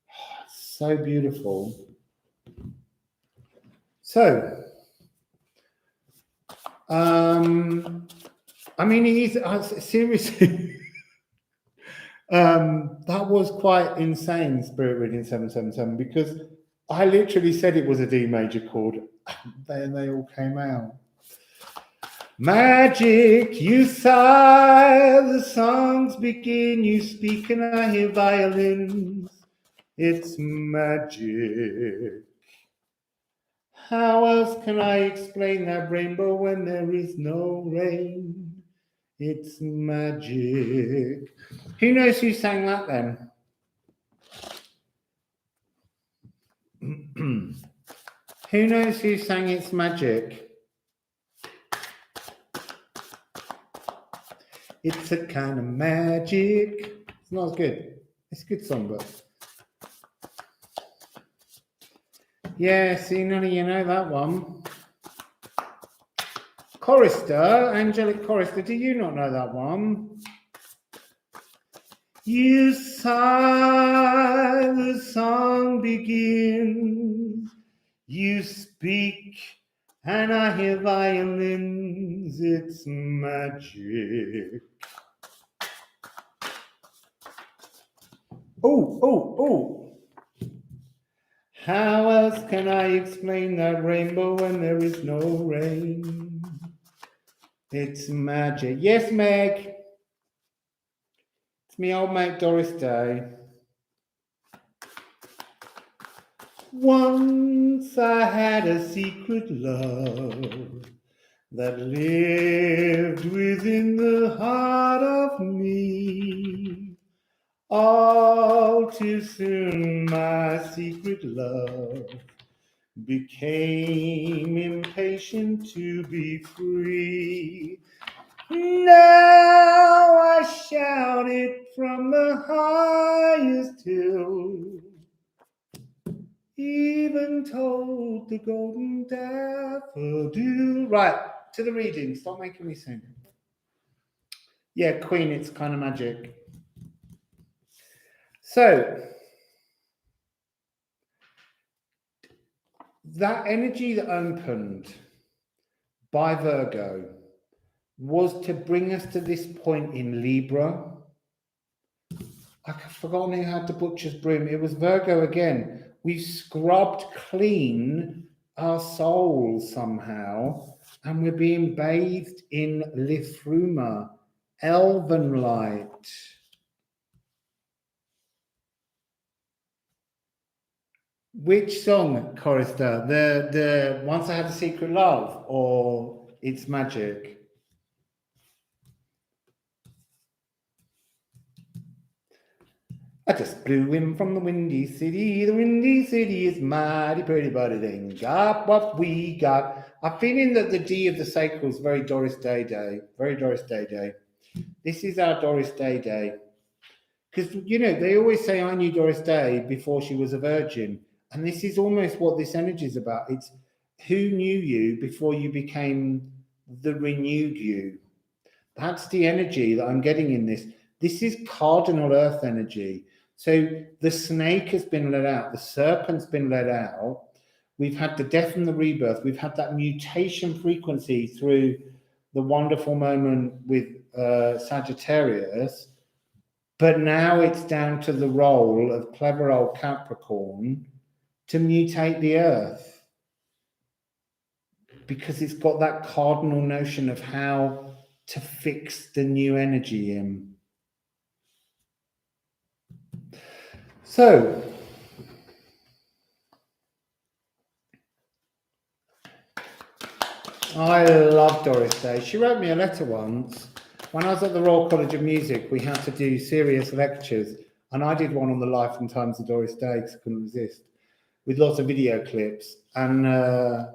Oh, so beautiful. So, I mean, he's seriously. That was quite insane, Spirit Reading 777, because I literally said it was a D major chord, and then they all came out. Magic, you sigh, the songs begin, you speak and I hear violins. It's magic. How else can I explain that rainbow when there is no rain? It's magic. Who knows who sang that then? Who knows who sang It's Magic? It's a kind of magic. It's not as good. It's a good song, but yeah, see, none of you know that one. Chorister, Angelic Chorister, do you not know that one? You sigh, the song begins. You speak, and I hear violins. It's magic. Oh. How else can I explain that rainbow when there is no rain? It's magic. Yes, Meg. It's me old mate Doris Day. Once I had a secret love that lived within the heart of me. All too soon my secret love became impatient to be free. Now I shout it from the highest hill, even told the golden daffodil. Right, to the reading. Stop making me sing. Yeah, Queen, it's kind of magic. So, that energy that opened by Virgo was to bring us to this point in Libra. I've forgotten who had the butcher's broom. It was Virgo again. We scrubbed clean our souls somehow, and we're being bathed in Lithruma, elven light. Which song, Chorister? The Once I Had a Secret Love, or It's Magic? I just blew in from the Windy City. The Windy City is mighty pretty, but it ain't got what we got. I'm feeling that the D of the sacral is very Doris Day Day. Very Doris Day Day. This is our Doris Day Day. Because, you know, they always say I knew Doris Day before she was a virgin. And this is almost what this energy is about. It's who knew you before you became the renewed you. That's the energy that I'm getting in this. This is cardinal earth energy. So the snake has been let out. The serpent's been let out. We've had the death and the rebirth. We've had that mutation frequency through the wonderful moment with Sagittarius. But now it's down to the role of clever old Capricorn to mutate the earth, because it's got that cardinal notion of how to fix the new energy in. So, I love Doris Day. She wrote me a letter once. When I was at the Royal College of Music, we had to do serious lectures, and I did one on the life and times of Doris Day because I couldn't resist, with lots of video clips. And I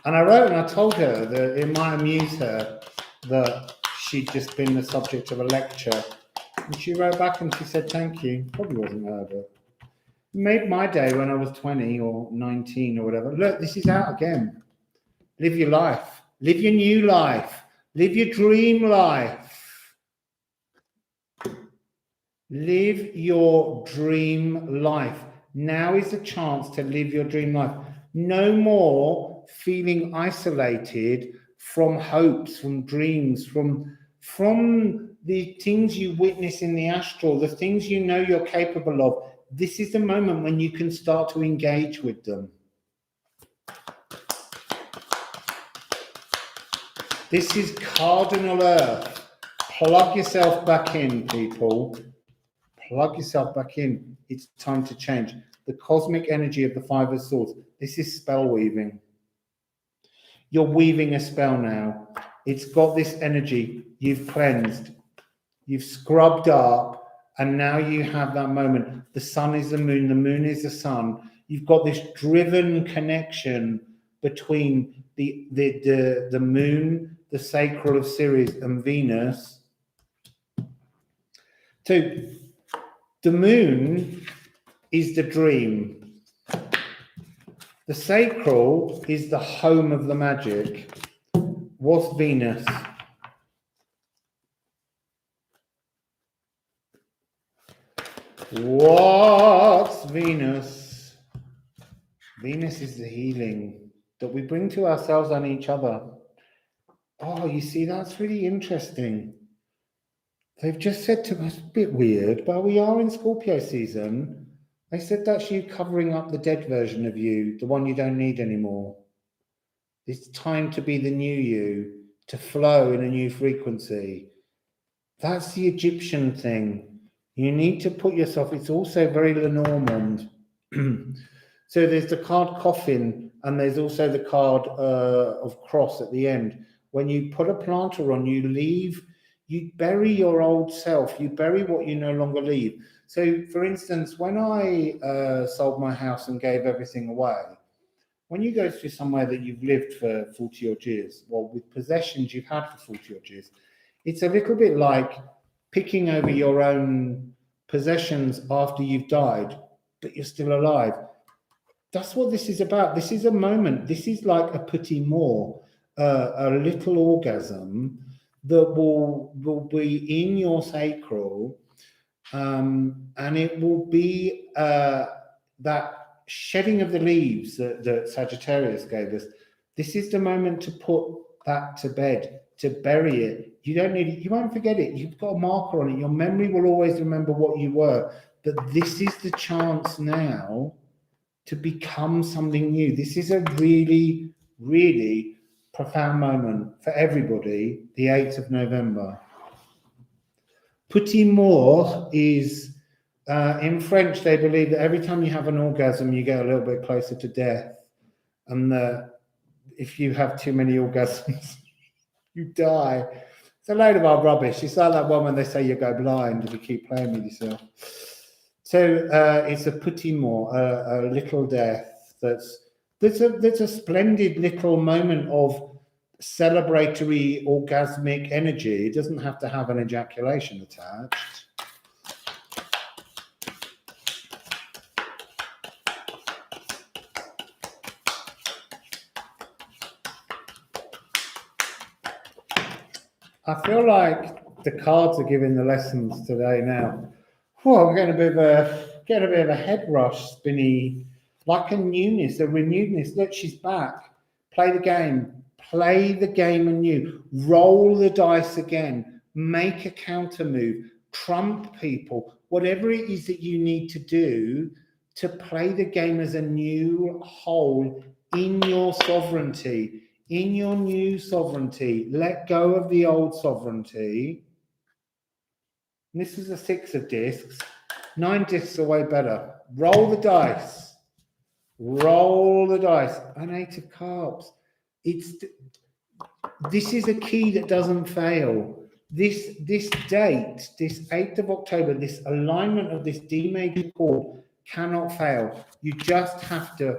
wrote and I told her that it might amuse her that she'd just been the subject of a lecture. And she wrote back and she said, thank you. Probably wasn't her, but it made my day when I was 20 or 19 or whatever. Look, this is out again. Live your life. Live your new life. Live your dream life. Live your dream life. Now is the chance to live your dream life. No more feeling isolated from hopes, from dreams, from the things you witness in the astral, the things you know you're capable of. This is the moment when you can start to engage with them. This is cardinal earth. Plug yourself back in, people. Plug yourself back in. It's time to change. The cosmic energy of the Five of Swords. This is spell weaving. You're weaving a spell now. It's got this energy. You've cleansed. You've scrubbed up. And now you have that moment. The sun is the moon is the sun. You've got this driven connection between the moon, the sacral of Ceres, and Venus. So the moon is the dream. The sacral is the home of the magic. What's Venus? What's Venus? Venus is the healing that we bring to ourselves and each other. Oh, you see, that's really interesting. They've just said to us, a bit weird, but we are in Scorpio season. They said that's you covering up the dead version of you, the one you don't need anymore. It's time to be the new you, to flow in a new frequency. That's the Egyptian thing. You need to put yourself, it's also very Lenormand. So there's the card coffin, and there's also the card of cross at the end. When you put a planter on, you bury your old self, you bury what you no longer leave. So, for instance, when I sold my house and gave everything away, when you go to somewhere that you've lived for 40 odd years, well, with possessions you've had for 40 odd years, it's a little bit like picking over your own possessions after you've died, but you're still alive. That's what this is about. This is a moment. This is like a petit mort, a little orgasm that will be in your sacral, and it will be that shedding of the leaves that Sagittarius gave us. This is the moment to put that to bed, to bury it. You don't need it. You won't forget it. You've got a marker on it. Your memory will always remember what you were. But this is the chance now to become something new. This is a really, really profound moment for everybody, the 8th of November. Petit mort is, in French, they believe that every time you have an orgasm, you get a little bit closer to death. And if you have too many orgasms, you die. It's a load of old rubbish. It's like that one when they say you go blind if you keep playing with yourself. So it's a petit mort, a little death. That's a splendid little moment of celebratory orgasmic energy. It doesn't have to have an ejaculation attached. I feel like the cards are giving the lessons today now. Whew, I'm getting a bit of a head rush, spinny, like a newness, a renewedness. Look, she's back. Play the game. Play the game anew. Roll the dice again. Make a counter move. Trump people. Whatever it is that you need to do to play the game as a new whole in your sovereignty, in your new sovereignty. Let go of the old sovereignty. And this is a 6 of discs. 9 discs are way better. Roll the dice. Roll the dice. An 8 of cups. This is a key that doesn't fail. This date, this 8th of October, this alignment of this D major chord cannot fail. You just have to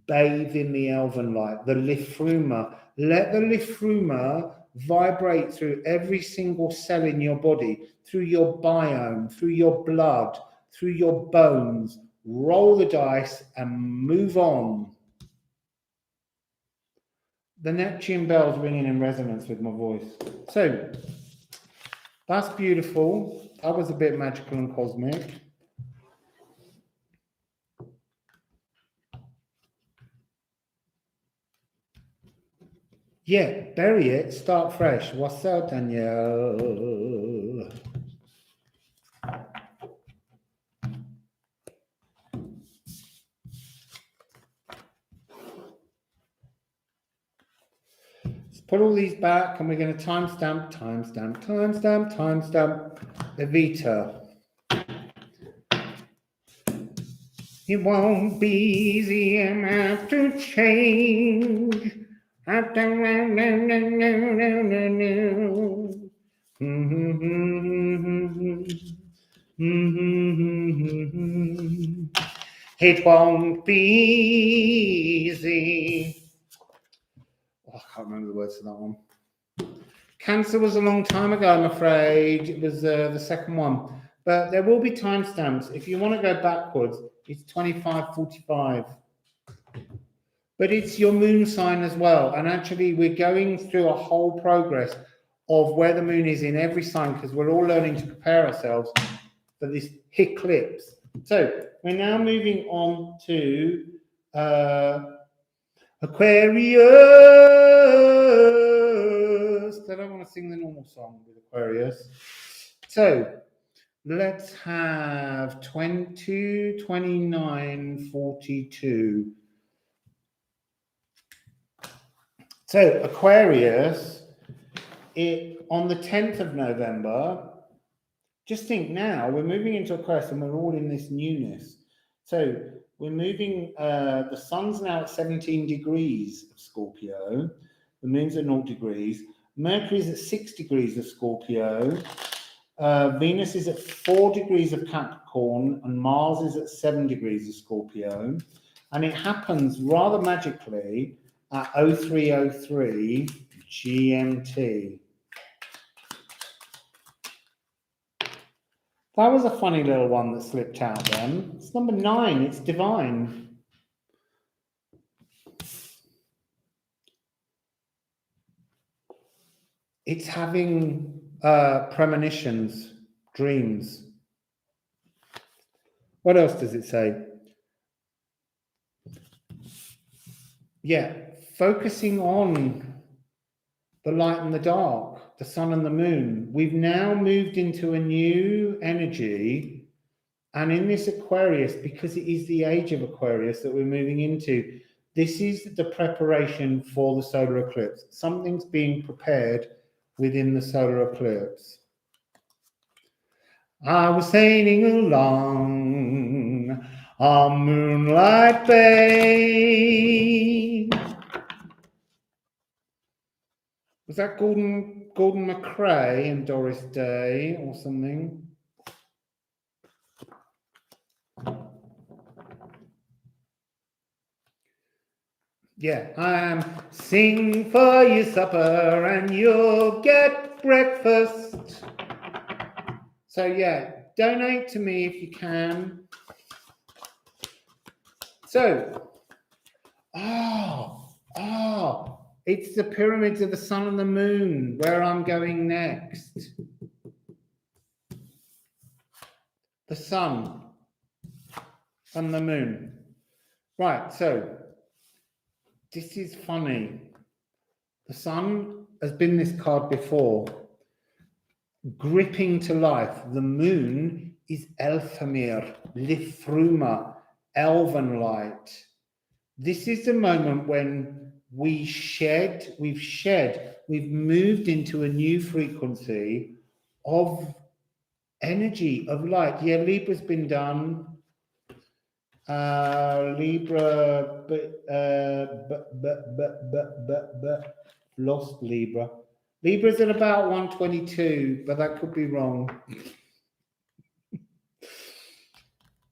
bathe in the elven light, the lifruma. Let the lifruma vibrate through every single cell in your body, through your biome, through your blood, through your bones. Roll the dice and move on. The Neptune bells ringing in resonance with my voice. So that's beautiful. That was a bit magical and cosmic. Yeah, bury it, start fresh. What's up, Danielle? Let's put all these back and we're going to timestamp Evita. It won't be easy enough to change. It won't be easy. Oh, I can't remember the words to that one. Cancer was a long time ago, I'm afraid. It was the second one. But there will be timestamps. If you want to go backwards, it's 2545. But it's your moon sign as well. And actually, we're going through a whole progress of where the moon is in every sign because we're all learning to prepare ourselves for this eclipse. So we're now moving on to Aquarius. I don't want to sing the normal song with Aquarius. So let's have 22, 29, 42. So Aquarius, on the 10th of November, just think now we're moving into Aquarius and we're all in this newness. So we're moving, the sun's now at 17 degrees of Scorpio, the moon's at 0 degrees, Mercury's at 6 degrees of Scorpio, Venus is at 4 degrees of Capricorn, and Mars is at 7 degrees of Scorpio. And it happens rather magically at 0303 GMT. That was a funny little one that slipped out then. It's number 9, it's divine. It's having premonitions, dreams. What else does it say? Yeah, focusing on the light and the dark, the sun and the moon. We've now moved into a new energy, and in this Aquarius, because it is the age of Aquarius that we're moving into, this is the preparation for the solar eclipse. Something's being prepared within the solar eclipse. I was sailing along a moonlight bay. Was that Gordon McRae and Doris Day or something? Yeah, sing for your supper and you'll get breakfast. So yeah, donate to me if you can. So, it's the pyramids of the sun and the moon where I'm going next. The sun and the moon. Right, so this is funny. The sun has been this card before. Gripping to life. The moon is Elfamir, Lifruma, Elven light. This is the moment when we've moved into a new frequency of energy, of light. Yeah, Libra's been done. Libra, lost Libra. Libra's at about 122, but that could be wrong.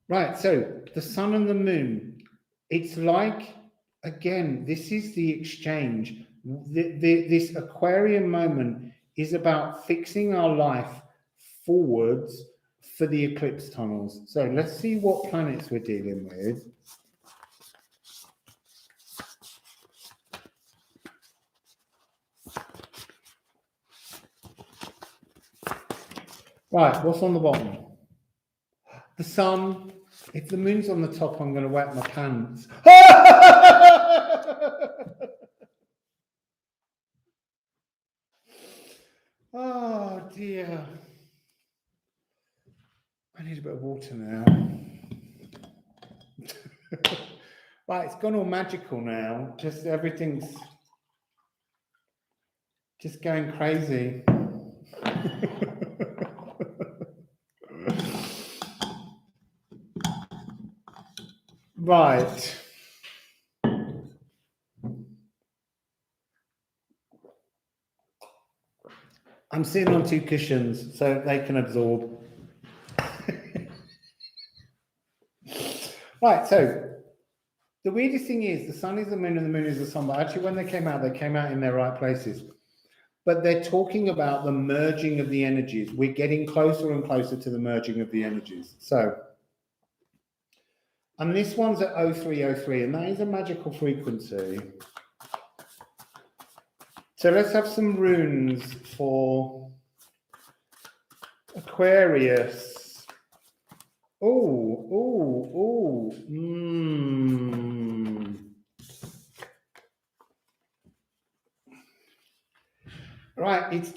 Right, so the sun and the moon. It's like, again, this is the exchange. This Aquarian moment is about fixing our life forwards for the eclipse tunnels. So let's see what planets we're dealing with. Right, what's on the bottom? The sun. If the moon's on the top, I'm going to wet my pants. Oh dear. I need a bit of water now. Right, it's gone all magical now. Just everything's just going crazy. Right. I'm sitting on 2 cushions so they can absorb. Right, so the weirdest thing is the sun is the moon and the moon is the sun, but actually when they came out in their right places. But they're talking about the merging of the energies. We're getting closer and closer to the merging of the energies. So, and this one's at 0303, and that is a magical frequency. So let's have some runes for Aquarius. Right, it's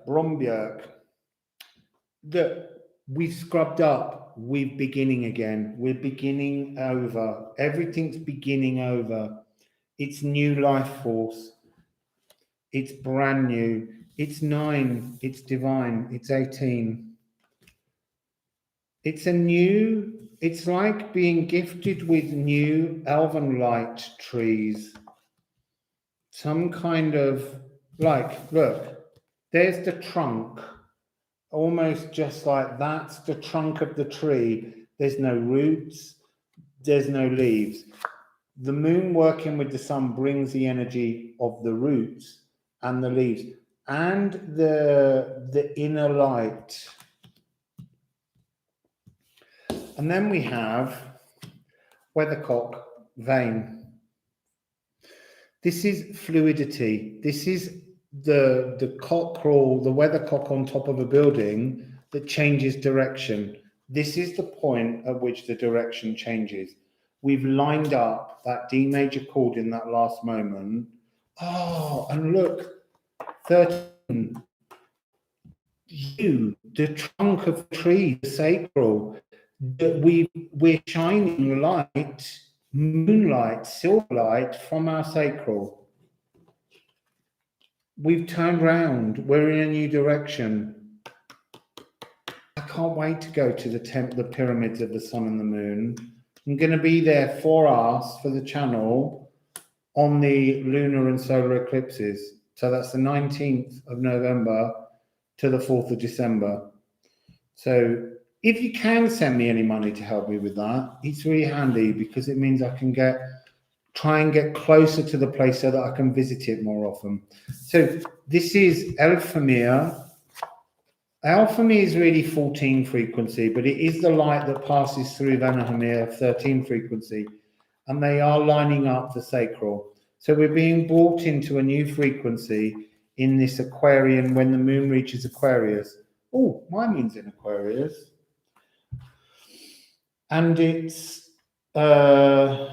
Brombjerg. That we've scrubbed up. We're beginning again. We're beginning over. Everything's beginning over. It's new life force. It's brand new. It's 9. It's divine. It's 18. It's like being gifted with new elven light trees. Some kind of, like, look, there's the trunk. Almost just like that's the trunk of the tree. There's no roots. There's no leaves. The moon working with the sun brings the energy of the roots and the leaves and the inner light. And then we have weathercock vein. This is fluidity. This is the cockerel, the weathercock on top of a building that changes direction. This is the point at which the direction changes. We've lined up that D major chord in that last moment. Oh, and look, 13. You, the trunk of the tree, the sacral, we're shining light, moonlight, silver light from our sacral. We've turned round. We're in a new direction. I can't wait to go to the pyramids of the sun and the moon. I'm going to be there for us, for the channel, on the lunar and solar eclipses. So that's the 19th of November to the 4th of December. So if you can send me any money to help me with that, it's really handy because it means I can try and get closer to the place so that I can visit it more often. So this is Elfamir. Elfamir is really 14 frequency, but it is the light that passes through Vanahamir, 13 frequency, and they are lining up the sacral. So we're being brought into a new frequency in this Aquarian when the moon reaches Aquarius. Oh, my moon's in Aquarius. And it's, I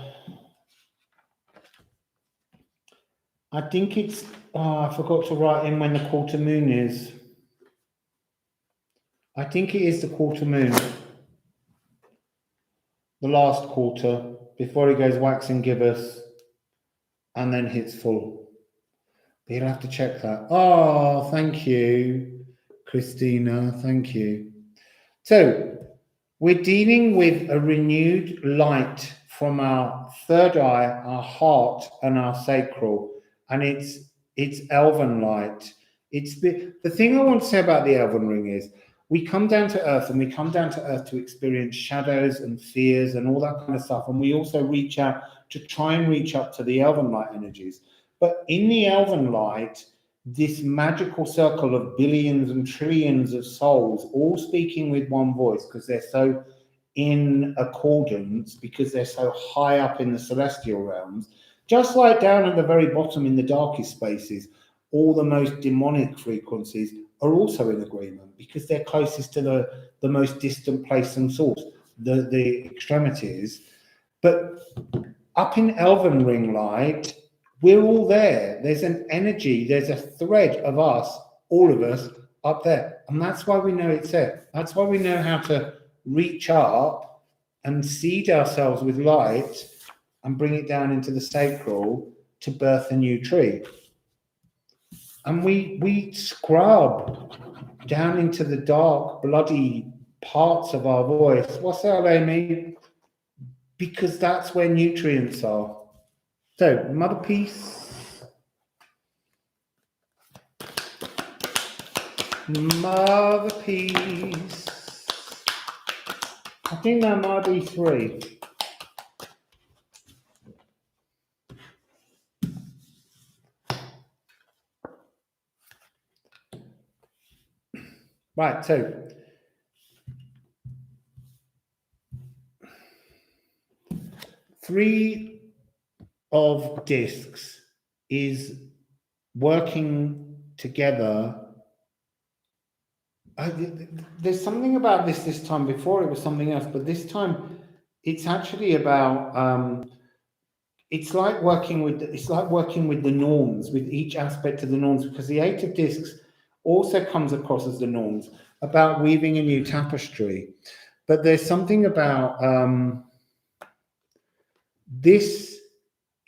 think it's, I forgot to write in when the quarter moon is. I think it is the quarter moon. The last quarter, before it goes waxing gibbous and then hits full. But you'll have to check that. Oh, thank you, Christina. Thank you. So we're dealing with a renewed light from our third eye, our heart, and our sacral. And it's elven light. It's the thing I want to say about the elven ring is we come down to earth and we come down to earth to experience shadows and fears and all that kind of stuff. And we also reach out to try and reach up to the elven light energies. But in the elven light, this magical circle of billions and trillions of souls all speaking with one voice because they're so in accordance, because they're so high up in the celestial realms, just like down at the very bottom in the darkest spaces, all the most demonic frequencies are also in agreement because they're closest to the most distant place and source, the extremities. But up in elven ring light, we're all there. There's an energy, there's a thread of us, all of us, up there. And that's why we know it's there. That's why we know how to reach up and seed ourselves with light and bring it down into the sacral to birth a new tree. And we scrub down into the dark, bloody parts of our voice. What's that, Amy? Because that's where nutrients are. So, Mother Peace. Mother Peace. I think that might be 3. Right, so three of discs is working together. There's something about this time. Before it was something else, but this time it's actually about it's like working with the norms, with each aspect of the norms, because the 8 of discs also comes across as the norms, about weaving a new tapestry. But there's something about this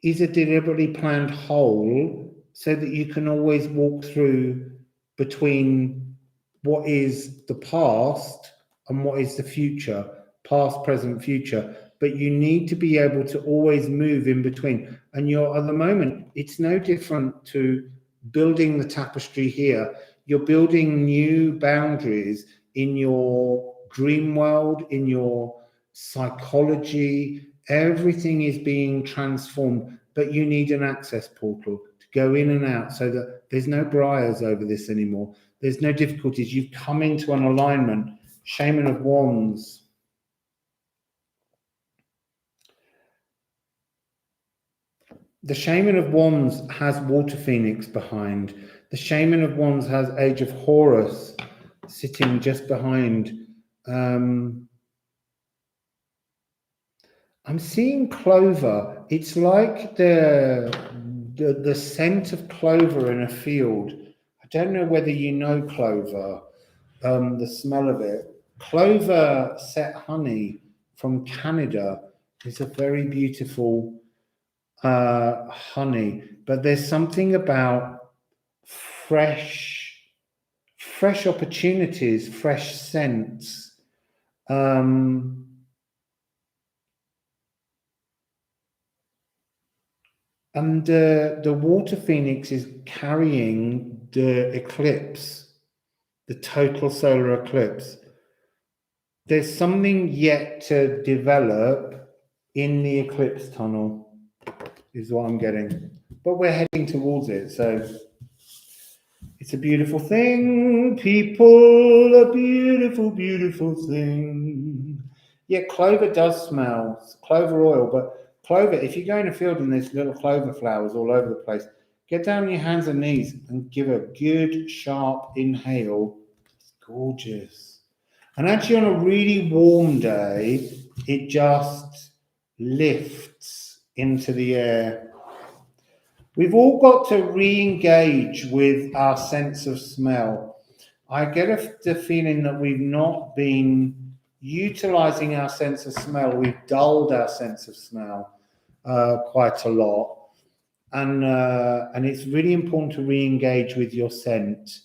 is a deliberately planned whole so that you can always walk through between what is the past and what is the future, past, present, future. But you need to be able to always move in between. And you're, at the moment, it's no different to building the tapestry here. You're building new boundaries in your dream world, in your psychology. Everything is being transformed, but you need an access portal to go in and out so that there's no briars over this anymore. There's no difficulties. You've come into an alignment. Shaman of Wands. The Shaman of Wands has Water Phoenix behind. The Shaman of Wands has Age of Horus sitting just behind. I'm seeing clover. It's like the scent of clover in a field. I don't know whether you know clover, the smell of it. Clover set honey from Canada is a very beautiful honey, but there's something about fresh opportunities, fresh scents. And the Water Phoenix is carrying the eclipse, the total solar eclipse. There's something yet to develop in the eclipse tunnel, is what I'm getting. But we're heading towards it, so it's a beautiful thing, people, a beautiful, beautiful thing. Yeah, clover does smell, clover oil, but clover, if you go in a field and there's little clover flowers all over the place, get down on your hands and knees and give a good, sharp inhale. It's gorgeous. And actually on a really warm day, it just lifts into the air. We've all got to re-engage with our sense of smell. I get the feeling that we've not been utilizing our sense of smell. We've dulled our sense of smell quite a lot. And it's really important to re-engage with your scent.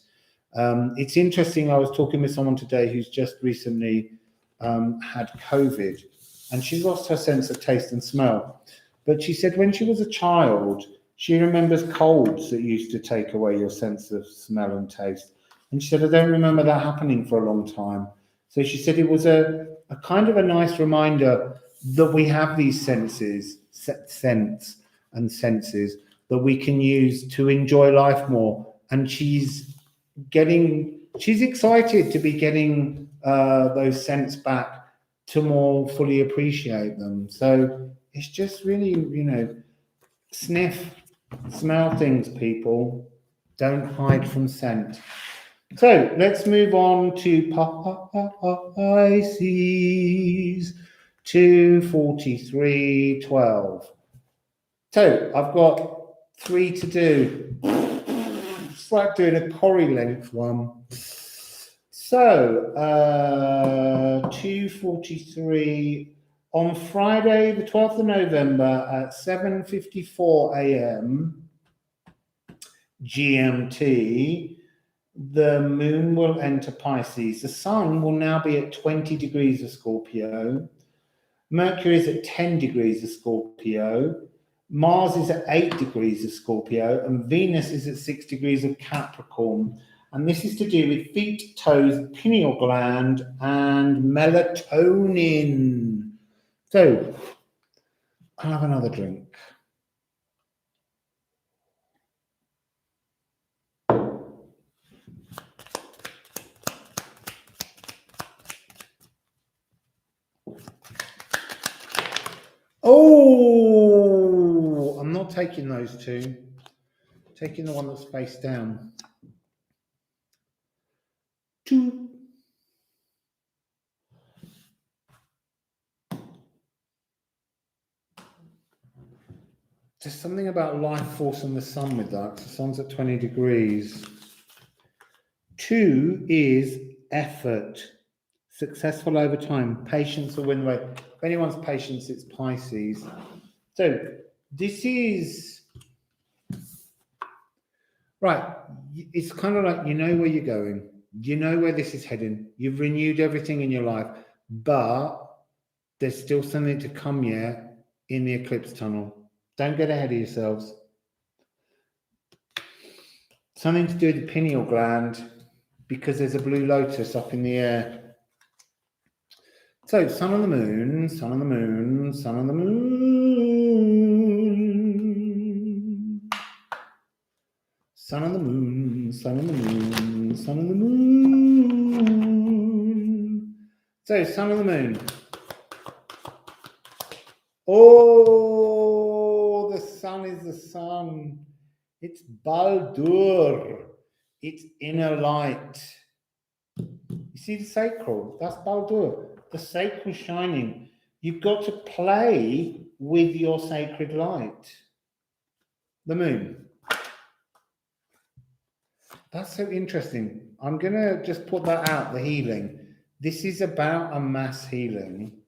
It's interesting, I was talking with someone today who's just recently had COVID, and she's lost her sense of taste and smell. But she said when she was a child, she remembers colds that used to take away your sense of smell and taste. And she said, I don't remember that happening for a long time. So she said it was a kind of a nice reminder that we have these senses, scents and senses that we can use to enjoy life more. And she's excited to be getting those scents back to more fully appreciate them. So it's just really, sniff, smell things, people. Don't hide from scent. So let's move on to Pisces 24312. So I've got 3 to do. It's like doing a Corrie length one. So 243 on Friday, the 12th of November at 7:54 a.m. GMT, the moon will enter Pisces. The sun will now be at 20 degrees of Scorpio. Mercury is at 10 degrees of Scorpio. Mars is at 8 degrees of Scorpio. And Venus is at 6 degrees of Capricorn. And this is to do with feet, toes, pineal gland, and melatonin. So, I'll have another drink. Oh, I'm not taking those two. Taking the one that's face down. 2. There's something about life force and the sun with that. The sun's at 20 degrees. 2 is effort. Successful over time. Patience will win the way. If anyone's patience, it's Pisces. So this is Right. It's kind of like, you know where you're going. You know where this is heading. You've renewed everything in your life, but there's still something to come yet in the eclipse tunnel. Don't get ahead of yourselves. Something to do with the pineal gland, because there's a blue lotus up in the air. So, sun and the moon, sun and the moon, sun and the moon. Sun and the moon, sun and the moon, sun and the moon. So, sun and the moon. Oh, the sun is the sun. It's Baldur. It's inner light. You see the sacral? That's Baldur. The sacral shining. You've got to play with your sacred light. The moon. That's so interesting. I'm going to just put that out, the healing. This is about a mass healing.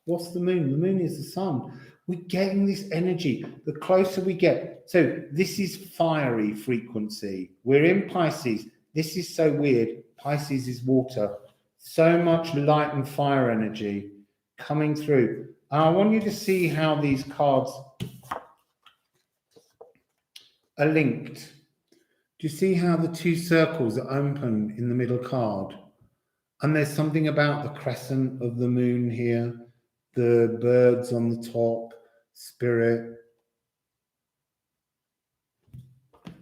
What's the moon? The moon is the sun. We're getting this energy. The closer we get. So this is fiery frequency. We're in Pisces. This is so weird. Pisces is water. So much light and fire energy coming through. And I want you to see how these cards are linked. Do you see how the two circles are open in the middle card? And there's something about the crescent of the moon here, the birds on the top, spirit.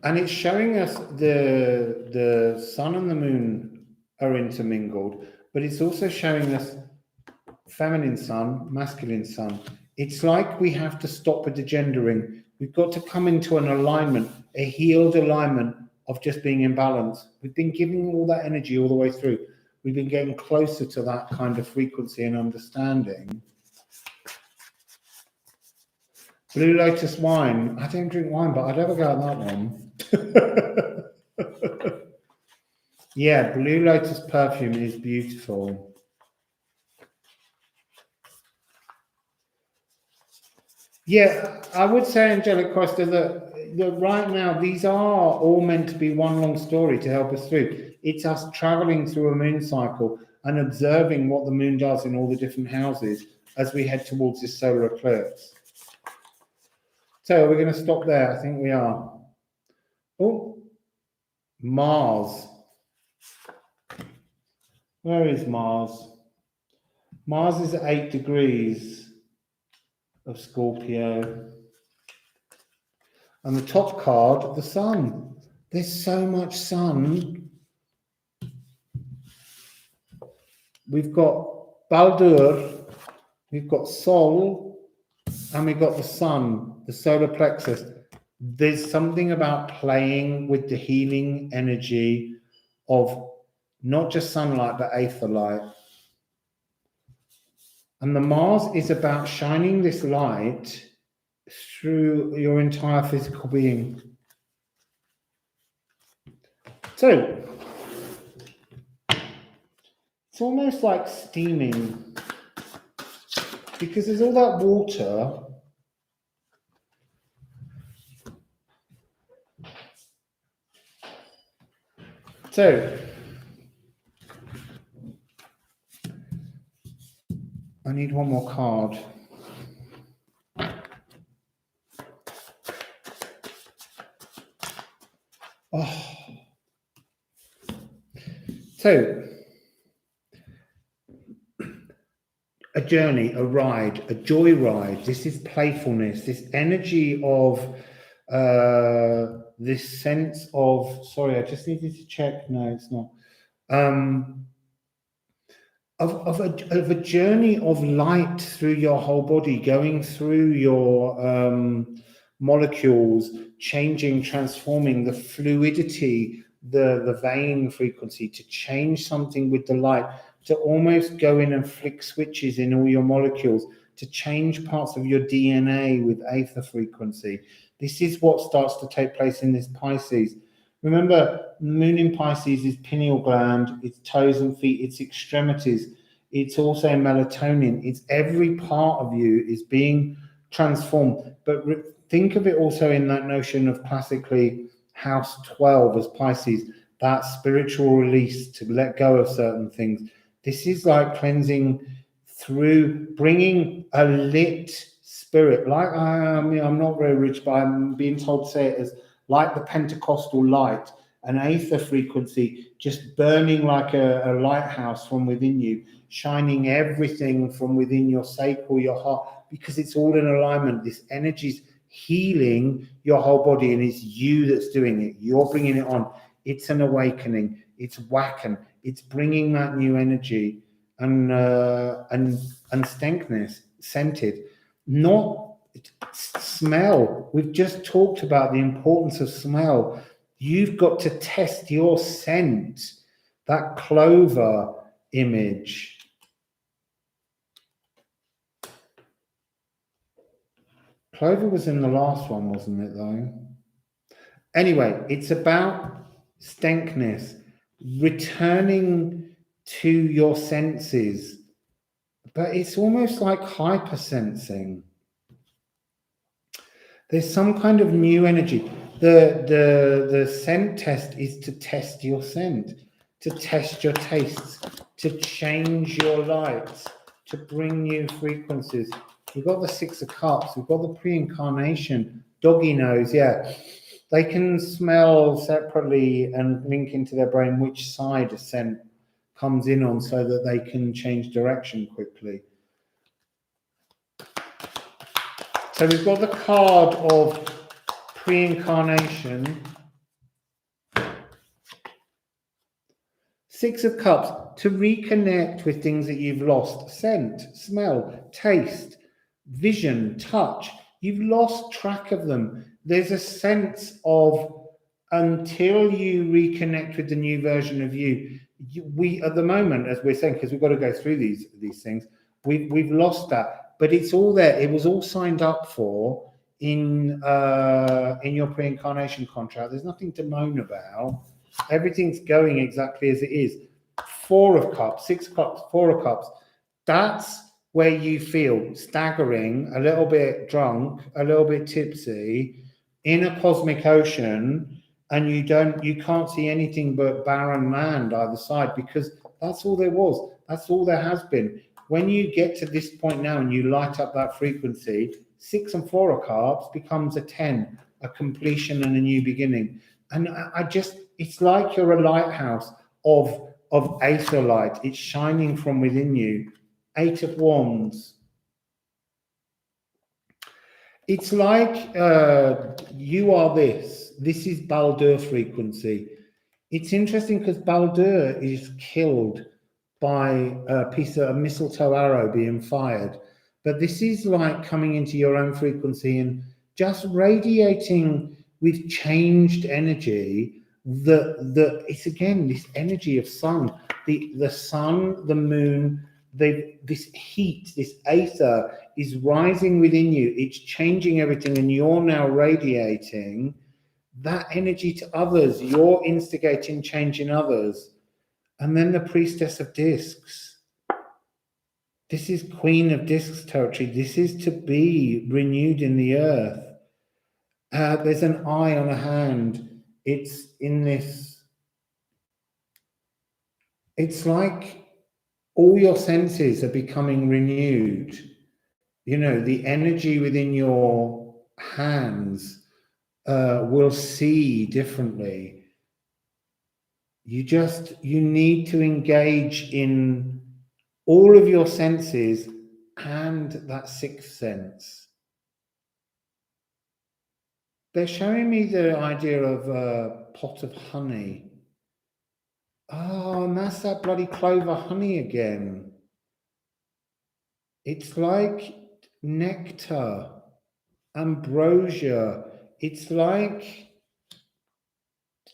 And it's showing us the sun and the moon are intermingled, but it's also showing us feminine sun, masculine sun. It's like we have to stop with the gendering. We've got to come into an alignment, a healed alignment of just being in balance. We've been giving all that energy all the way through. We've been getting closer to that kind of frequency and understanding. Blue Lotus wine. I don't drink wine, but I'd ever go on that one. Yeah, Blue Lotus perfume is beautiful. Yeah, I would say, Angelic Costa, that right now these are all meant to be one long story to help us through. It's us traveling through a moon cycle and observing what the moon does in all the different houses as we head towards this solar eclipse. So we're going to stop there. I think we are. Oh, Mars. Where is Mars? Mars is at 8 degrees of Scorpio. And the top card, the sun. There's so much sun. We've got Baldur, we've got Sol, and we've got the sun, the solar plexus. There's something about playing with the healing energy of not just sunlight, but aether light. And the Mars is about shining this light through your entire physical being. So, it's almost like steaming, because there's all that water. So, I need one more card. Oh. So, a journey, a ride, a joy ride. This is playfulness, this energy of this sense of, sorry, I just needed to check. No, it's not. Of a journey of light through your whole body, going through your molecules, changing, transforming the fluidity, the vein frequency, to change something with the light, to almost go in and flick switches in all your molecules, to change parts of your DNA with aether frequency. This is what starts to take place in this Pisces. Remember, moon in Pisces is pineal gland, it's toes and feet, it's extremities. It's also melatonin. It's every part of you is being transformed. But think of it also in that notion of classically house 12 as Pisces, that spiritual release to let go of certain things. This is like cleansing through bringing a lit spirit. Like, I mean, I'm not very rich, but I'm being told to say it as like the Pentecostal light, an aether frequency, just burning like a lighthouse from within you, shining everything from within your sacral, your heart, because it's all in alignment. This energy's healing your whole body, and it's you that's doing it. You're bringing it on. It's an awakening. It's whacking. It's bringing that new energy and stankness, scented, not smell. We've just talked about the importance of smell. You've got to test your scent. That clover image. Clover was in the last one, wasn't it, though? Anyway, it's about stankness, returning to your senses, but it's almost like hypersensing. There's some kind of new energy. The scent test is to test your scent, to test your tastes, to change your lights, to bring new frequencies. We've got the Six of Cups, we've got the pre-incarnation, doggy nose, yeah. They can smell separately and link into their brain which side a scent comes in on so that they can change direction quickly. So we've got the card of pre-incarnation. Six of Cups, to reconnect with things that you've lost. Scent, smell, taste, vision, touch. You've lost track of them. There's a sense of, until you reconnect with the new version of you, we at the moment, as we're saying, because we've got to go through these things, we've lost that. But it's all there. It was all signed up for in your pre-incarnation contract. There's nothing to moan about. Everything's going exactly as it is. Four of Cups, Six of Cups, Four of Cups. That's where you feel staggering, a little bit drunk, a little bit tipsy, in a cosmic ocean, and you can't see anything but barren land either side, because that's all there was. That's all there has been. When you get to this point now and you light up that frequency, 6 and 4 of Cups becomes a 10, a completion and a new beginning. And it's like you're a lighthouse of aether light. It's shining from within you. 8 of Wands. It's like you are this. This is Baldur frequency. It's interesting because Baldur is killed by a piece of a mistletoe arrow being fired. But this is like coming into your own frequency and just radiating with changed energy. It's again this energy of sun, the sun, the moon, this heat, this aether is rising within you. It's changing everything, and you're now radiating that energy to others. You're instigating change in others. And then the Priestess of Discs. This is Queen of Discs territory. This is to be renewed in the earth. There's an eye on a hand. It's in this. It's like all your senses are becoming renewed. You know, the energy within your hands will see differently. You need to engage in all of your senses and that sixth sense. They're showing me the idea of a pot of honey. Oh, and that's that bloody clover honey again. It's like nectar, ambrosia. It's like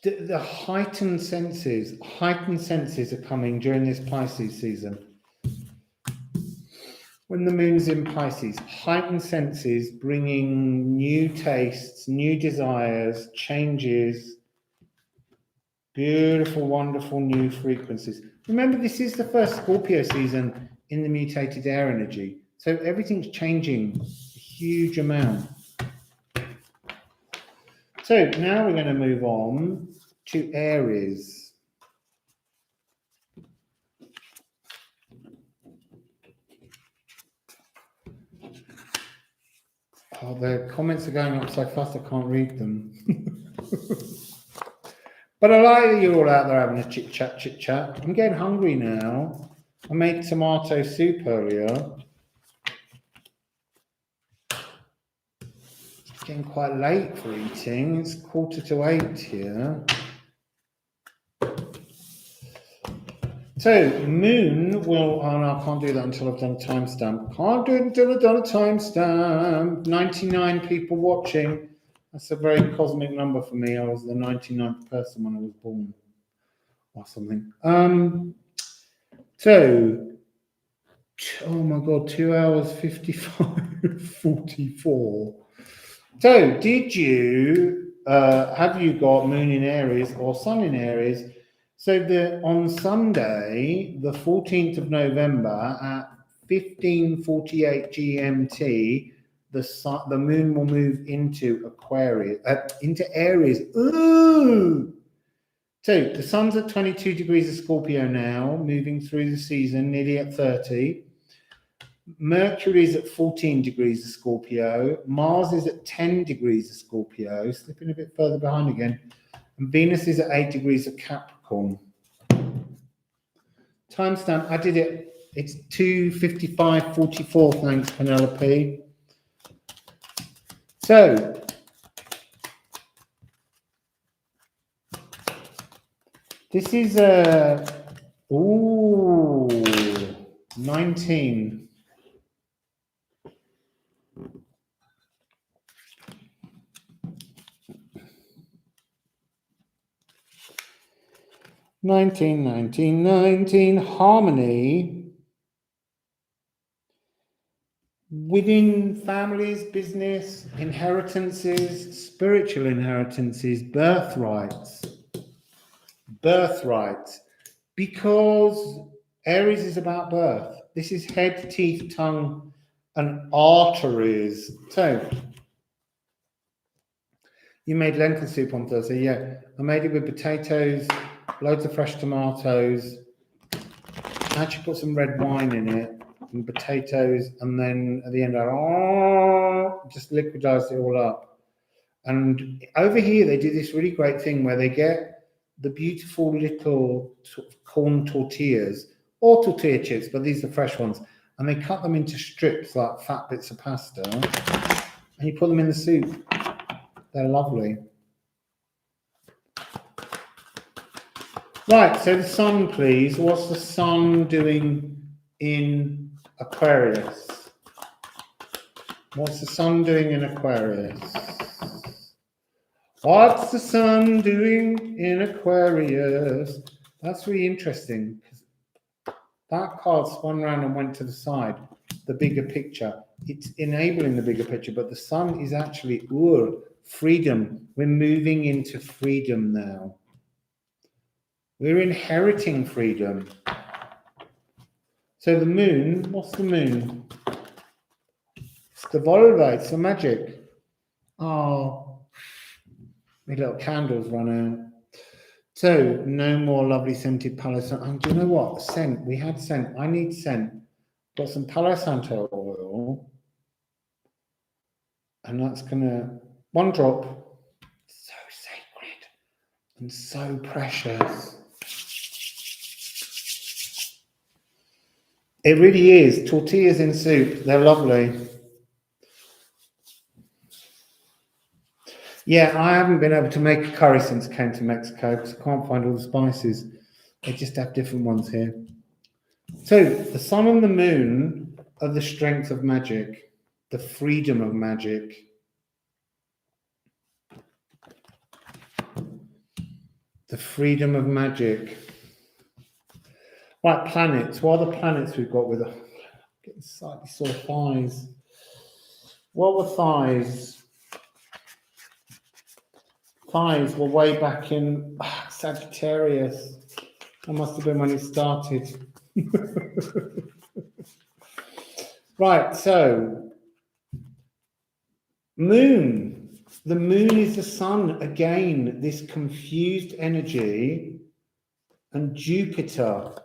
the heightened senses are coming during this Pisces season. When the moon's in Pisces, heightened senses bringing new tastes, new desires, changes, beautiful, wonderful new frequencies. Remember, this is the first Scorpio season in the mutated air energy. So everything's changing a huge amount. So now we're going to move on to Aries. Oh, the comments are going up so fast I can't read them. But I like that you're all out there having a chit chat. I'm getting hungry now. I made tomato soup earlier. It's getting quite late for eating. It's 7:45 here. So, moon will, oh no, I can't do that until I've done a timestamp. Can't do it until I've done a timestamp. 99 people watching. That's a very cosmic number for me. I was the 99th person when I was born. Or something. So, oh my God, 2 hours, 55, 44. So, did you, have you got moon in Aries or sun in Aries? So on Sunday, the 14th of November at 15:48 GMT, the moon will move into Aquarius, into Aries. Ooh! So the sun's at 22 degrees of Scorpio now, moving through the season, nearly at 30. Mercury's at 14 degrees of Scorpio. Mars is at 10 degrees of Scorpio, slipping a bit further behind again. And Venus is at 8 degrees of Capricorn. Timestamp, I did it. It's 2:55:44. Thanks, Penelope. So, this is 19. Harmony within families, business, inheritances, spiritual inheritances, birthrights, because Aries is about birth. This is head, teeth, tongue, and arteries. So, you made lentil soup on Thursday. Yeah, I made it with potatoes, loads of fresh tomatoes. I actually put some red wine in it and potatoes, and then at the end I just liquidized it all up. And over here they do this really great thing where they get the beautiful little sort of corn tortillas or tortilla chips, but these are fresh ones, and they cut them into strips like fat bits of pasta, and you put them in the soup. They're lovely. Right, so the sun, please. What's the sun doing in Aquarius? What's the sun doing in Aquarius? What's the sun doing in Aquarius? That's really interesting, because that card spun around and went to the side, the bigger picture. It's enabling the bigger picture, but the sun is actually, freedom. We're moving into freedom now. We're inheriting freedom. So the moon, what's the moon? It's the Volva, it's the magic. Oh, my little candles run out. So no more lovely scented Palo Santo. And do you know what? Scent, we had scent. I need scent. Got some Palo Santo oil. And that's gonna, one drop, so sacred and so precious. It really is. Tortillas in soup. They're lovely. Yeah, I haven't been able to make a curry since I came to Mexico because I can't find all the spices. They just have different ones here. So the sun and the moon are the strength of magic, the freedom of magic. The freedom of magic. Right, planets. What are the planets we've got with getting slightly sore thighs? What were thighs? Thighs were way back in Sagittarius. That must have been when it started. Right, so moon. The moon is the sun. Again, this confused energy. And Jupiter,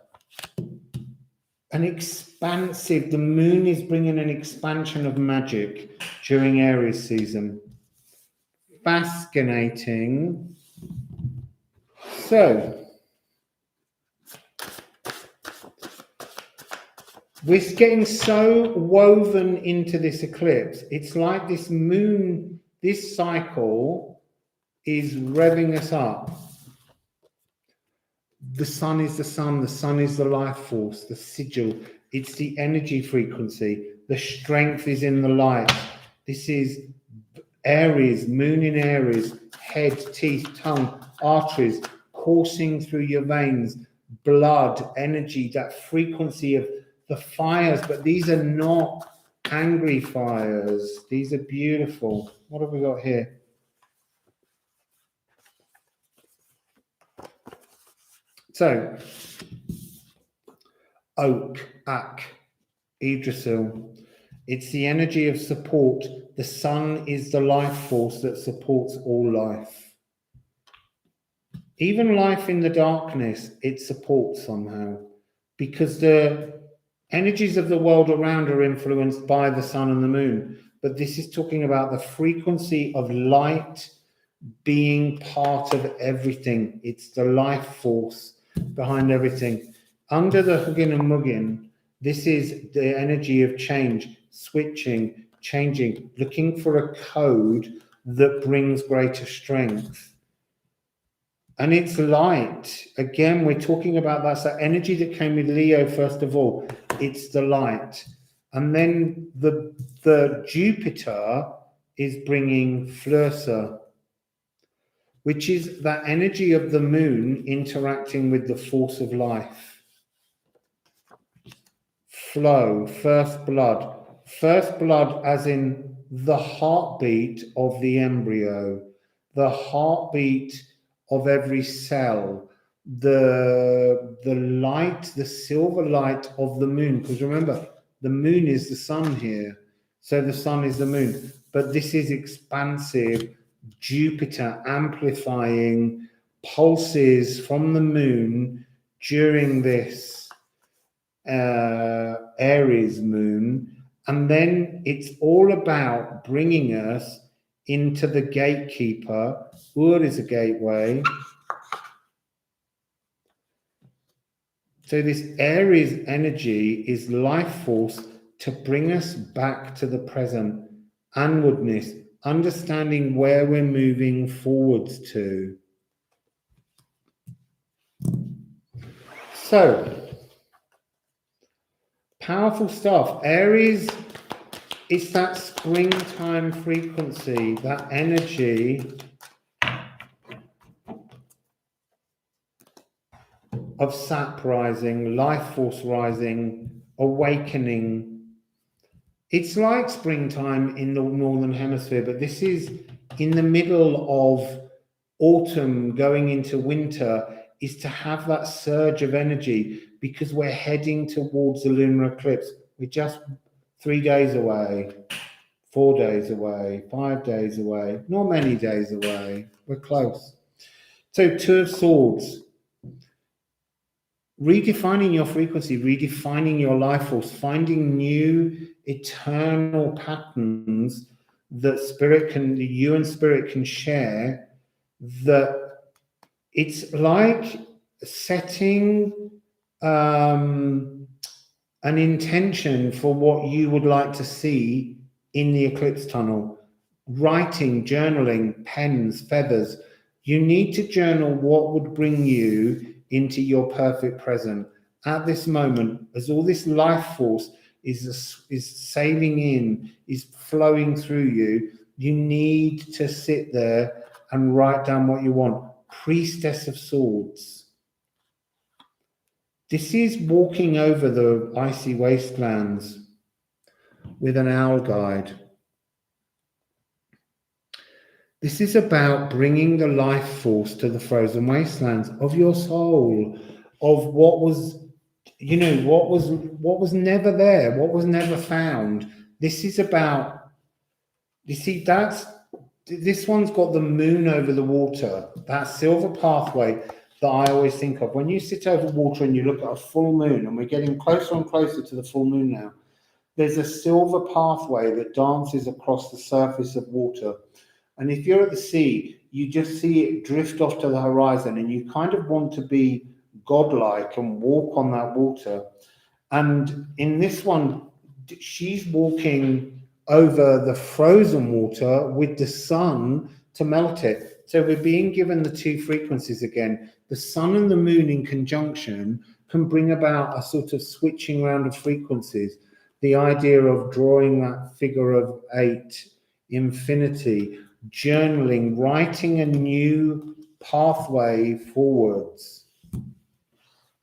an expansive, the moon is bringing an expansion of magic during Aries season. Fascinating. So, we're getting so woven into this eclipse. It's like this moon, this cycle is revving us up. The sun is the sun. The sun is the life force, the sigil. It's the energy frequency. The strength is in the light. This is Aries, moon in Aries, head, teeth, tongue, arteries, coursing through your veins, blood, energy, that frequency of the fires. But these are not angry fires. These are beautiful. What have we got here? So, oak, ak, Yggdrasil. It's the energy of support. The sun is the life force that supports all life. Even life in the darkness, it supports somehow, because the energies of the world around are influenced by the sun and the moon. But this is talking about the frequency of light being part of everything. It's the life force behind everything. Under the Hugin and Muggin, this is the energy of change, switching, changing, looking for a code that brings greater strength. And it's light. Again, we're talking about that energy that came with Leo, first of all. It's the light. And then the Jupiter is bringing Fleursa, which is that energy of the moon interacting with the force of life. Flow, first blood. First blood as in the heartbeat of the embryo, the heartbeat of every cell, the light, the silver light of the moon. Because remember, the moon is the sun here. So the sun is the moon. But this is expansive. Jupiter amplifying pulses from the moon during this Aries moon, and then it's all about bringing us into the gatekeeper. Ur is a gateway. So this Aries energy is life force to bring us back to the present, inwardness, understanding where we're moving forwards to. So, powerful stuff. Aries is that springtime frequency, that energy of sap rising, life force rising, awakening. It's like springtime in the northern hemisphere, but this is in the middle of autumn going into winter, is to have that surge of energy, because we're heading towards the lunar eclipse. We're just 3 days away, 4 days away, 5 days away, not many days away. We're close. So, Two of Swords. Redefining your frequency, redefining your life force, finding new eternal patterns that you and spirit can share, that it's like setting an intention for what you would like to see in the eclipse tunnel. Writing, journaling, pens, feathers. You need to journal what would bring you into your perfect present at this moment, as all this life force is sailing in, is flowing through you. You need to sit there and write down what you want. Priestess of Swords. This is walking over the icy wastelands with an owl guide. This is about bringing the life force to the frozen wastelands of your soul, of what was, what was never there, what was never found. This is about, you see, that's this one's got the moon over the water, that silver pathway that I always think of. When you sit over water and you look at a full moon, and we're getting closer and closer to the full moon now, there's a silver pathway that dances across the surface of water. And if you're at the sea, you just see it drift off to the horizon, and you kind of want to be godlike and walk on that water. And in this one, she's walking over the frozen water with the sun to melt it. So we're being given the two frequencies again. The sun and the moon in conjunction can bring about a sort of switching around of frequencies. The idea of drawing that figure of 8, infinity, journaling, writing a new pathway forwards.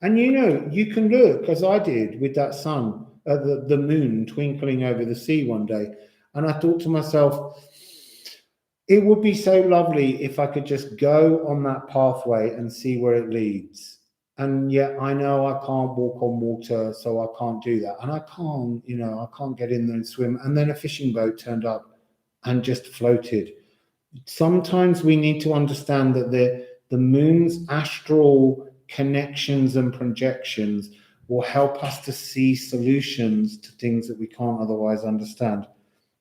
And you can look, as I did with that sun, the moon twinkling over the sea one day. And I thought to myself, it would be so lovely if I could just go on that pathway and see where it leads. And yet I know I can't walk on water, so I can't do that. And I can't get in there and swim. And then a fishing boat turned up and just floated. Sometimes we need to understand that the moon's astral connections and projections will help us to see solutions to things that we can't otherwise understand.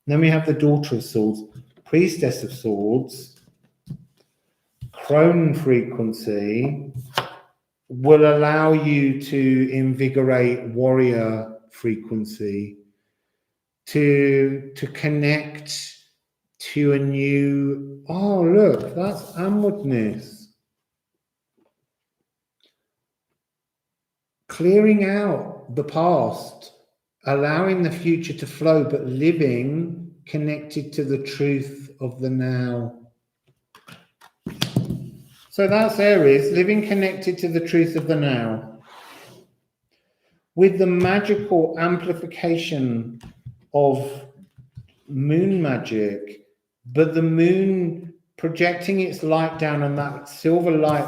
Then we have the Daughter of Swords, Priestess of Swords, crone frequency will allow you to invigorate warrior frequency, to connect to a new, oh look, that's Amwoodness. Clearing out the past, allowing the future to flow, but living connected to the truth of the now. So that's Aries, living connected to the truth of the now. With the magical amplification of moon magic, but the moon projecting its light down, and that silver light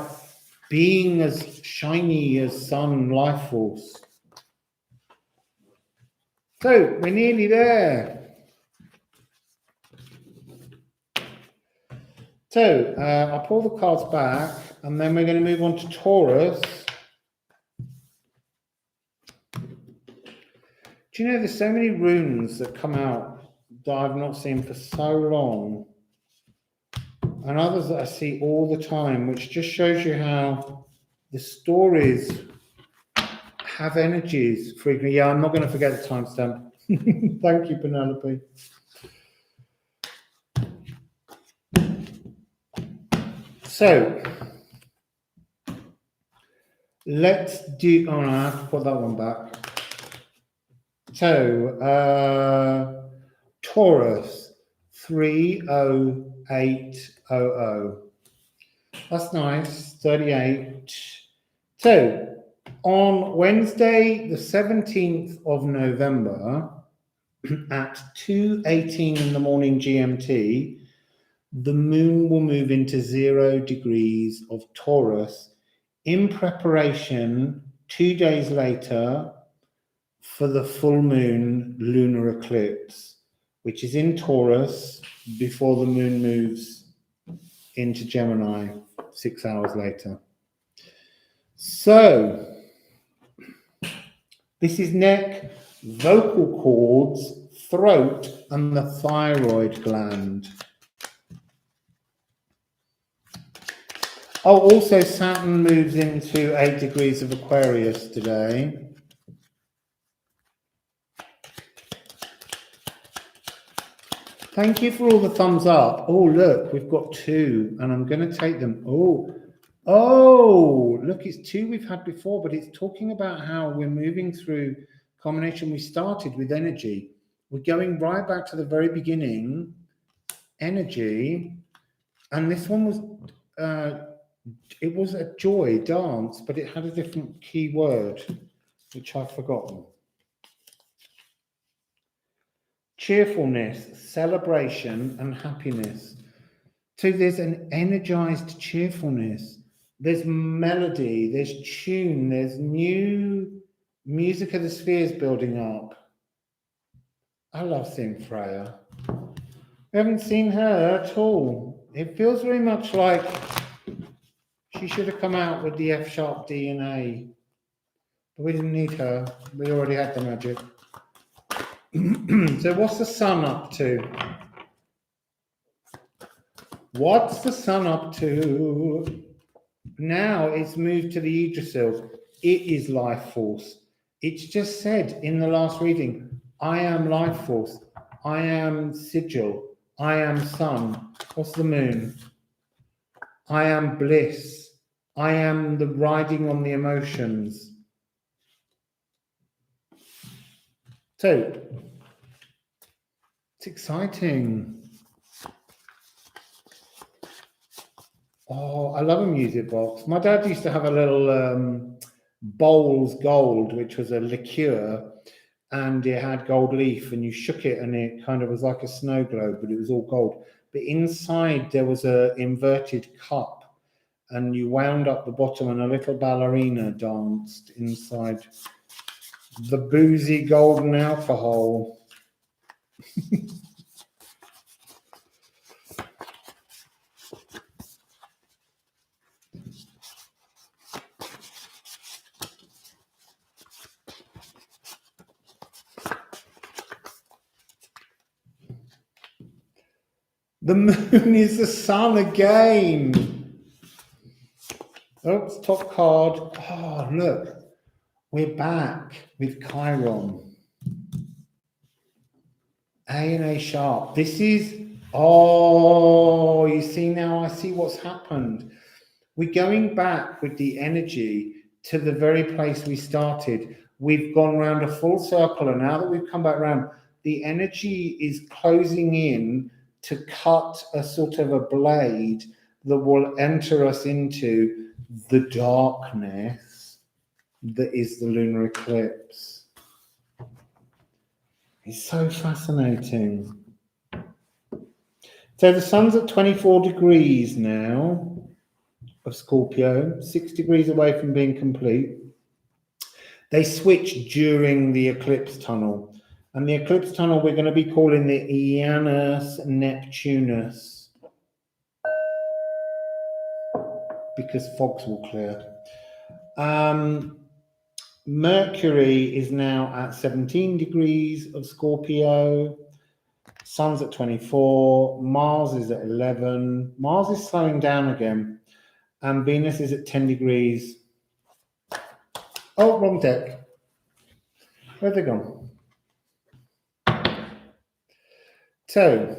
being as shiny as sun life force. So we're nearly there. So I'll pull the cards back, and then we're going to move on to Taurus. Do you know there's so many runes that come out that I've not seen for so long, and others that I see all the time, which just shows you how the stories have energies frequently. Yeah, I'm not going to forget the timestamp. Thank you, Penelope. So let's do, oh no, I have to put that one back. So Taurus 30800. That's nice. 38. So on Wednesday, the 17th of November at 2:18 in the morning GMT, the moon will move into 0 degrees of Taurus in preparation 2 days later for the full moon lunar eclipse, which is in Taurus before the moon moves into Gemini 6 hours later. So this is neck, vocal cords, throat, and the thyroid gland. Oh, also Saturn moves into 8 degrees of Aquarius today. Thank you for all the thumbs up. Oh, look, we've got 2, and I'm going to take them. Oh, look, it's 2 we've had before, but it's talking about how we're moving through combination. We started with energy. We're going right back to the very beginning, energy, and this one was, it was a joy dance, but it had a different key word, which I've forgotten. Cheerfulness, celebration, and happiness. So there's an energized cheerfulness. There's melody, there's tune, there's new music of the spheres building up. I love seeing Freya. We haven't seen her at all. It feels very much like she should have come out with the F-sharp DNA. But we didn't need her. We already had the magic. So what's the sun up to? What's the sun up to? Now it's moved to the Yggdrasil. It is life force. It's just said in the last reading, I am life force. I am sigil. I am sun. What's the moon? I am bliss. I am the riding on the emotions. So, it's exciting. Oh, I love a music box. My dad used to have a little Bowls Gold, which was a liqueur, and it had gold leaf, and you shook it, and it kind of was like a snow globe, but it was all gold. But inside there was a inverted cup, and you wound up the bottom, and a little ballerina danced inside the boozy golden alcohol. The moon is the sun again. Oops, top card. Oh, look. We're back with Chiron. A and A sharp. This is, oh, you see now, I see what's happened. We're going back with the energy to the very place we started. We've gone round a full circle, and now that we've come back round, the energy is closing in to cut a sort of a blade that will enter us into the darkness that is the lunar eclipse. It's so fascinating. So the sun's at 24 degrees now of Scorpio, 6 degrees away from being complete. They switch during the eclipse tunnel. And the eclipse tunnel we're going to be calling the Janus Neptunus, because fogs will clear. Mercury is now at 17 degrees of Scorpio. Sun's at 24. Mars is at 11. Mars is slowing down again. And Venus is at 10 degrees. Oh, wrong deck. Where'd they gone? So,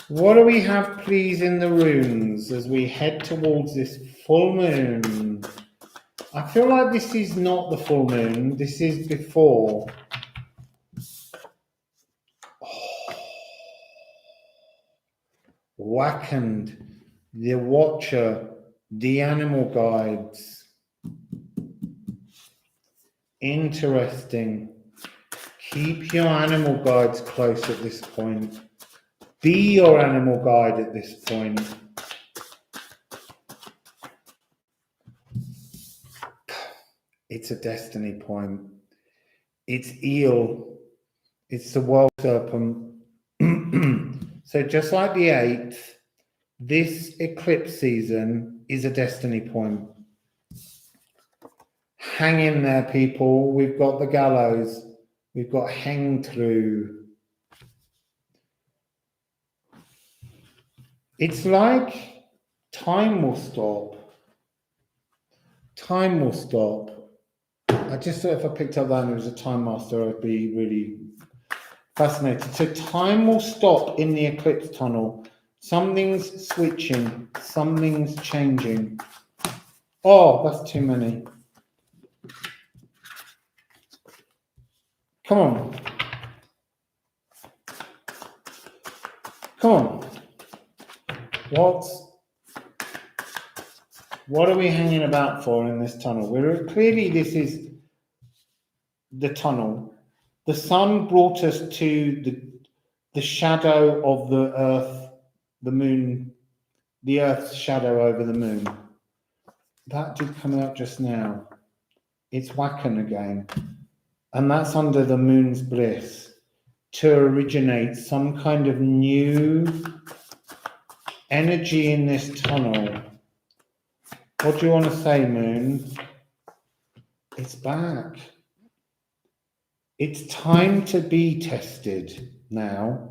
what do we have, please, in the runes as we head towards this full moon? I feel like this is not the full moon. This is before. Oh. Wakand, the Watcher, the Animal Guides. Interesting. Keep your animal guides close at this point. Be your animal guide at this point. It's a destiny point. It's Eel. It's the world serpent. So just like the 8th, this eclipse season is a destiny point. Hang in there, people. We've got the gallows. We've got hang through. It's like time will stop. Time will stop. I just thought if I picked up that and it was a time master, I'd be really fascinated. So time will stop in the eclipse tunnel. Something's switching. Something's changing. Oh, that's too many. Come on. Come on. What's What are we hanging about for in this tunnel? Clearly this is the tunnel. The sun brought us to the shadow of the earth, the moon, the earth's shadow over the moon. That did come out just now. It's Wacken again. And that's under the moon's bliss to originate some kind of new energy in this tunnel. What do you want to say, moon? It's back. It's time to be tested now.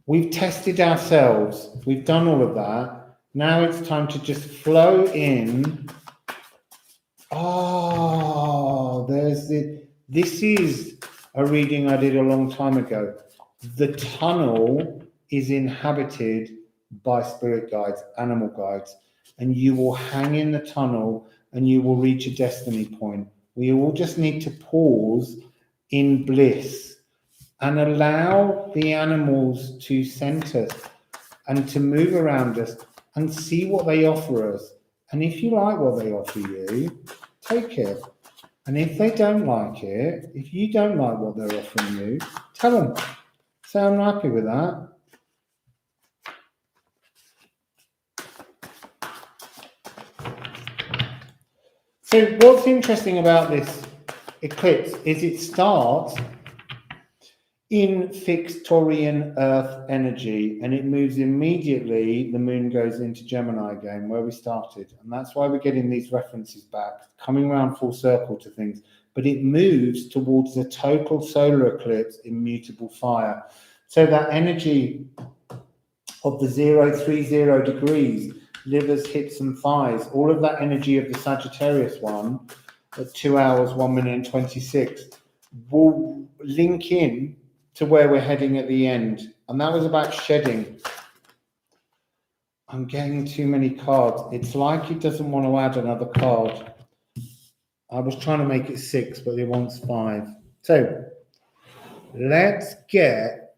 We've tested ourselves. We've done all of that. Now it's time to just flow in. Oh, this is a reading I did a long time ago. The tunnel is inhabited by spirit guides, animal guides, and you will hang in the tunnel and you will reach a destiny point. We all just need to pause in bliss and allow the animals to scent us and to move around us and see what they offer us. And if you like what they offer you, take it. And if they don't like it, if you don't like what they're offering you, tell them. Say, I'm not happy with that. So what's interesting about this eclipse is it starts in Victorian Earth energy and it moves immediately. The moon goes into Gemini again, where we started. And that's why we're getting these references back, coming around full circle to things. But it moves towards the total solar eclipse in mutable fire. So that energy of the 030 degrees, livers, hips and thighs, all of that energy of the Sagittarius one at 2 hours, 1 minute and 26 will link in to where we're heading at the end. And that was about shedding. I'm getting too many cards. It's like it doesn't want to add another card. I was trying to make it 6, but it wants 5. So let's get...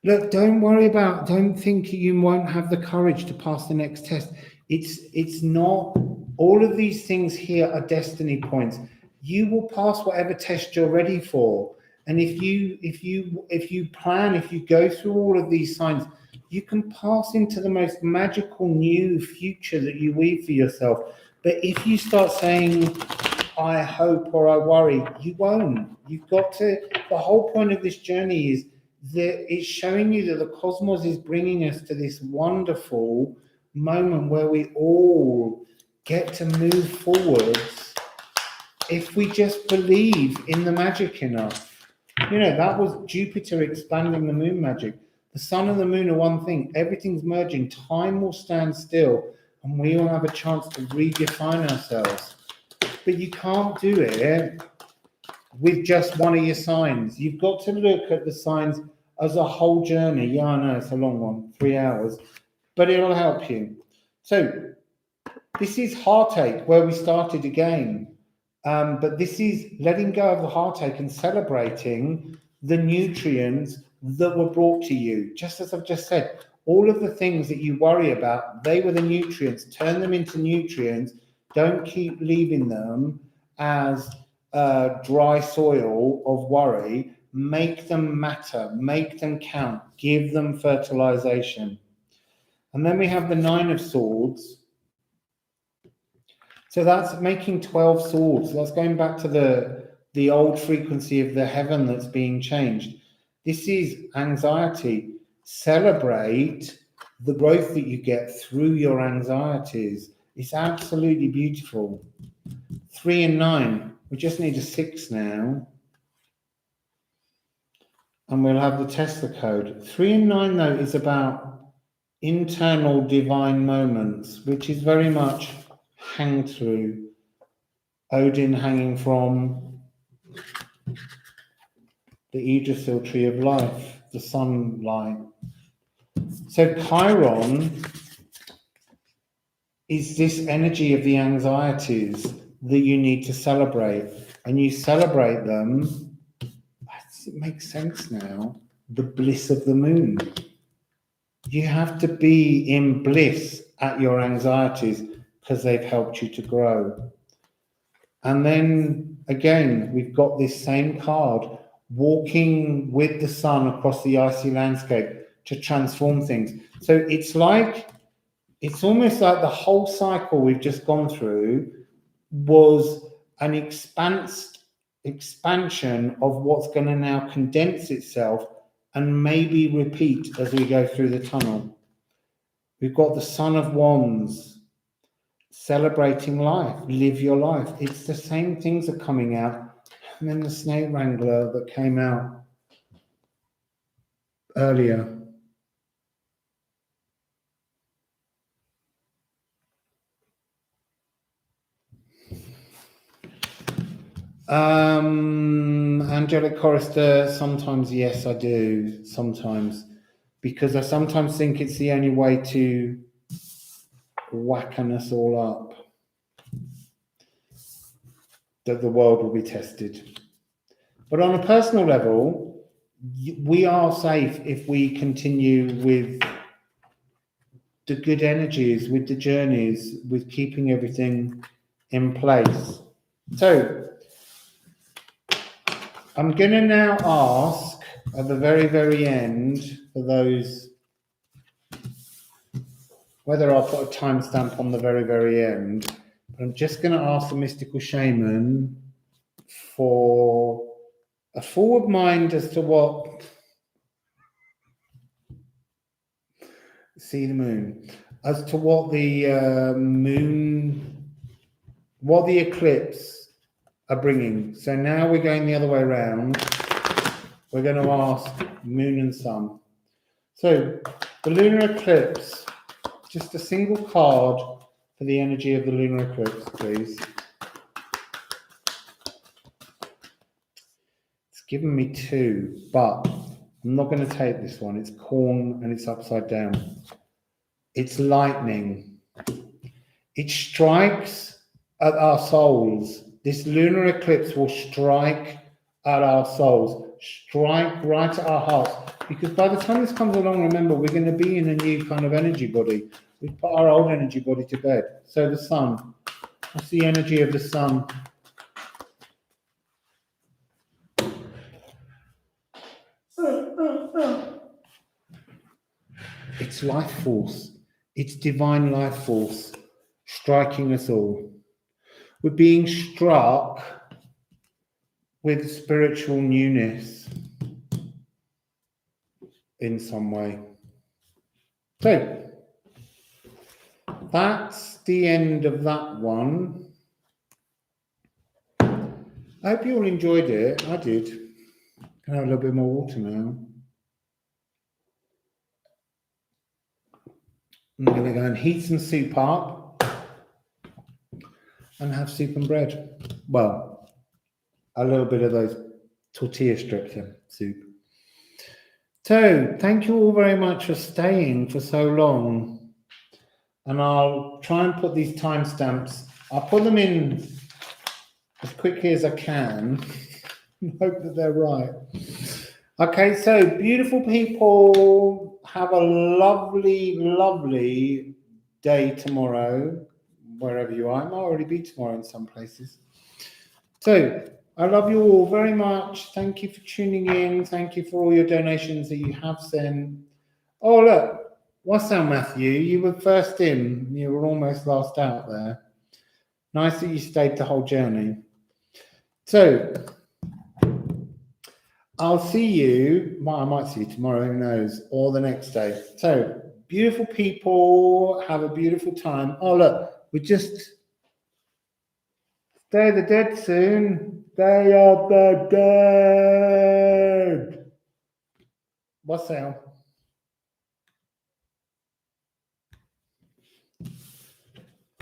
Look, don't think you won't have the courage to pass the next test. It's not, all of these things here are destiny points. You will pass whatever test you're ready for. And if you plan, if you go through all of these signs, you can pass into the most magical new future that you weave for yourself. But if you start saying, I hope or I worry, you won't. You've got to, the whole point of this journey is that it's showing you that the cosmos is bringing us to this wonderful moment where we all get to move forwards if we just believe in the magic enough. You know, that was Jupiter expanding the moon magic. The sun and the moon are one thing. Everything's merging. Time will stand still and we all have a chance to redefine ourselves. But you can't do it with just one of your signs. You've got to look at the signs as a whole journey. Yeah, I know it's a long one, 3 hours, but it'll help you. So this is heartache, where we started again. But this is letting go of the heartache and celebrating the nutrients that were brought to you. Just as I've just said, all of the things that you worry about, they were the nutrients. Turn them into nutrients. Don't keep leaving them as dry soil of worry. Make them matter, make them count, give them fertilization. And then we have the 9 of Swords. So that's making 12 swords. That's going back to the old frequency of the heaven that's being changed. This is anxiety. Celebrate the growth that you get through your anxieties. It's absolutely beautiful. 3 and 9. We just need a 6 now. And we'll have the Tesla code. 3 and 9, though, is about internal divine moments, which is very much hang through. Odin hanging from the Yggdrasil tree of life, the sunlight. So Chiron is this energy of the anxieties that you need to celebrate. And you celebrate them, it makes sense now, the bliss of the moon. You have to be in bliss at your anxieties because they've helped you to grow. And then again, we've got this same card, walking with the sun across the icy landscape to transform things. So it's almost like the whole cycle we've just gone through was an expansion of what's going to now condense itself and maybe repeat as we go through the tunnel. We've got the Son of Wands, celebrating life, live your life. It's the same things are coming out. And then the Snake Wrangler that came out earlier. Angelic Chorister, sometimes yes, I do. Sometimes, because I sometimes think it's the only way to whacken us all up, that the world will be tested. But on a personal level, we are safe if we continue with the good energies, with the journeys, with keeping everything in place. So I'm going to now ask at the very, very end for those, whether I'll put a timestamp on the very, very end, but I'm just going to ask the mystical shaman for a forward mind as to what, see the moon, as to what the what the eclipse are bringing. So now we're going the other way around. We're going to ask moon and sun. So the lunar eclipse, just a single card for the energy of the lunar eclipse, please. It's given me two, but I'm not going to take this one. It's corn and it's upside down. It's lightning. It strikes at our souls. This lunar eclipse will strike at our souls, strike right at our hearts. Because by the time this comes along, remember, we're going to be in a new kind of energy body. We've put our old energy body to bed. So the sun, what's the energy of the sun? It's life force. It's divine life force striking us all. We're being struck with spiritual newness in some way. So that's the end of that one. I hope you all enjoyed it. I did. Can I have a little bit more water now? I'm going to go and heat some soup up and have soup and bread. Well, a little bit of those tortilla strips in soup. So, thank you all very much for staying for so long. And I'll try and put these timestamps, I'll put them in as quickly as I can. Hope that they're right. Okay, so beautiful people, have a lovely, lovely day tomorrow, wherever you are. It might already be tomorrow in some places. So I love you all very much. Thank you for tuning in. Thank you for all your donations that you have sent. Oh, look, what's that, Matthew? You were first in. You were almost last out there. Nice that you stayed the whole journey. So I'll see you, well, I might see you tomorrow, who knows, or the next day. So, beautiful people, have a beautiful time. Oh, look, we just, Day of the Dead soon. Day of the Dead. What's that?